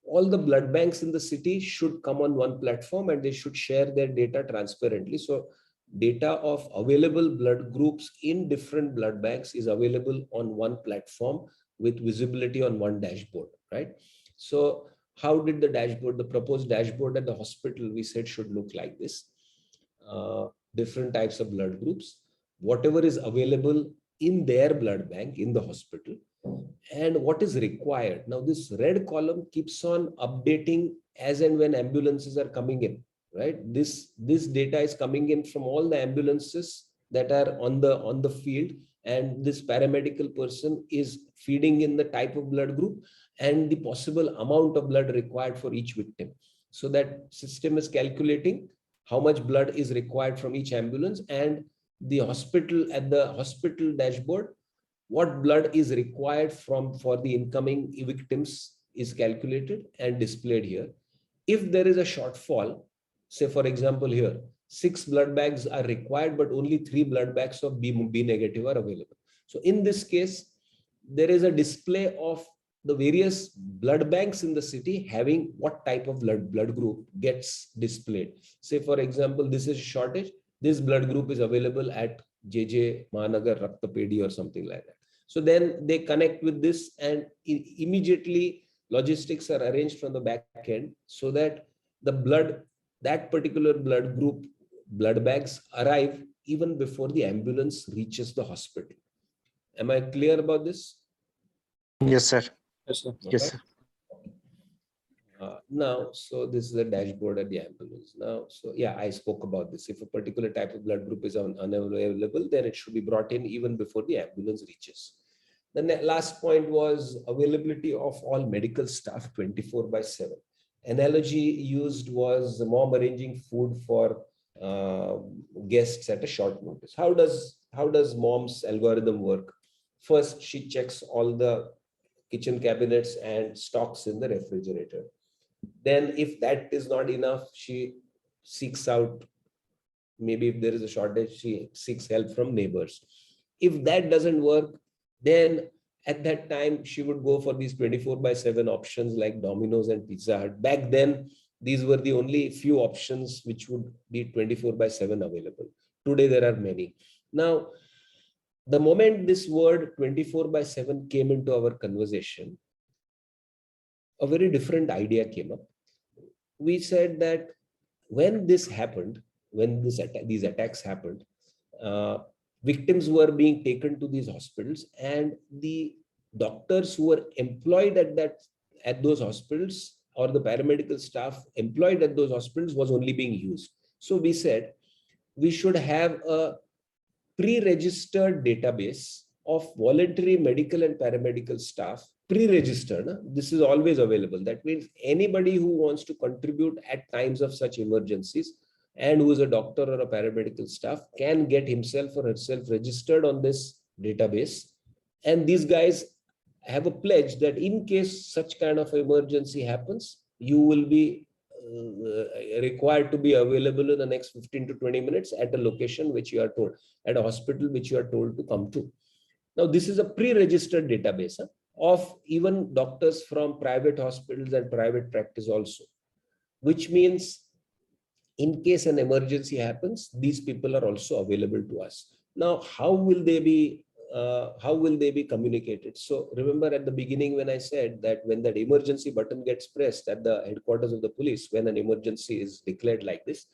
all the blood banks in the city should come on one platform and they should share their data transparently. So data of available blood groups in different blood banks is available on one platform with visibility on one dashboard, right? So how did the dashboard, the proposed dashboard at the hospital, we said should look like this. Different types of blood groups, whatever is available in their blood bank in the hospital, and what is required. Now, this red column keeps on updating as and when ambulances are coming in, right? This data is coming in from all the ambulances that are on the field, and this paramedical person is feeding in the type of blood group and the possible amount of blood required for each victim. So that system is calculating how much blood is required from each ambulance, and the hospital, at the hospital dashboard, what blood is required for the incoming victims is calculated and displayed here. If there is a shortfall, say for example here, 6 blood bags are required, but only 3 blood bags of B negative are available. So in this case, there is a display of the various blood banks in the city having what type of blood group gets displayed. Say for example, this is shortage, this blood group is available at JJ Mahanagar Raktapedi or something like that. So then they connect with this and immediately logistics are arranged from the back end so that the blood, that particular blood group, blood bags arrive even before the ambulance reaches the hospital. Am I clear about this? Yes, sir. Yes, sir. Yes, sir. Now, so this is a dashboard at the ambulance. Now, so yeah, I spoke about this. If a particular type of blood group is unavailable, then it should be brought in even before the ambulance reaches. The last point was availability of all medical staff 24/7. Analogy used was the mom arranging food for guests at a short notice. How does mom's algorithm work? First, she checks all the kitchen cabinets and stocks in the refrigerator. Then if that is not enough, she seeks out, maybe if there is a shortage, she seeks help from neighbors. If that doesn't work, then at that time, she would go for these 24/7 options like Domino's and Pizza Hut. Back then, these were the only few options which would be 24/7 available. Today, there are many. Now, the moment this word 24/7 came into our conversation, a very different idea came up. We said that when this happened, when these attacks happened, victims were being taken to these hospitals, and the doctors who were employed at those hospitals, or the paramedical staff employed at those hospitals, was only being used. So we said we should have a pre-registered database of voluntary medical and paramedical staff, pre-registered. This is always available. That means anybody who wants to contribute at times of such emergencies and who is a doctor or a paramedical staff can get himself or herself registered on this database. And these guys have a pledge that in case such kind of emergency happens, you will be required to be available in the next 15 to 20 minutes at a location which you are told, at a hospital which you are told to come to. Now, this is a pre-registered database of even doctors from private hospitals and private practice also, which means in case an emergency happens, these people are also available to us. Now, how will they be communicated? So remember at the beginning when I said that when that emergency button gets pressed at the headquarters of the police, when an emergency is declared like this,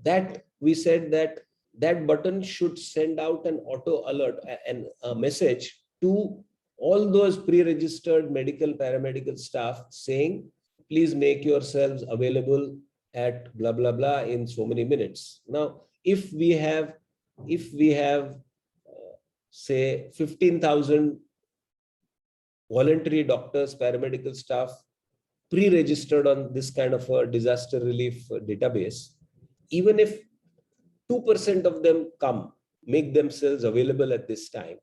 that we said that that button should send out an auto alert and a message to all those pre-registered medical paramedical staff saying, please make yourselves available at blah, blah, blah in so many minutes. Now, if we have say 15,000 voluntary doctors, paramedical staff pre-registered on this kind of a disaster relief database, even if 2% of them make themselves available at this time,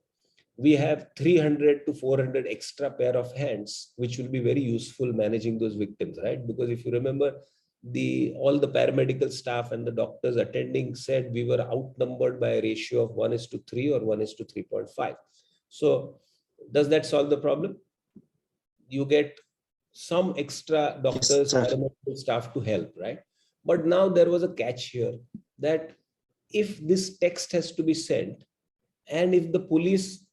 we have 300 to 400 extra pair of hands, which will be very useful managing those victims, right? Because if you remember, all the paramedical staff and the doctors attending said we were outnumbered by a ratio of 1:3 or 1:3.5. So does that solve the problem? You get some extra doctors, paramedical staff to help, right? But now there was a catch here that if this text has to be sent, and if the police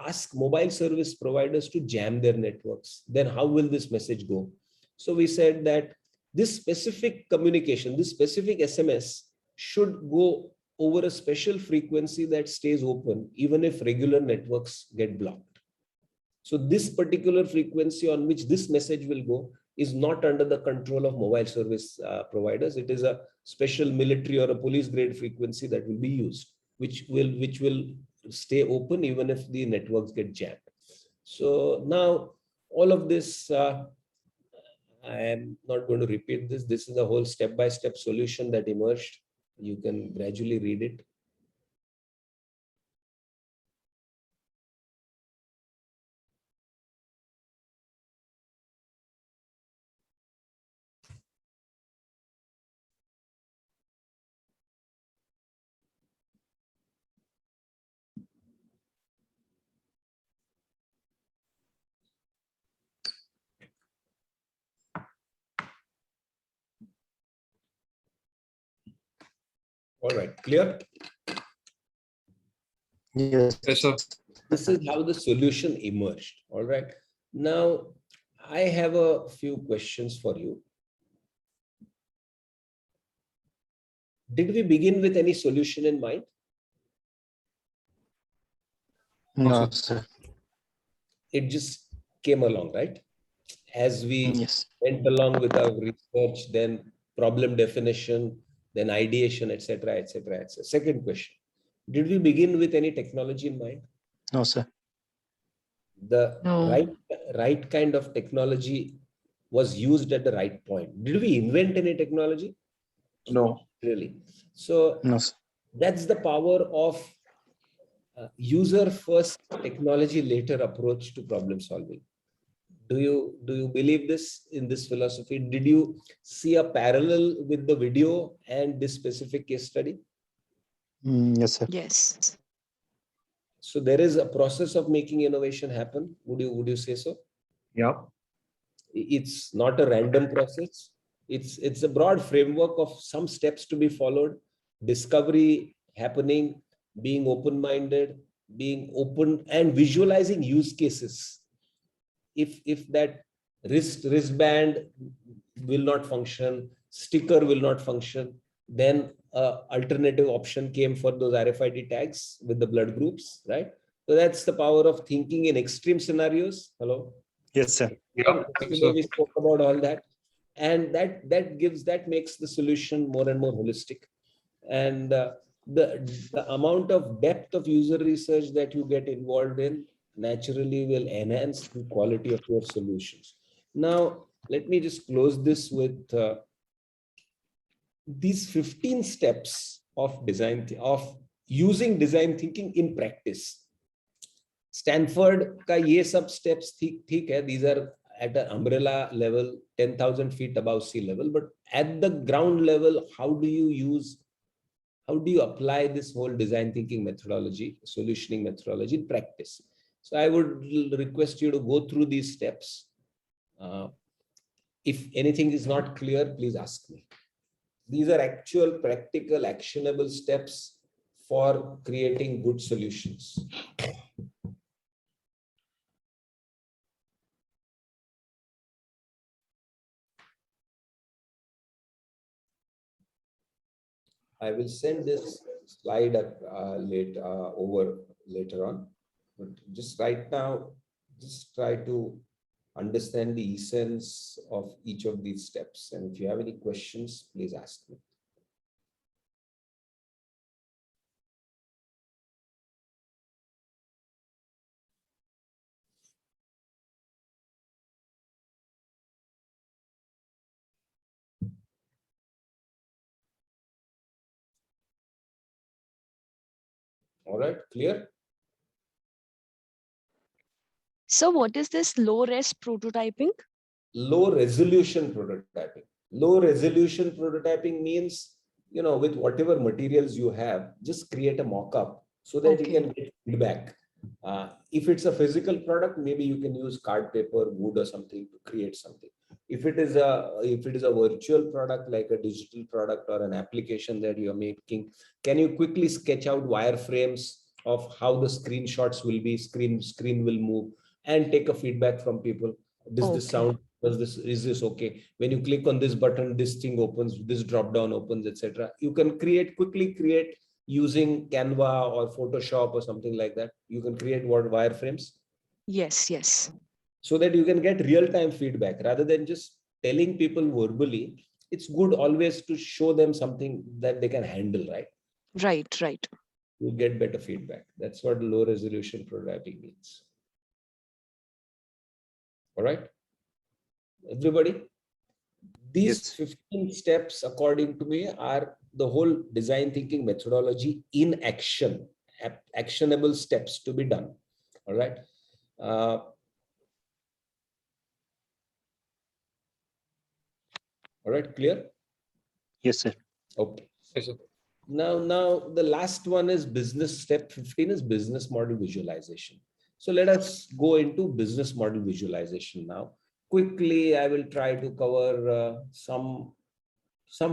ask mobile service providers to jam their networks, then how will this message go? So we said that this specific communication, this specific SMS should go over a special frequency that stays open, even if regular networks get blocked. So this particular frequency on which this message will go is not under the control of mobile service providers. It is a special military or a police grade frequency that will be used, which will stay open even if the networks get jammed. So now all of this, I am not going to repeat this. This is a whole step-by-step solution that emerged. You can gradually read it. All right, clear? Yes, sir. This is how the solution emerged. All right. Now, I have a few questions for you. Did we begin with any solution in mind? No, sir. It just came along, right? As we went along with our research, then problem definition, then ideation, etc., etc., etc. Second question: did we begin with any technology in mind? No, sir. The right kind of technology was used at the right point. Did we invent any technology? No. Really. So No, sir. that's the power of user first, technology later approach to problem solving. Do you believe this in this philosophy? Did you see a parallel with the video and this specific case study? Yes, sir. Yes. So there is a process of making innovation happen. Would you say so? Yeah. It's not a random process. It's a broad framework of some steps to be followed. Discovery happening, being open-minded, being open and visualizing use cases. If that wristband will not function, sticker will not function, then alternative option came for those RFID tags with the blood groups, right? So that's the power of thinking in extreme scenarios. Hello? Yes, sir. Yeah, we spoke about all that. And that makes the solution more and more holistic. And the amount of depth of user research that you get involved in naturally will enhance the quality of your solutions. Now, let me just close this with these 15 steps of using design thinking in practice. Stanford का ये सब steps ठीक है. These are at an umbrella level, 10,000 feet above sea level. But at the ground level, how do you use how do you apply this whole design thinking methodology, solutioning methodology in practice? So I would request you to go through these steps. If anything is not clear, please ask me. These are actual, practical, actionable steps for creating good solutions. I will send this slide up over later on, but just right now, just try to understand the essence of each of these steps. And if you have any questions, please ask me. All right, clear? So what is this low res prototyping? Low resolution prototyping. Low resolution prototyping means, with whatever materials you have, just create a mock-up so that you can get feedback. If it's a physical product, maybe you can use card, paper, wood or something to create something. If it is a virtual product, like a digital product or an application that you're making, can you quickly sketch out wireframes of how the screenshots will be, screen will move, and take a feedback from people? Does this sound, is this okay? When you click on this button, this thing opens, this drop down opens, etc. You can quickly create using Canva or Photoshop or something like that. You can create wireframes. Yes. So that you can get real-time feedback rather than just telling people verbally. It's good always to show them something that they can handle, right? Right. You get better feedback. That's what low resolution prototyping means. All right, everybody? These 15 steps, according to me, are the whole design thinking methodology in action, actionable steps to be done. All right. All right, clear? Yes, sir. Okay. Yes, sir. Now the last one is business. Step 15 is business model visualization. So let us go into business model visualization now. Quickly, I will try to cover some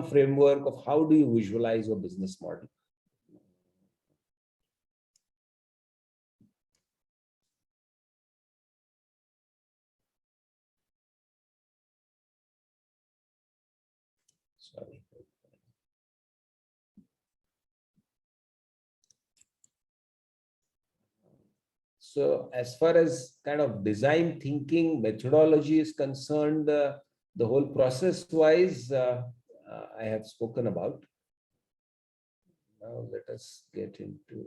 framework of how do you visualize your business model. Sorry. So as far as kind of design thinking methodology is concerned, the whole process wise, I have spoken about. Now let us get into.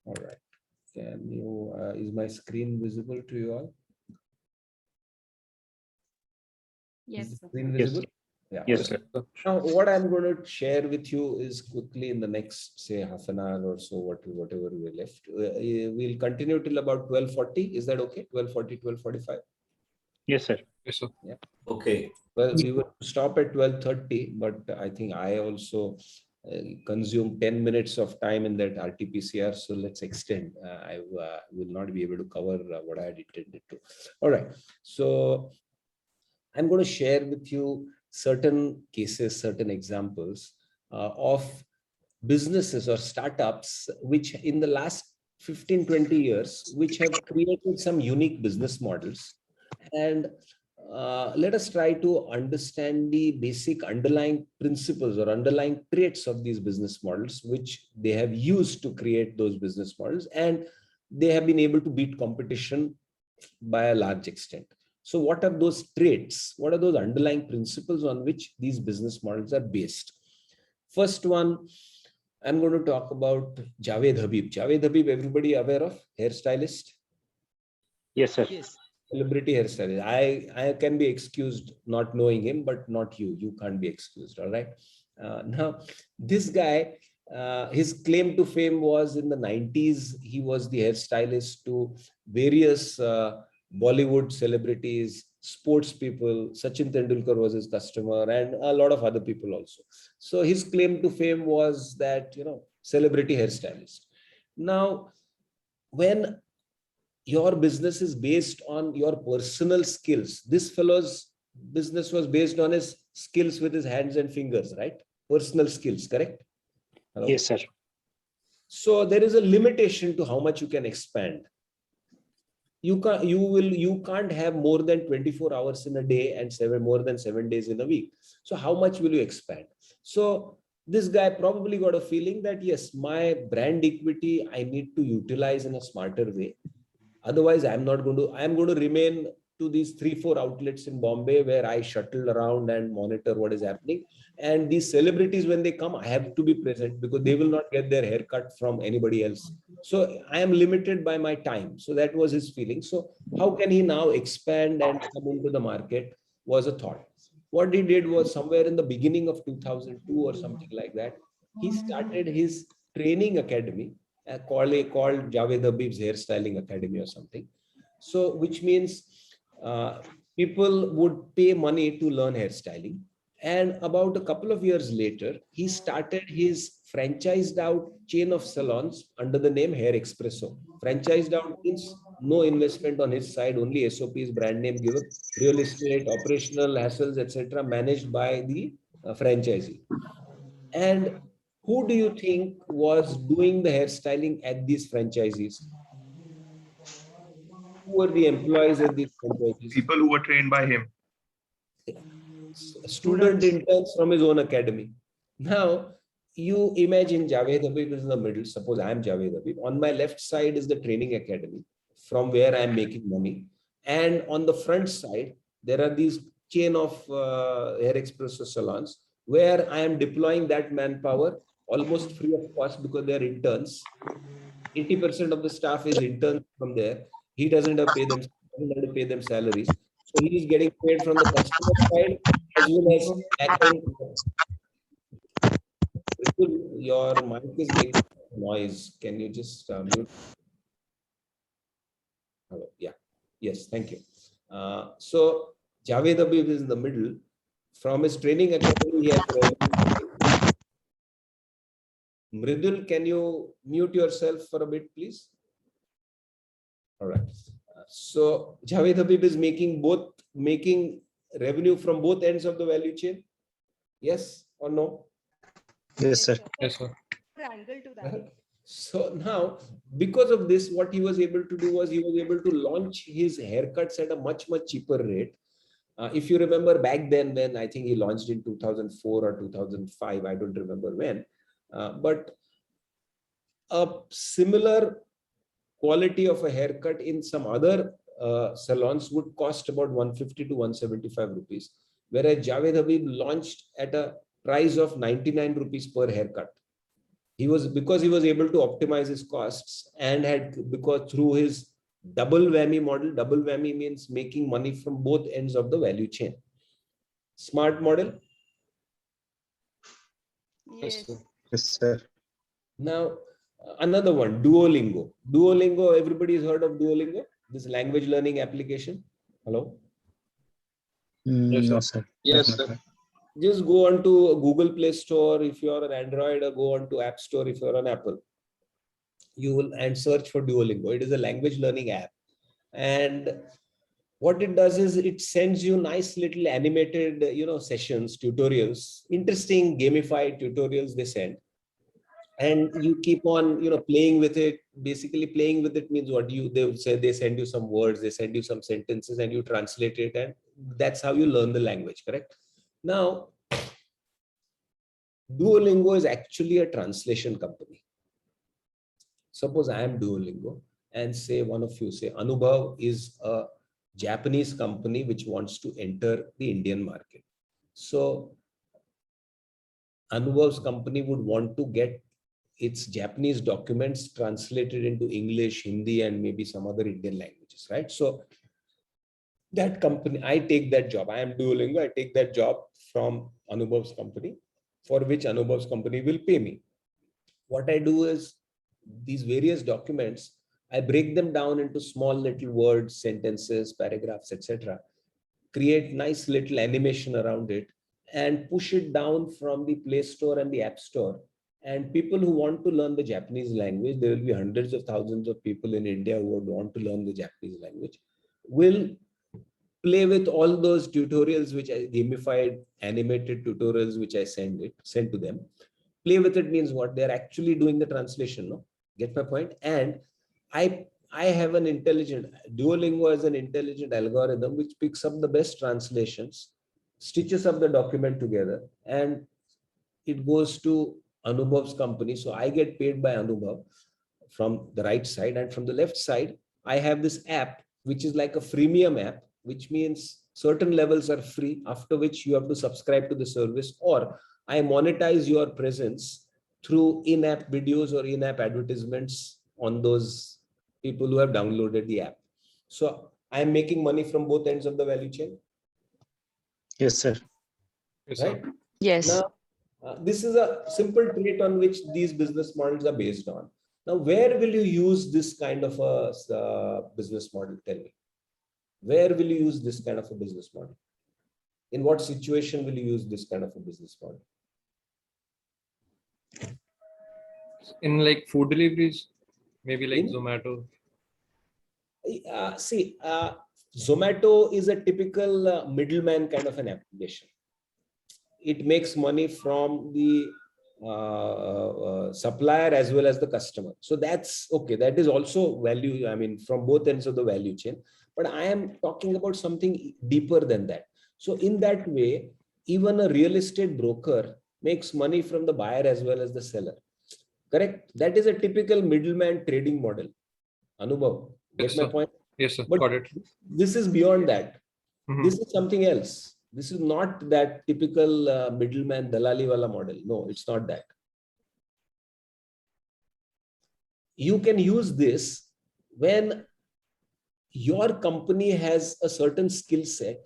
All right. Can you, is my screen visible to you all? Yes. Is the screen visible? Yes. Yeah. Yes, sir. Now, what I'm going to share with you is quickly in the next, say, half an hour or so, whatever we're left. We'll continue till about 12:40. Is that okay? 12:40, 12:45? Yes, sir. Yes, sir. Yeah. Okay. Well, we will stop at 12:30, but I think I also consume 10 minutes of time in that RT-PCR. So let's extend. I will not be able to cover what I had intended to. All right. So I'm going to share with you certain cases, certain examples of businesses or startups, which in the last 15, 20 years, which have created some unique business models. And let us try to understand the basic underlying principles or underlying traits of these business models, which they have used to create those business models, and they have been able to beat competition by a large extent. So what are those traits? What are those underlying principles on which these business models are based? First one, I'm going to talk about Javed Habib. Javed Habib, everybody aware of? Hairstylist? Yes, sir. Yes. Celebrity hairstylist. I can be excused not knowing him, but not you. You can't be excused, all right? Now, this guy, his claim to fame was in the 90s, he was the hairstylist to various Bollywood celebrities, sports people. Sachin Tendulkar was his customer, and a lot of other people also. So his claim to fame was that, celebrity hairstylist. Now, when your business is based on your personal skills, this fellow's business was based on his skills with his hands and fingers, right? Personal skills, correct? Hello? Yes, sir. So there is a limitation to how much you can expand. You can't have more than 24 hours in a day and more than 7 days in a week. So how much will you expand? So this guy probably got a feeling that, yes, my brand equity, I need to utilize in a smarter way. Otherwise, I'm going to remain to these 3-4 outlets in Bombay where I shuttle around and monitor what is happening. And these celebrities, when they come, I have to be present because they will not get their haircut from anybody else. So I am limited by my time. So that was his feeling. So how can he now expand and come into the market was a thought. What he did was somewhere in the beginning of 2002 or something like that, he started his training academy called Javed Habib's Hairstyling Academy or something. So which means people would pay money to learn hairstyling. And about a couple of years later, he started his franchised out chain of salons under the name Hair Expresso. Franchised out means no investment on his side, only SOPs, brand name given, real estate, operational hassles, etc., managed by the franchisee. And who do you think was doing the hairstyling at these franchisees? Who were the employees at these franchisees? People who were trained by him. Student interns from his own academy. Now, you imagine Javed Habib is in the middle. Suppose I am Javed Habib. On my left side is the training academy from where I am making money. And on the front side, there are these chain of Hair Expresso salons where I am deploying that manpower almost free of cost because they are interns. 80% of the staff is interns from there. He doesn't have to pay them salaries. So he is getting paid from the customer side as well as backend. Your mic is making noise. Can you just mute? Hello. Yeah. Yes. Thank you. So Javed Habib is in the middle. From his training academy, he has Mridul, can you mute yourself for a bit, please? All right. So Javed Habib is making revenue from both ends of the value chain. Yes or no? Yes, sir. Yes, sir. So now, because of this, what he was able to do was he was able to launch his haircuts at a much cheaper rate. If you remember back then, when I think he launched in 2004 or 2005, I don't remember when, but a similar quality of a haircut in some other salons would cost about 150 to 175 rupees, whereas Javed Habib launched at a price of 99 rupees per haircut. Because he was able to optimize his costs and because through his double whammy model, double whammy means making money from both ends of the value chain. Smart model. Yes. Yes, sir. Now, another one, Duolingo. Duolingo, everybody's heard of Duolingo, this language learning application. Hello? No, sir. Yes, sir. Just go on to Google Play Store if you're an Android, or go on to App Store if you're on Apple. You will and search for Duolingo. It is a language learning app. And what it does is it sends you nice little animated, sessions, tutorials, interesting gamified tutorials they send. And you keep on, playing with it. Basically, playing with it means what they send you some words, they send you some sentences, and you translate it, and that's how you learn the language, correct? Now, Duolingo is actually a translation company. Suppose I am Duolingo and say one of you say Anubhav is a Japanese company which wants to enter the Indian market. So Anubhav's company would want to get its Japanese documents translated into English, Hindi, and maybe some other Indian languages, right? So that company, I take that job. I am Duolingo. I take that job from Anubhav's company, for which Anubhav's company will pay me. What I do is these various documents, I break them down into small little words, sentences, paragraphs, etc. Create nice little animation around it and push it down from the Play Store and the App Store. And people who want to learn the Japanese language, there will be hundreds of thousands of people in India who would want to learn the Japanese language, will play with all those tutorials, which I gamified animated tutorials, which I send to them. Play with it means what? They're actually doing the translation, no? Get my point? And I have an intelligent, Duolingo has an intelligent algorithm which picks up the best translations, stitches up the document together, and it goes to Anubhav's company. So I get paid by Anubhav from the right side, and from the left side, I have this app, which is like a freemium app, which means certain levels are free, after which you have to subscribe to the service, or I monetize your presence through in-app videos or in-app advertisements on those people who have downloaded the app. So I'm making money from both ends of the value chain. Yes, sir. Right? Yes. Now, this is a simple trait on which these business models are based on. Now, where will you use this kind of a business model? Tell me. Where will you use this kind of a business model? In what situation will you use this kind of a business model? In like food deliveries, maybe like Zomato. Zomato is a typical middleman kind of an application. It makes money from the supplier as well as the customer. So that's okay. That is also value, I mean, from both ends of the value chain. But I am talking about something deeper than that. So in that way, even a real estate broker makes money from the buyer as well as the seller. Correct? That is a typical middleman trading model. Anubhav, get my point? Yes, sir. But Got it. this is beyond that. Mhm. This is something else. This is not that typical middleman dalali wala model. No, it's not that. You can use this when your company has a certain skill set,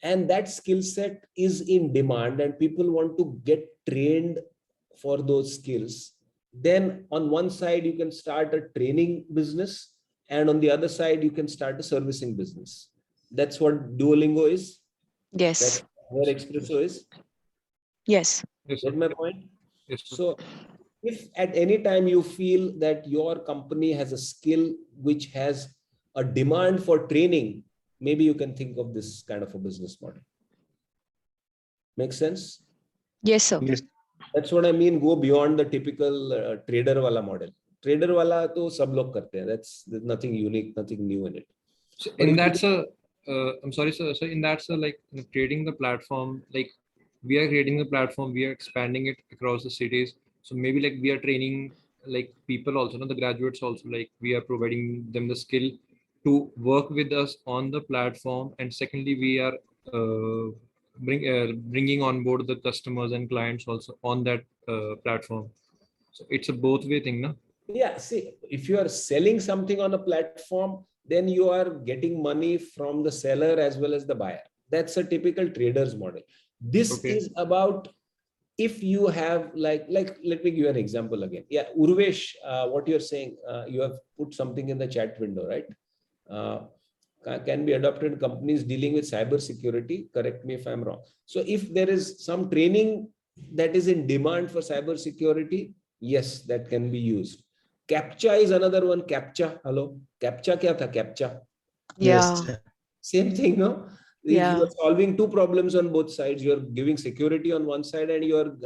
and that skill set is in demand and people want to get trained for those skills. Then on one side, you can start a training business, and on the other side, you can start a servicing business. That's what Duolingo is. Yes. That's where Expresso is. Yes. Get my point? Yes, sir. So if at any time you feel that your company has a skill which has a demand for training, maybe you can think of this kind of a business model. Make sense? Yes, sir. Yes. That's what I mean. Go beyond the typical trader wala model. Trader wala to sab log karte hain. There's nothing unique, nothing new in it. So But in if that's you- I'm sorry, sir. So in that's like creating the platform, like we are creating the platform, we are expanding it across the cities. So maybe like we are training like people also, not the graduates also, like we are providing them the skill to work with us on the platform. And secondly, we are bringing on board the customers and clients also on that platform. So it's a both way thing, no? Yeah, see, if you are selling something on a platform, then you are getting money from the seller as well as the buyer. That's a typical trader's model. This Okay. is about if you have like let me give you an example again. Yeah, Urvesh, what you're saying, you have put something in the chat window, right? Can be adopted in companies dealing with cyber security. Correct me if I'm wrong. So if there is some training that is in demand for cyber security, yes, that can be used. CAPTCHA is another one. CAPTCHA, hello. CAPTCHA kya tha? CAPTCHA. Yeah. Same thing, no? Yeah. You are solving two problems on both sides. You're giving security on one side, and you're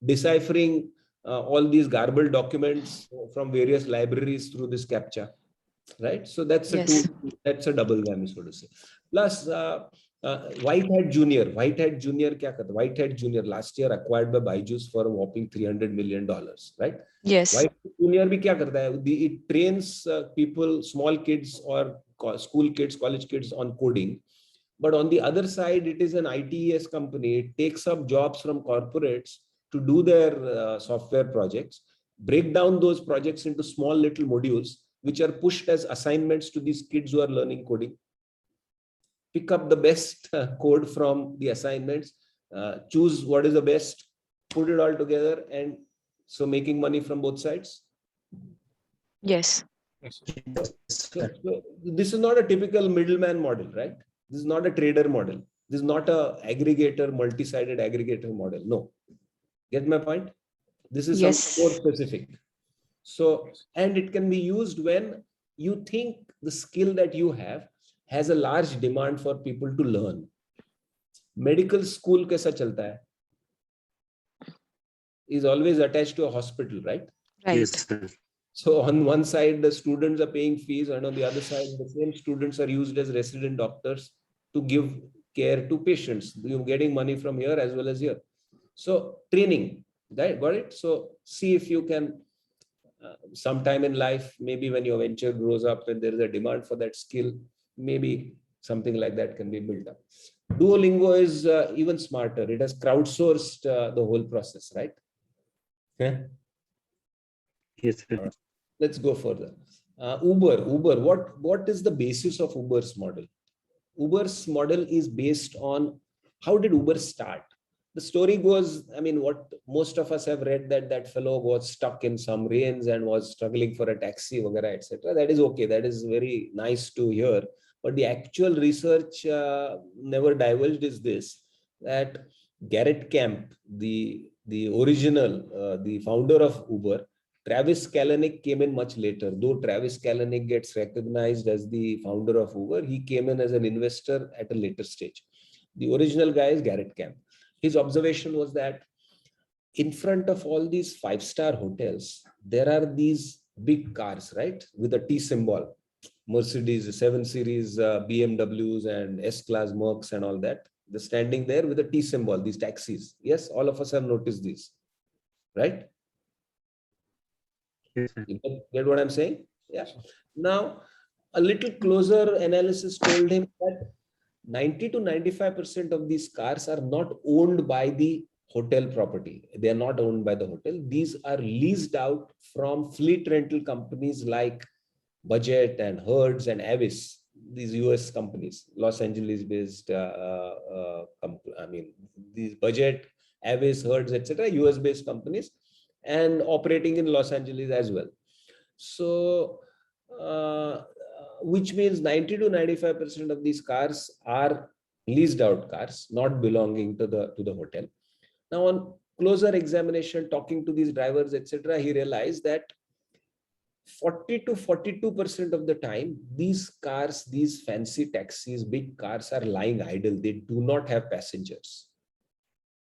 deciphering all these garbled documents from various libraries through this CAPTCHA, right? So that's a Yes. that's a double whammy, so to say. Plus, Whitehead Junior क्या करता? Whitehead Junior last year acquired by Byju's for a whopping $300 million, right? Yes. Whitehead Junior भी क्या करता है? It trains people, small kids or school kids, college kids on coding. But on the other side, it is an ITES company. It takes up jobs from corporates to do their software projects, break down those projects into small little modules, which are pushed as assignments to these kids who are learning coding. Pick up the best code from the assignments, choose what is the best, put it all together, and so making money from both sides. Yes. So this is not a typical middleman model, right? This is not a trader model. This is not a aggregator, multi-sided aggregator model. No. Get my point? This is something more specific. So, and it can be used when you think the skill that you have has a large demand for people to learn. Medical school kaisa chalta hai? Is always attached to a hospital, right? Right. Yes, sir. So on one side, the students are paying fees, and on the other side, the same students are used as resident doctors to give care to patients. You're getting money from here as well as here. So training, right? Got it? So see if you can, sometime in life, maybe when your venture grows up and there is a demand for that skill, maybe something like that can be built up. Duolingo is even smarter. It has crowdsourced the whole process, right? Okay. Yes, sir. Let's go further. Uber. What is the basis of Uber's model? Uber's model is based on, how did Uber start? The story goes, I mean, what most of us have read, that fellow was stuck in some rains and was struggling for a taxi, etc. That is okay. That is very nice to hear. But the actual research never divulged is this, that Garrett Camp, the original, the founder of Uber, Travis Kalanick came in much later. Though Travis Kalanick gets recognized as the founder of Uber, he came in as an investor at a later stage. The original guy is Garrett Camp. His observation was that in front of all these five-star hotels, there are these big cars, right? With a T symbol, Mercedes 7 Series, BMWs and S-Class Mercs and all that. They're standing there with a T symbol, these taxis. Yes, all of us have noticed these, right? You get what I'm saying? Yeah. Now, a little closer analysis told him that 90 to 95% of these cars are not owned by the hotel property. They are not owned by the hotel. These are leased out from fleet rental companies like Budget and Hertz and Avis, these US companies, Los Angeles based, I mean, these Budget, Avis, Hertz, etc., US based companies, and operating in Los Angeles as well. So, which means 90 to 95% of these cars are leased out cars, not belonging to the hotel. Now, on closer examination, talking to these drivers, etc., he realized that 40 to 42% of the time, these cars, these fancy taxis, big cars are lying idle. They do not have passengers.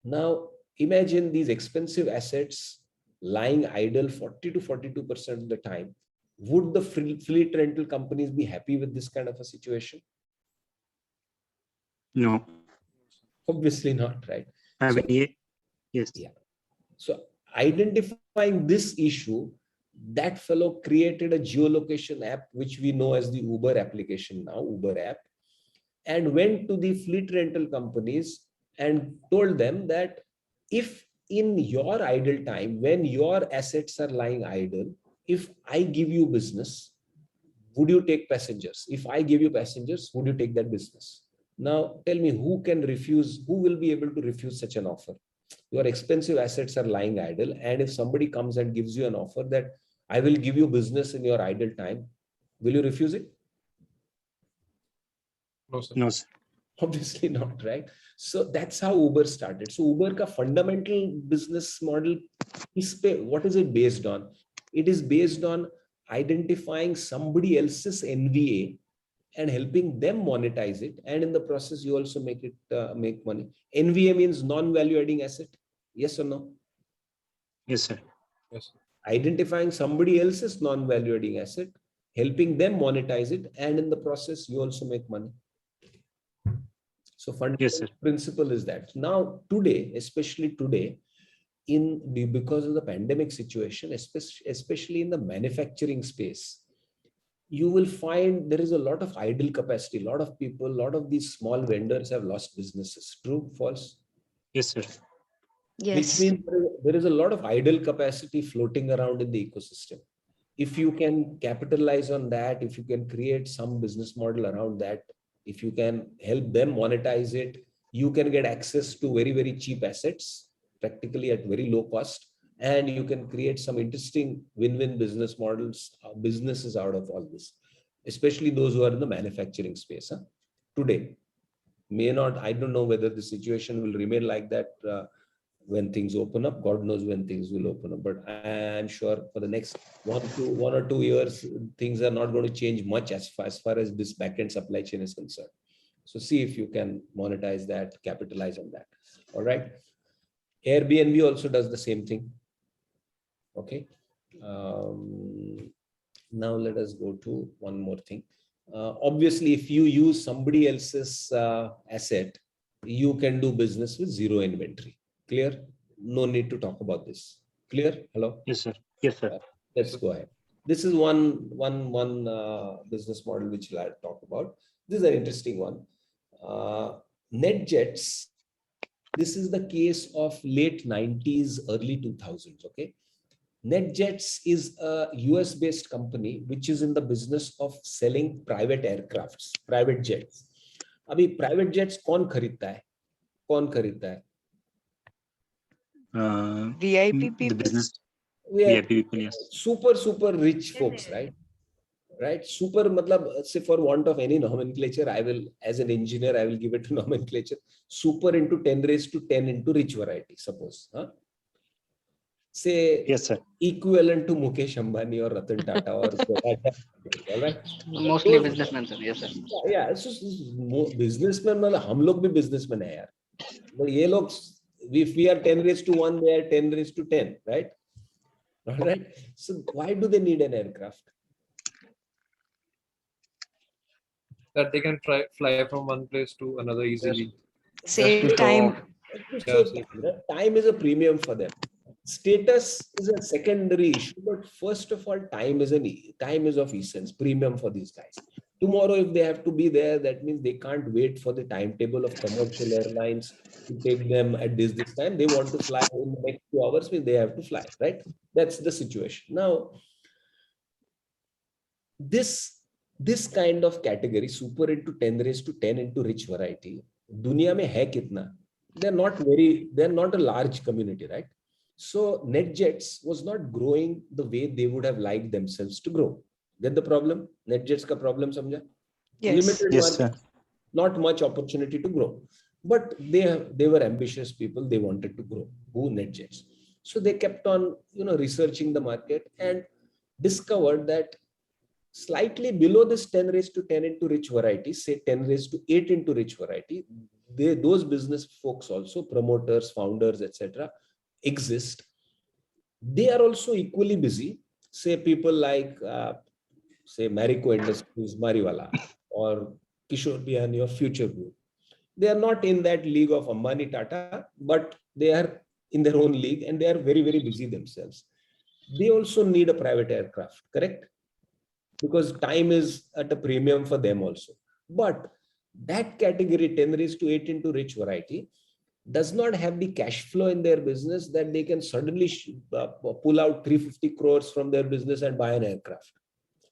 Now, imagine these expensive assets lying idle 40 to 42% of the time. Would the fleet rental companies be happy with this kind of a situation? No. Obviously not, right? So, yes. Yeah. So identifying this issue, that fellow created a geolocation app, which we know as the Uber application now, Uber app, and went to the fleet rental companies and told them that if in your idle time, when your assets are lying idle, if I give you business, would you take passengers? If I give you passengers, would you take that business? Now tell me, who can refuse, who will be able to refuse such an offer? Your expensive assets are lying idle, and if somebody comes and gives you an offer that I will give you business in your idle time, will you refuse it? No, sir. No, sir. Obviously not, right? So that's how Uber started. So Uber ka fundamental business model is, what is it based on? It is based on identifying somebody else's NVA and helping them monetize it, and in the process you also make it make money. NVA means non-value adding asset. Yes or no? Yes, sir. Yes. Identifying somebody else's non-value adding asset, helping them monetize it, and in the process you also make money. So fundamental principle is that. Now, today, especially today, because of the pandemic situation, especially in the manufacturing space, you will find there is a lot of idle capacity. A lot of people, a lot of these small vendors have lost businesses. True, false? Yes, sir. Which means there is a lot of idle capacity floating around in the ecosystem. If you can capitalize on that, if you can create some business model around that, if you can help them monetize it, you can get access to very, very cheap assets, practically at very low cost, and you can create some interesting win-win business models, businesses out of all this, especially those who are in the manufacturing space. Today, may not, I don't know whether the situation will remain like that when things open up. God knows when things will open up, but I'm sure for the next 1 or 2 years, things are not going to change much as far as this back-end supply chain is concerned. So see if you can monetize that, capitalize on that. All right. Airbnb also does the same thing. Okay. Now let us go to one more thing. Obviously, if you use somebody else's asset, you can do business with zero inventory. Clear? No need to talk about this. Clear? Hello? Yes, sir. Yes, sir. Let's go ahead. This is one business model which I'll talk about. This is an interesting one. NetJets. This is the case of late 90s, early 2000s. Okay. NetJets is a US-based company which is in the business of selling private aircrafts, private jets. अभी private jets कौन खरीदता है? कौन खरीदता है? VIP people. The business. VIP people, yes. Super rich folks, right? Right? Super, matlab, say for want of any nomenclature, I will, as an engineer, I will give it a nomenclature. Super into 10 raised to 10 into rich variety, suppose. Huh? Say, yes, sir. Equivalent to Mukesh Ambani or Ratan Tata or all right? Mostly businessmen, sir. Yes, sir. Yeah, so businessmen, हम लोग भी businessmen हैं यार. But ये लोग, if we are 10 raised to 1, they are 10 raised to 10, right? All right. So why do they need an aircraft? That they can fly from one place to another easily. Save time. So time is a premium for them. Status is a secondary issue, but first of all, time is of essence, premium for these guys. Tomorrow, if they have to be there, that means they can't wait for the timetable of commercial airlines to take them at this time. They want to fly in the next 2 hours, means they have to fly, right? That's the situation. Now, this kind of category, super into 10 raised to 10 into rich variety, dunya mein hai kitna? They're not a large community, right? So NetJets was not growing the way they would have liked themselves to grow. Get the problem? NetJets ka problem samjha? Yes. Limited Yes, market, not much opportunity to grow. But they were ambitious people. They wanted to grow. Who? NetJets. So they kept on, researching the market and discovered that slightly below this 10 raised to 10 into rich variety, say 10 raised to 8 into rich variety, those business folks also, promoters, founders, etc., exist. They are also equally busy. Say people like, say Marico Industries, Mariwala, or Kishore Bihani or Future Group. They are not in that league of Ambani Tata, but they are in their own league and they are very, very busy themselves. They also need a private aircraft, correct? Because time is at a premium for them also. But that category, 10 raised to 8 into rich variety, does not have the cash flow in their business that they can suddenly pull out 350 crores from their business and buy an aircraft.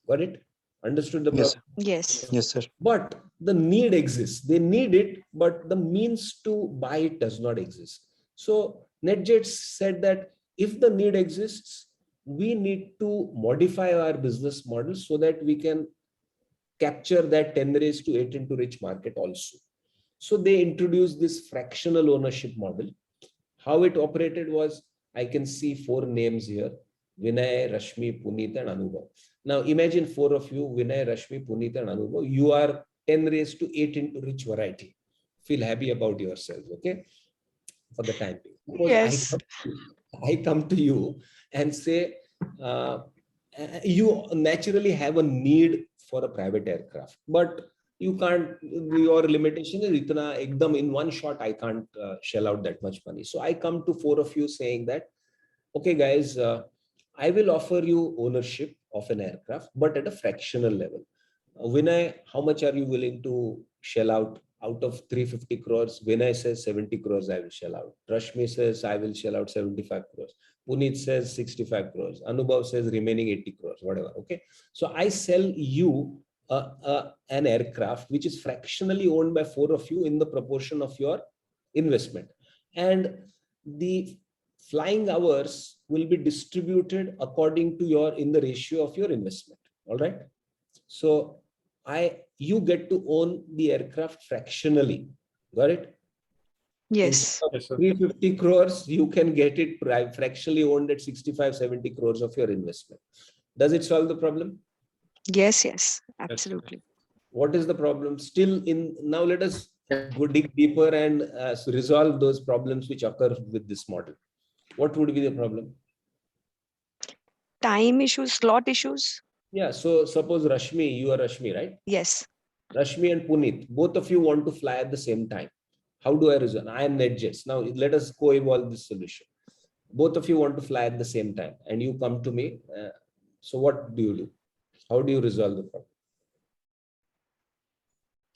Got it? Understood the problem? Yes. Yes, sir. But the need exists. They need it, but the means to buy it does not exist. So NetJets said that if the need exists, we need to modify our business model so that we can capture that 10 raised to 8 into rich market also. So they introduced this fractional ownership model. How it operated was, I can see 4 names here: Vinay, Rashmi, Puneet, and Anubhav. Now imagine 4 of you, Vinay, Rashmi, Puneet, and Anubhav. You are 10 raised to 8 into rich variety. Feel happy about yourself, okay? For the time being. Yes. I come to you and say, you naturally have a need for a private aircraft, but You can't, your limitation is itna ekdam in one shot, I can't shell out that much money. So I come to 4 of you saying that, okay, guys, I will offer you ownership of an aircraft, but at a fractional level. Vinay, how much are you willing to shell out of 350 crores? Vinay says 70 crores I will shell out. Rashmi says I will shell out 75 crores. Puneet says 65 crores. Anubhav says remaining 80 crores, whatever. Okay. So I sell you an aircraft which is fractionally owned by 4 of you in the proportion of your investment. And the flying hours will be distributed according to in the ratio of your investment. All right. So you get to own the aircraft fractionally. Got it? Yes. Yes, 350 crores, you can get it fractionally owned at 65, 70 crores of your investment. Does it solve the problem? Yes, yes, absolutely. What is the problem? Still now let us go dig deeper and resolve those problems which occur with this model. What would be the problem? Time issues, slot issues. Yeah, so suppose Rashmi, you are Rashmi, right? Yes. Rashmi and Puneet, both of you want to fly at the same time. How do I resolve? I am NetJets. Now let us co-evolve this solution. Both of you want to fly at the same time and you come to me. So what do you do? How do you resolve the problem?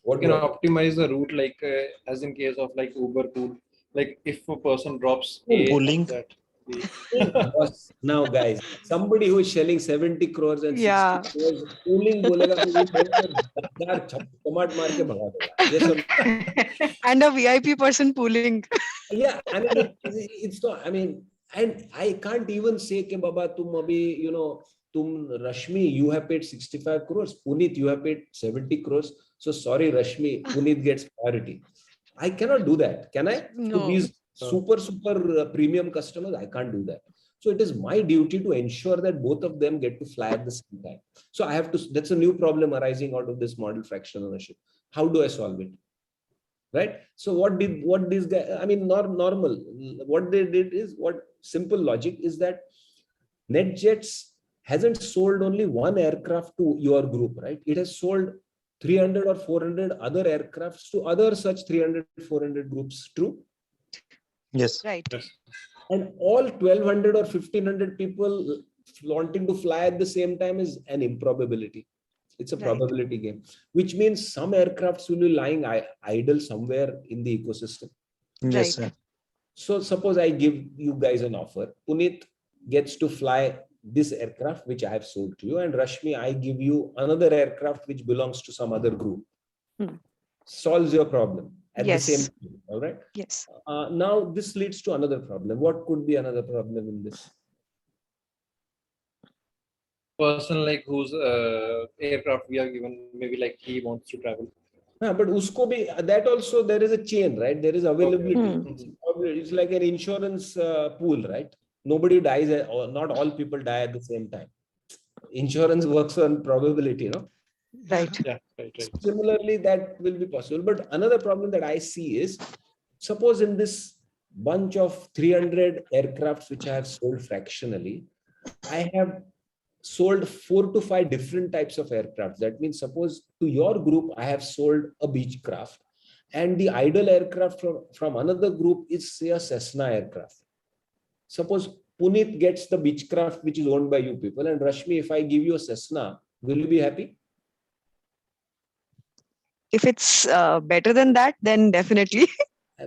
What can optimize the route, like as in case of like Uber pool, like if a person drops pooling that. Now guys, somebody who is shelling 70 crores and 60 crores, pooling bolega and a VIP person pooling. Yeah, I mean, it's not, I mean, and I can't even say ke baba tum abhi, Rashmi, you have paid 65 crores, Puneet, you have paid 70 crores. So sorry, Rashmi, Puneet gets priority. I cannot do that. Can I? No. To these super premium customers, I can't do that. So it is my duty to ensure that both of them get to fly at the same time. So I have to, that's a new problem arising out of this model fractional ownership. How do I solve it? Right? So what this guy, I mean, normal, what they did is, what simple logic is that NetJets hasn't sold only one aircraft to your group, right? It has sold 300 or 400 other aircrafts to other such 300, 400 groups. True? Yes. Right. And all 1200 or 1500 people wanting to fly at the same time is an improbability. It's a probability game, which means some aircrafts will be lying idle somewhere in the ecosystem. Yes, sir. So suppose I give you guys an offer. Puneet gets to fly this aircraft, which I have sold to you, and Rashmi, I give you another aircraft which belongs to some other group. Solves your problem at the same time. All right. Yes. Now this leads to another problem. What could be another problem in this? Person like whose aircraft we are given, maybe like he wants to travel. Yeah, but usko bhi, that also there is a chain, right? There is availability. It's like an insurance pool, right? Nobody dies, or not all people die at the same time. Insurance works on probability, no? Right. Yeah, right. Similarly, that will be possible. But another problem that I see is, suppose in this bunch of 300 aircrafts which I have sold fractionally, I have sold 4 to 5 different types of aircraft. That means, suppose to your group, I have sold a Beechcraft, and the idle aircraft from another group is, say, a Cessna aircraft. Suppose Puneet gets the Beechcraft which is owned by you people, and Rashmi, if I give you a Cessna, will you be happy? If it's better than that, then definitely.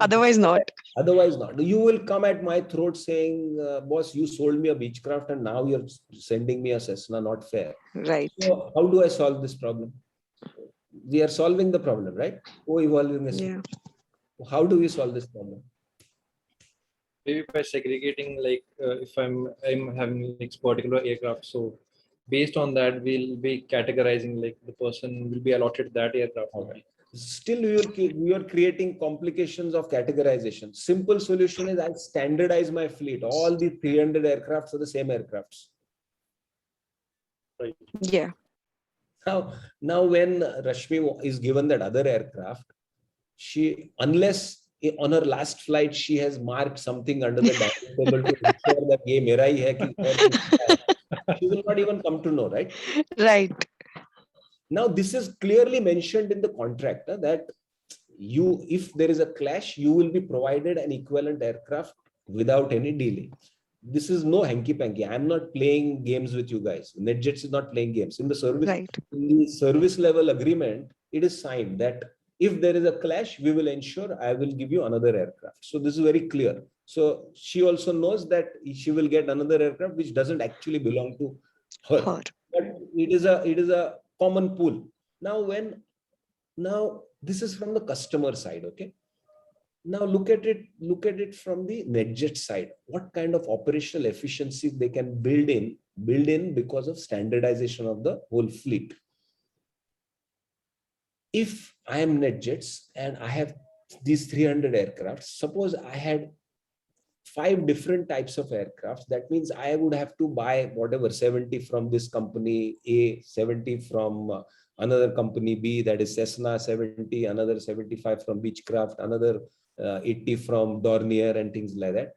Otherwise not. Otherwise not. You will come at my throat saying, boss, you sold me a Beechcraft and now you're sending me a Cessna, not fair. Right. So how do I solve this problem? We are solving the problem, right? Co-evolving this. Yeah. How do we solve this problem? Maybe by segregating, like if I'm having like particular aircraft, so based on that we'll be categorizing, like the person will be allotted that aircraft. Okay. Still we are creating complications of categorization. Simple solution is, I standardize my fleet. All the 300 aircrafts are the same aircrafts. Right. Yeah. Now when Rashmi is given that other aircraft, unless on her last flight she has marked something under the dining table to ensure that ye mera hi hai, she will not even come to know, right? Right. Now, this is clearly mentioned in the contract that if there is a clash, you will be provided an equivalent aircraft without any delay. This is no hanky-panky. I'm not playing games with you guys. NetJets is not playing games. In the service level agreement, it is signed that if there is a clash, we will ensure I will give you another aircraft. So this is very clear. So she also knows that she will get another aircraft which doesn't actually belong to her. But it is a common pool. Now this is from the customer side, okay? Now look at it from the NetJet side. What kind of operational efficiency they can build in because of standardization of the whole fleet. If I am NetJets and I have these 300 aircraft, suppose I had 5 different types of aircraft, that means I would have to buy whatever 70 from this company A, 70 from another company B, that is Cessna 70, another 75 from Beechcraft, another 80 from Dornier and things like that.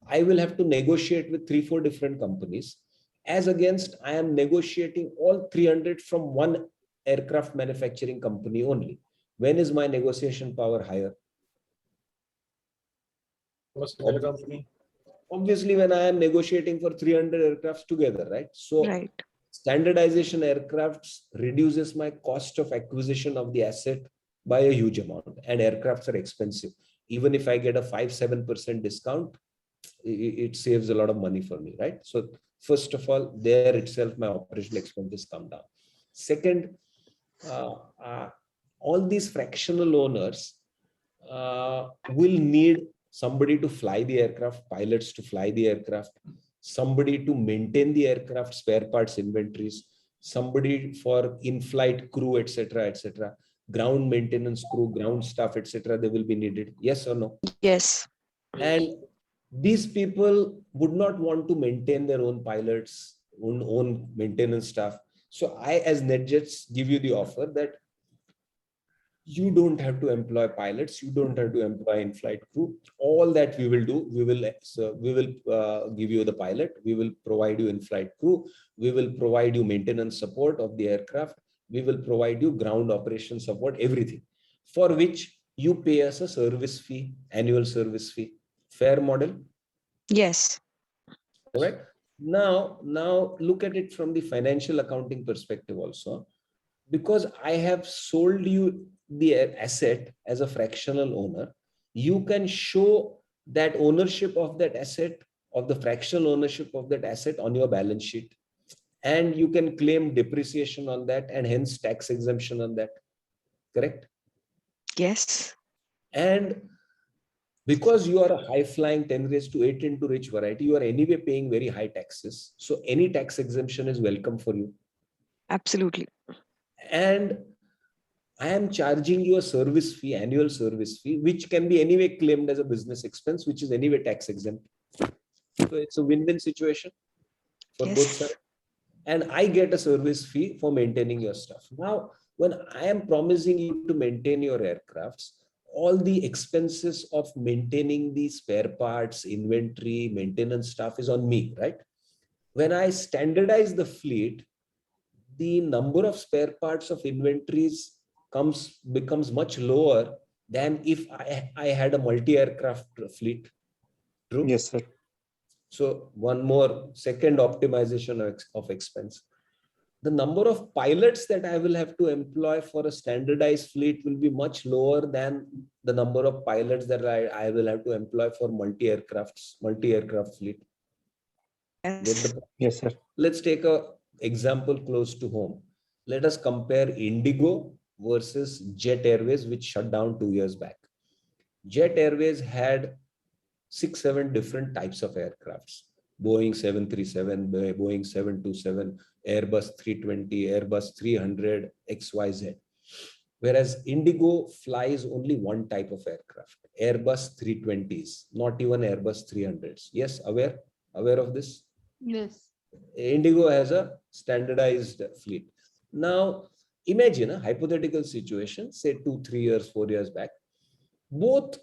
I will have to negotiate with 3-4 different companies, as against I am negotiating all 300 from one aircraft manufacturing company only. When is my negotiation power higher? Obviously, when I am negotiating for 300 aircrafts together, right? So standardization aircrafts reduces my cost of acquisition of the asset by a huge amount, and aircrafts are expensive. Even if I get a 5-7% discount, it saves a lot of money for me, right? So first of all, there itself, my operational expenses come down. Second, all these fractional owners will need somebody to fly the aircraft, pilots to fly the aircraft, somebody to maintain the aircraft spare parts inventories, somebody for in-flight crew, etc., etc., ground maintenance crew, ground staff, etc. They will be needed. Yes or no? Yes. And these people would not want to maintain their own pilots, own maintenance staff. So I, as NetJets, give you the offer that you don't have to employ pilots, you don't have to employ in-flight crew. All that we will do, we will give you the pilot, we will provide you in-flight crew, we will provide you maintenance support of the aircraft, we will provide you ground operation support, everything, for which you pay us a service fee, annual service fee. Fair model? Yes. All right. Now look at it from the financial accounting perspective also. Because I have sold you the asset as a fractional owner, you can show that ownership of that asset, of the fractional ownership of that asset on your balance sheet. And you can claim depreciation on that and hence tax exemption on that. Correct? Yes. And because you are a high-flying 10⁸ into rich variety, you are anyway paying very high taxes. So any tax exemption is welcome for you. Absolutely. And I am charging you a service fee, annual service fee, which can be anyway claimed as a business expense, which is anyway tax exempt. So it's a win-win situation for both sides. And I get a service fee for maintaining your stuff. Now, when I am promising you to maintain your aircrafts, all the expenses of maintaining the spare parts, inventory, maintenance stuff is on me, right? When I standardize the fleet, the number of spare parts of inventories becomes much lower than if I had a multi-aircraft fleet. True? Yes, sir. So one more second optimization of expense. The number of pilots that I will have to employ for a standardized fleet will be much lower than the number of pilots that I will have to employ for multi-aircraft fleet. Yes, sir. Let's take an example close to home. Let us compare Indigo versus Jet Airways, which shut down 2 years back. Jet Airways had 6-7 different types of aircrafts: Boeing 737, Boeing 727, Airbus 320, Airbus 300, XYZ. Whereas Indigo flies only one type of aircraft, Airbus 320s, not even Airbus 300s. Yes, aware of this? Yes. Indigo has a standardized fleet. Now, imagine a hypothetical situation, say 2-3 years, 4 years back. Both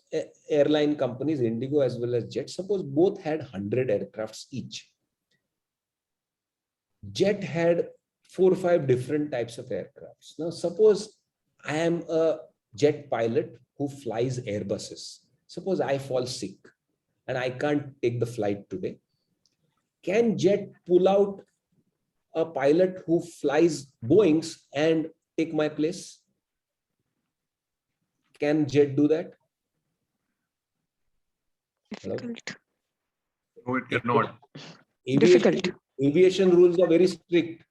airline companies, Indigo as well as Jet, suppose both had 100 aircrafts each. Jet had 4 or 5 different types of aircrafts. Now, suppose I am a jet pilot who flies Airbuses. Suppose I fall sick and I can't take the flight today. Can jet pull out a pilot who flies Boeings and take my place? Can jet do that? Hello? Difficult. No, it cannot. Difficult. Aviation rules are very strict.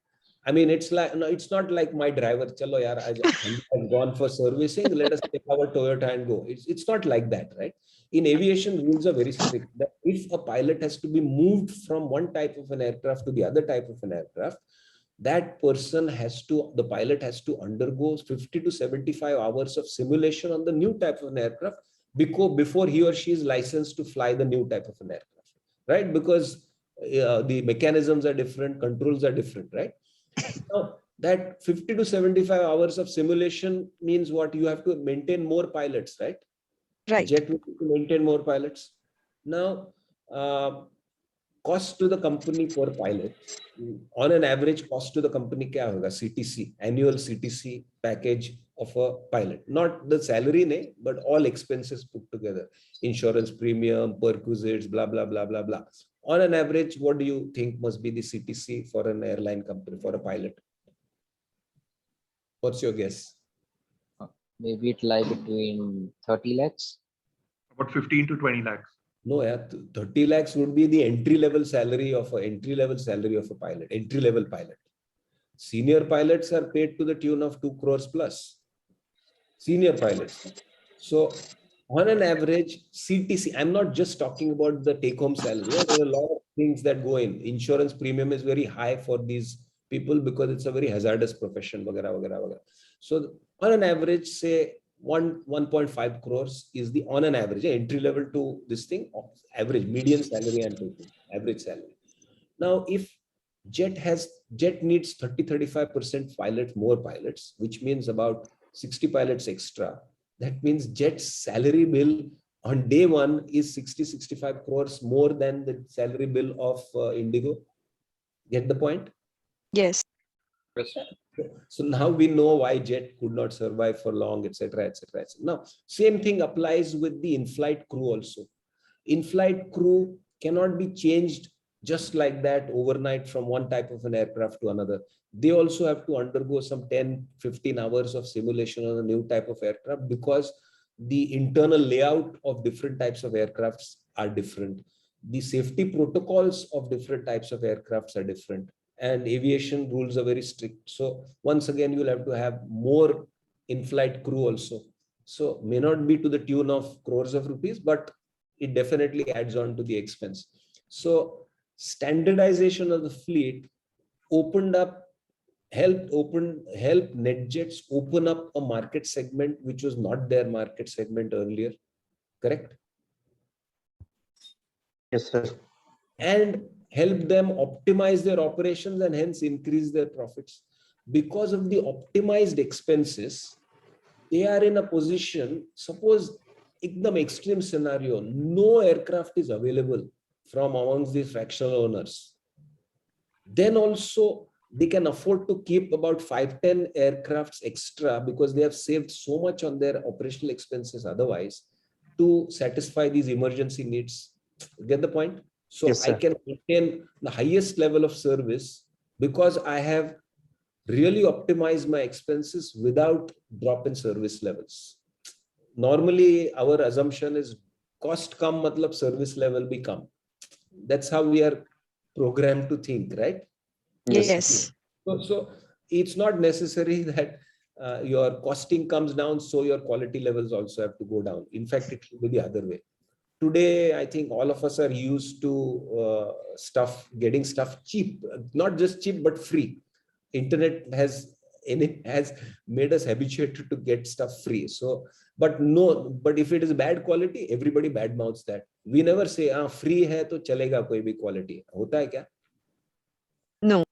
I mean, it's like, no, it's not like my driver, chalo yaar, I've gone for servicing, let us take our Toyota and go. It's not like that, right? In aviation, rules are very strict. That if a pilot has to be moved from one type of an aircraft to the other type of an aircraft, that person the pilot has to undergo 50 to 75 hours of simulation on the new type of an aircraft before he or she is licensed to fly the new type of an aircraft, right? Because the mechanisms are different, controls are different, right? Now, that 50 to 75 hours of simulation means what? You have to maintain more pilots, right? Right. Jet will maintain more pilots. Now, cost to the company for pilots, on an average cost to the company kya hoga? CTC, annual CTC package of a pilot. Not the salary, but all expenses put together. Insurance premium, perquisites, blah, blah, blah, blah, blah. On an average, what do you think must be the CTC for an airline company, for a pilot? What's your guess? Maybe it lie between 30 lakhs. About 15 to 20 lakhs. No, yeah, 30 lakhs would be the entry-level salary of a pilot, entry-level pilot. Senior pilots are paid to the tune of 2 crores plus. Senior pilots. So on an average, CTC, I'm not just talking about the take-home salary. There are a lot of things that go in. Insurance premium is very high for these people because it's a very hazardous profession. So on an average, say 1.5 crores is the on an average entry level to this thing, average median salary and average salary. Now, if jet needs 30-35% more pilots, which means about 60 pilots extra. That means jet's salary bill on day one is 60-65 crores more than the salary bill of Indigo. Get the point? Yes. So now we know why jet could not survive for long, etc., etc., etc. Now, same thing applies with the in-flight crew also. In-flight crew cannot be changed just like that overnight from one type of an aircraft to another. They also have to undergo some 10-15 hours of simulation on a new type of aircraft because the internal layout of different types of aircrafts are different. The safety protocols of different types of aircrafts are different. And aviation rules are very strict. So once again, you'll have to have more in-flight crew also. So may not be to the tune of crores of rupees, but it definitely adds on to the expense. So standardization of the fleet helped NetJets open up a market segment which was not their market segment earlier. Correct? Yes, sir. And help them optimize their operations and hence increase their profits. Because of the optimized expenses, they are in a position, suppose ekdam extreme scenario, no aircraft is available from amongst these fractional owners. Then also they can afford to keep about 5-10 aircrafts extra because they have saved so much on their operational expenses otherwise to satisfy these emergency needs. Get the point? So yes, I can maintain the highest level of service because I have really optimized my expenses without drop in service levels. Normally, our assumption is cost come, matlab service level bhi come. That's how we are programmed to think, right? Yes. So it's not necessary that your costing comes down, so your quality levels also have to go down. In fact, it will be the other way. Today, I think all of us are used to getting stuff cheap, not just cheap, but free. Internet has made us habituated to get stuff free. So, but if it is bad quality, everybody badmouths that. We never say, free hai to chalega koi bhi quality. Hota hai kya? No.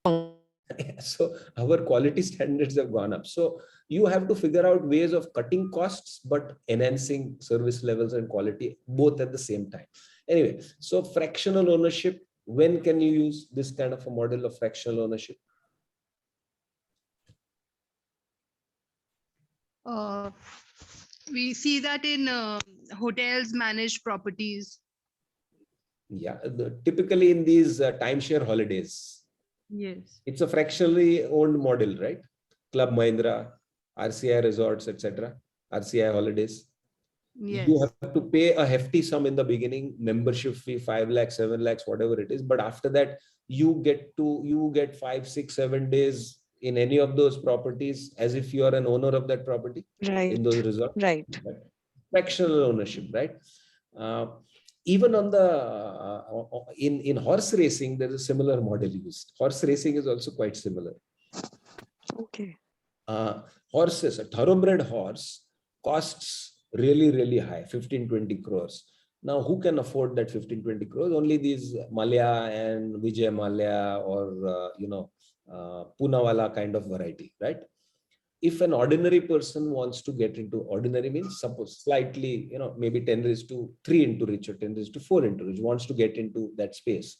So our quality standards have gone up. So you have to figure out ways of cutting costs, but enhancing service levels and quality both at the same time. Anyway, so fractional ownership, when can you use this kind of a model of fractional ownership? Uh, we see that in hotels, managed properties. Yeah, typically in these timeshare holidays, Yes. it's a fractionally owned model, right? Club Mahindra, RCI Resorts, etc., RCI Holidays. Yes. You have to pay a hefty sum in the beginning, membership fee, 5 lakhs, 7 lakhs, whatever it is. But after that, you get 5, 6, 7 days in any of those properties as if you are an owner of that property in those resorts. Right. Fractional ownership, right? Even on the in horse racing, there is a similar model used. Horse racing is also quite similar. Okay. Horses, a thoroughbred horse costs really high, 15-20 crores. Now, who can afford that 15-20 crores? Only these Malya and Vijay Malya or Poonawalla kind of variety, right? If an ordinary person wants to get into, ordinary means suppose slightly, maybe 10⁻³ into rich or 10⁻⁴ into rich, wants to get into that space,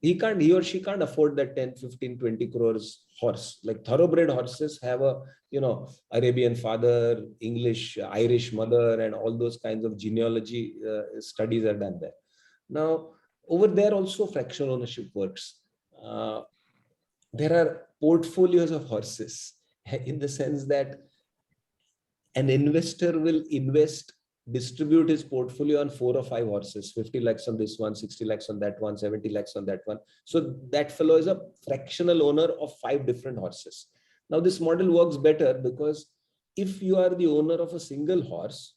he or she can't afford that 10, 15, 20 crores horse. Like thoroughbred horses have a, Arabian father, English, Irish mother, and all those kinds of genealogy studies are done there. Now, over there also fractional ownership works. There are portfolios of horses, in the sense that an investor will distribute his portfolio on 4 or 5 horses, 50 lakhs on this one, 60 lakhs on that one, 70 lakhs on that one. So that fellow is a fractional owner of 5 different horses. Now this model works better because if you are the owner of a single horse,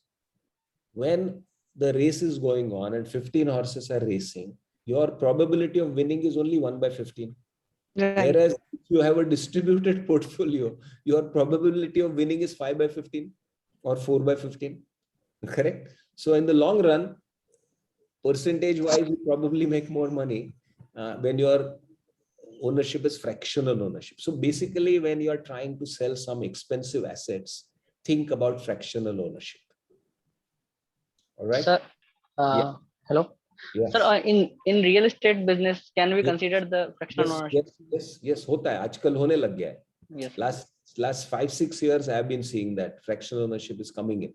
when the race is going on and 15 horses are racing, your probability of winning is only 1/15. Right. Whereas if you have a distributed portfolio, your probability of winning is 5/15 or 4/15. Correct? So in the long run, percentage wise, you probably make more money when your ownership is fractional ownership. So basically, when you are trying to sell some expensive assets, think about fractional ownership. All right. Sir, Yeah. hello. Yes. Sir, in real estate business, can we consider the fractional ownership? Yes. होता है. आजकल होने लग गया है. Yes. Last 5-6 years, I have been seeing that fractional ownership is coming in.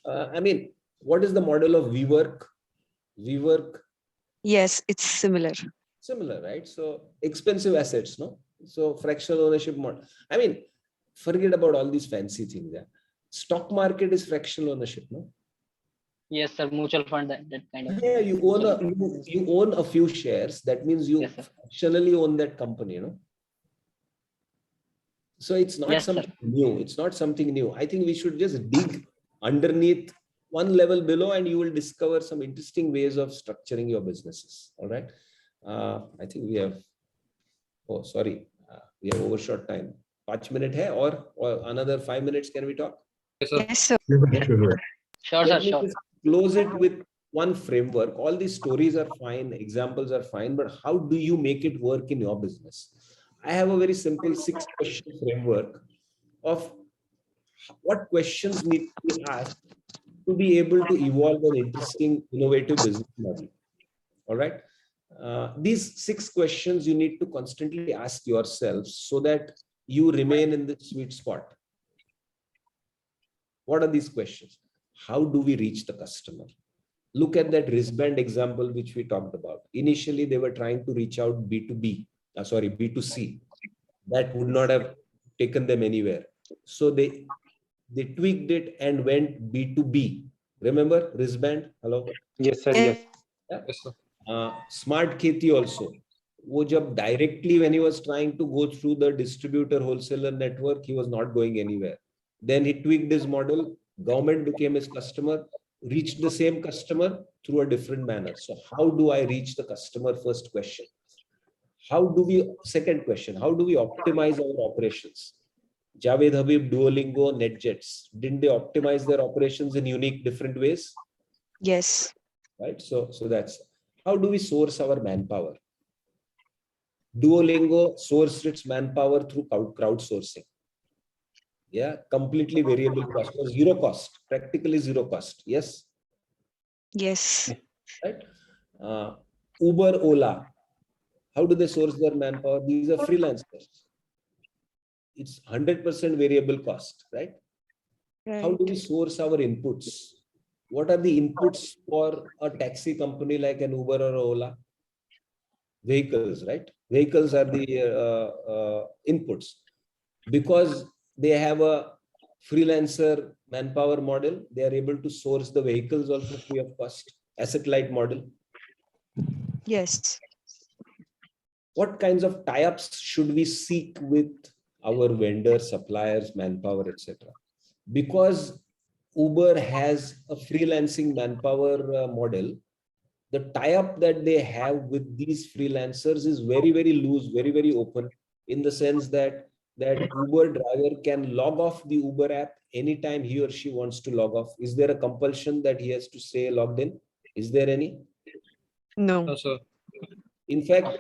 I mean, what is the model of WeWork? Yes, it's similar. Similar, right? So expensive assets, no? So fractional ownership model. I mean, forget about all these fancy things. Yeah. Stock market is fractional ownership, no? Yes, sir. Mutual fund, that kind of. Yeah, you own a few shares. That means you fractionally own that company, you know. So it's not something new. It's not something new. I think we should just dig underneath one level below, and you will discover some interesting ways of structuring your businesses. All right. I think we have. Oh, sorry. We have overshot time. 5 minutes hai, or another 5 minutes. Can we talk? Yes, sir. Sure, Let sir. me Sure. just close it with one framework. All these stories are fine, examples are fine, but how do you make it work in your business? I have a very simple 6-question framework of what questions need to be asked to be able to evolve an interesting, innovative business model. All right. These 6 questions you need to constantly ask yourself so that you remain in the sweet spot. What are these questions? How do we reach the customer? Look at that wristband example which we talked about. Initially, they were trying to reach out B2C. That would not have taken them anywhere. So they tweaked it and went B2B. Remember wristband? Hello? Yes, sir. Yes. Yeah. Smart Kheti also. Directly when he was trying to go through the distributor wholesaler network, he was not going anywhere. Then he tweaked his model. Government became his customer, reached the same customer through a different manner. So how do I reach the customer? First question. Second question, how do we optimize our operations? Javed Habib, Duolingo, NetJets, didn't they optimize their operations in unique different ways? Yes. Right. So that's how do we source our manpower? Duolingo sourced its manpower through crowdsourcing. Yeah, completely variable cost or zero cost, practically zero cost. Yes. Yes. Right. Uber, Ola, how do they source their manpower? These are freelancers. It's 100% variable cost, right? How do we source our inputs? What are the inputs for a taxi company like an Uber or Ola? Vehicles, right? Vehicles are the inputs. Because they have a freelancer manpower model, they are able to source the vehicles also free of cost, asset-light model. Yes. What kinds of tie-ups should we seek with our vendors, suppliers, manpower, etc.? Because Uber has a freelancing manpower model, the tie-up that they have with these freelancers is very, very loose, very, very open, in the sense that Uber driver can log off the Uber app anytime he or she wants to log off. Is there a compulsion that he has to stay logged in? Is there any? No. No, sir. In fact,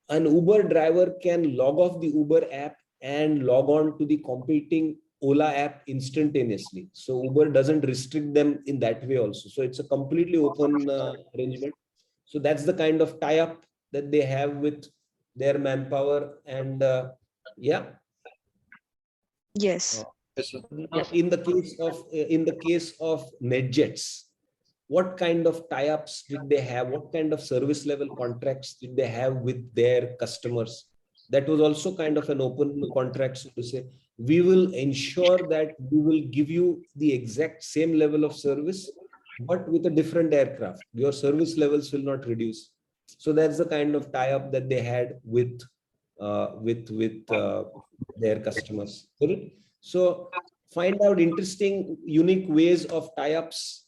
an Uber driver can log off the Uber app and log on to the competing Ola app instantaneously. So Uber doesn't restrict them in that way also. So it's a completely open arrangement. So that's the kind of tie-up that they have with their manpower. And yeah. Yes. Now, in the case of NetJets, what kind of tie-ups did they have? What kind of service level contracts did they have with their customers? That was also kind of an open contract, so to say. We will ensure that we will give you the exact same level of service, but with a different aircraft. Your service levels will not reduce. So that's the kind of tie-up that they had with their customers. So find out interesting, unique ways of tie-ups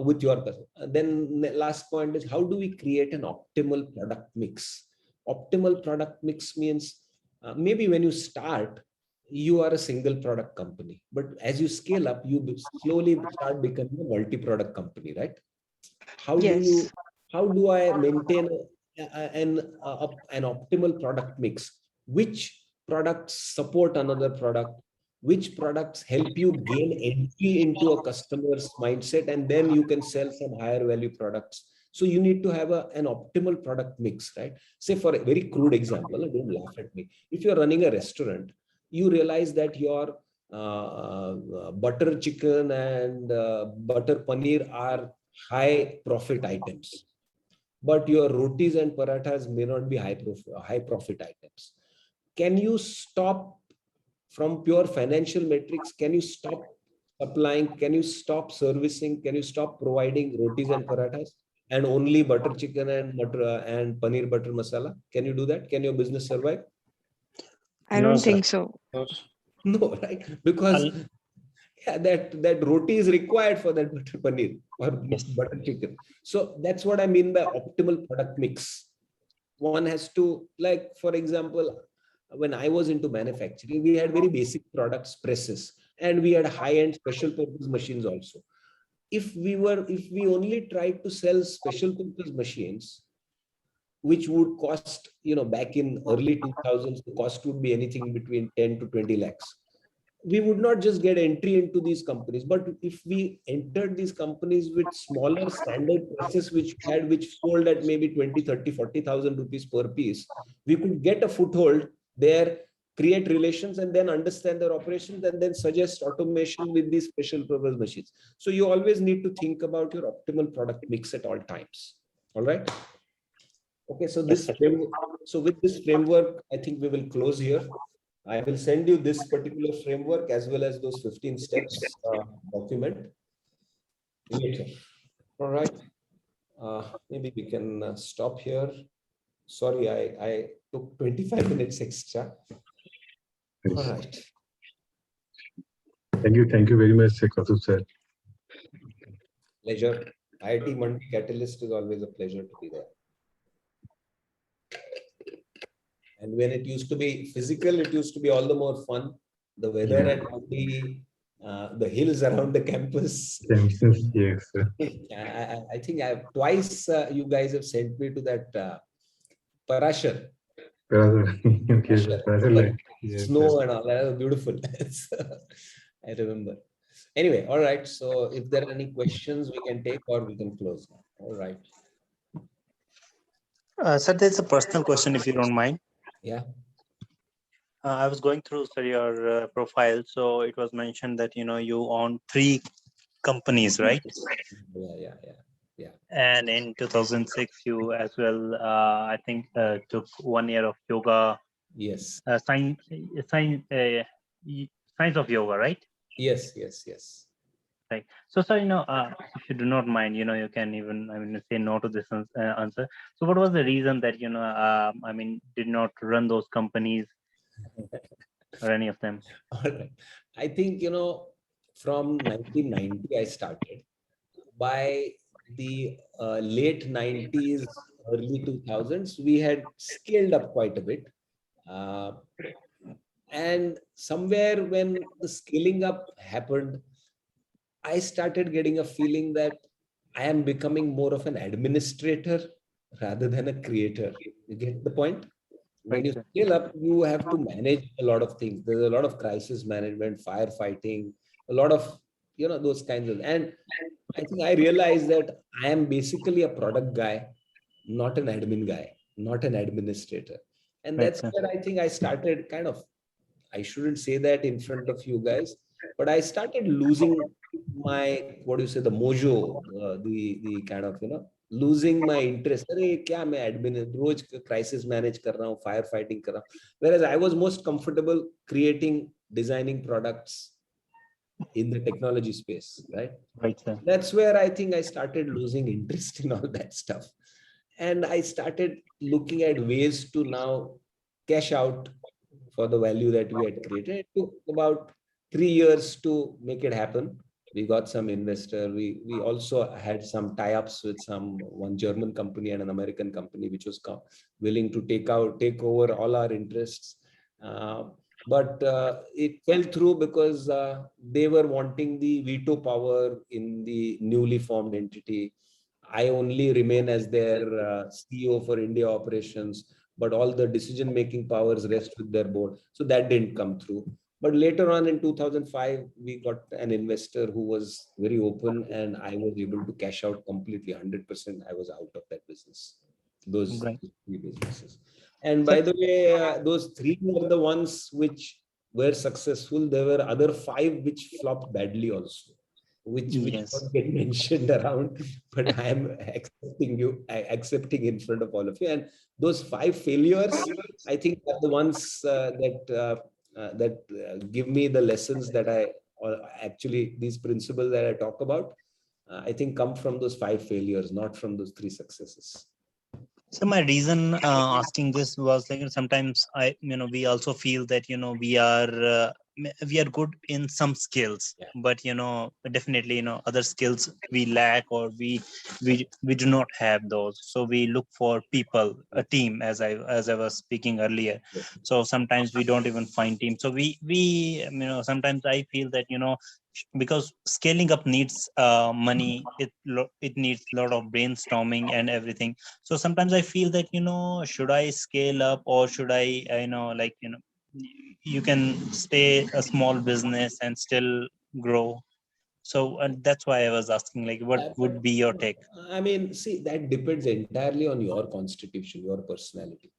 with your customer. Then the last point is, how do we create an optimal product mix? Optimal product mix means maybe when you start, you are a single product company, but as you scale up, you slowly start becoming a multi-product company, right? How do I maintain an optimal product mix? Which products support another product? Which products help you gain entry into a customer's mindset, and then you can sell some higher value products? So you need to have an optimal product mix, right? Say, for a very crude example, don't laugh at me. If you're running a restaurant, you realize that your butter chicken and butter paneer are high profit items, but your rotis and parathas may not be high profit items. Can you stop from pure financial metrics? Can you stop supplying? Can you stop servicing? Can you stop providing rotis and parathas and only butter chicken and paneer butter masala? Can you do that? Can your business survive? I don't think so. No, right? Because that roti is required for that butter paneer or butter chicken. So that's what I mean by optimal product mix. One has to, like, for example, when I was into manufacturing, we had very basic products, presses, and we had high-end special purpose machines also. If we only tried to sell special purpose machines, which would cost, back in early 2000s, the cost would be anything between 10 to 20 lakhs. We would not just get entry into these companies, but if we entered these companies with smaller standard presses, which sold at maybe 20, 30, 40,000 rupees per piece, we could get a foothold there, create relations, and then understand their operations, and then suggest automation with these special purpose machines. So you always need to think about your optimal product mix at all times. All right. Okay, so with this framework, I think we will close here. I will send you this particular framework as well as those 15 steps document later. All right. Maybe we can stop here. Sorry, I took 25 minutes extra. All right. Thank you very much, Kaustubh sir. Pleasure. IIT Mandi Catalyst is always a pleasure to be there. And when it used to be physical, it used to be all the more fun. The weather at Mandi, the hills around the campus. Yes, sir. I think twice you guys have sent me to that Parashar. Snow and all. That was beautiful. I remember. Anyway, all right. So if there are any questions, we can take or we can close now. All right. Sir, there's a personal question if you don't mind. Yeah. I was going through your profile, so it was mentioned that you own 3 companies, right? Yeah. And in 2006, you as well, I think, took 1 year of yoga. Yes. Science of yoga, right? Yes. Right. So, sir, if you do not mind, you can even, say no to this answer. So, what was the reason that did not run those companies or any of them? All right. I think, from 1990, I started. By the late 90s, early 2000s, we had scaled up quite a bit. And somewhere when the scaling up happened, I started getting a feeling that I am becoming more of an administrator rather than a creator. You get the point? When you scale up, you have to manage a lot of things. There's a lot of crisis management, firefighting, a lot of, those kinds of, and I think I realized that I am basically a product guy, not an admin guy, not an administrator. And Right, that's sir. where I think I started kind of, I shouldn't say that in front of you guys, but I started losing my, what do you say, the mojo, the kind of, losing my interest. अरे क्या मैं admin रोज crisis manage कर रहा हूँ, firefighting कर रहा हूँ. Whereas I was most comfortable creating, designing products in the technology space, right? Right, sir. That's where I think I started losing interest in all that stuff. And I started looking at ways to now cash out for the value that we had created. It took about 3 years to make it happen. We got some investor. We also had some tie-ups with one German company and an American company, which was willing to take over all our interests. But it fell through because they were wanting the veto power in the newly formed entity. I only remain as their CEO for India operations, but all the decision-making powers rest with their board. So that didn't come through. But later on in 2005, we got an investor who was very open, and I was able to cash out completely, 100%. I was out of that business, those 3 businesses. And by the way, those 3 were the ones which were successful. There were other 5 which flopped badly also, which don't get mentioned around, but I am accepting in front of all of you. And those 5 failures, I think, are the ones that give me the lessons that actually, these principles that I talk about, I think come from those 5 failures, not from those 3 successes. So my reason asking this was like sometimes we also feel that we are good in some skills, but definitely other skills we lack, or we do not have those. So we look for people, a team, as I was speaking earlier. So sometimes we don't even find team. So we sometimes I feel that because scaling up needs money, it needs a lot of brainstorming and everything. So sometimes I feel that should I scale up, or should I you can stay a small business and still grow. So that's why I was asking, like, what would be your take? I mean, see, that depends entirely on your constitution, your personality.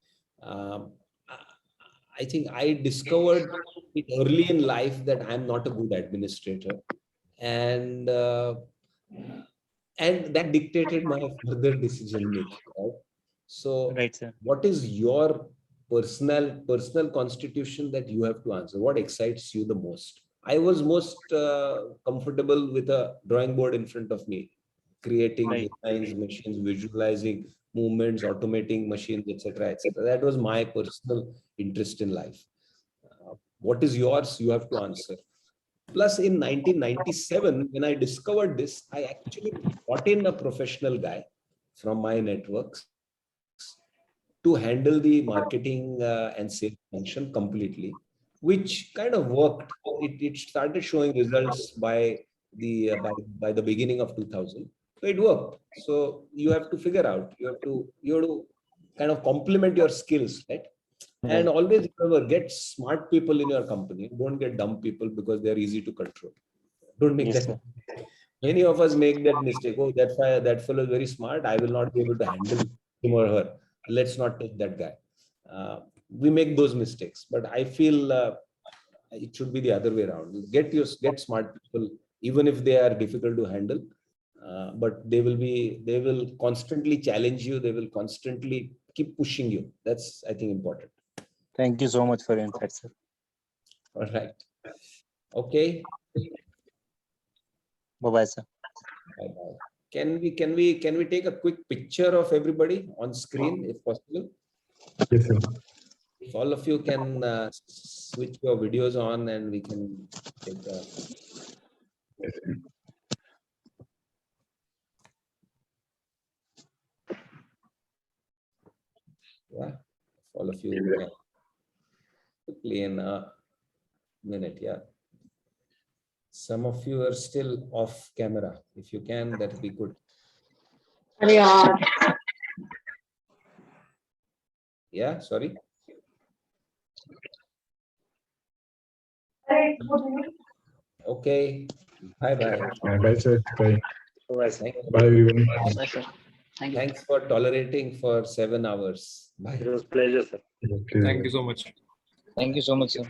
I think I discovered it early in life that I'm not a good administrator, and that dictated my further decision making. Right? So, right, sir. What is your personal constitution that you have to answer? What excites you the most? I was most comfortable with a drawing board in front of me, creating designs, machines, visualizing movements, automating machines, etc., etc. That was my personal interest in life. What is yours? You have to answer. Plus, in 1997, when I discovered this, I actually brought in a professional guy from my networks to handle the marketing and sales function completely, which kind of worked. It started showing results by the beginning of 2000. So it worked. So you have to figure out. You have to kind of complement your skills, right? And always remember, get smart people in your company. Don't get dumb people, because they're easy to control. Don't make that mistake. Many of us make that mistake. Oh, that fellow is very smart. I will not be able to handle him or her. Let's not take that guy. we make those mistakes. But I feel it should be the other way around. Get smart people, even if they are difficult to handle, but they will constantly challenge you. They will constantly keep pushing you. That's, I think, important. Thank you so much for your insight, sir. All right. Okay. Bye-bye, sir. Bye-bye. Can we take a quick picture of everybody on screen, if possible? Yes, sir. If all of you can switch your videos on, and we can take a... Yes, sir. Yeah, all of you can quickly in a minute. Yeah. Some of you are still off camera. If you can, that would be good. Yeah, sorry. Okay. Bye-bye. Bye, sir. Bye. Thank you. Bye, everyone. Bye, sir. Thank you. Thanks for tolerating for 7 hours. Bye. It was a pleasure, sir. Thank you so much. Thank you so much, sir.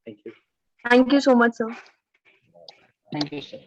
Thank you. Thank you so much, sir. Thank you, sir.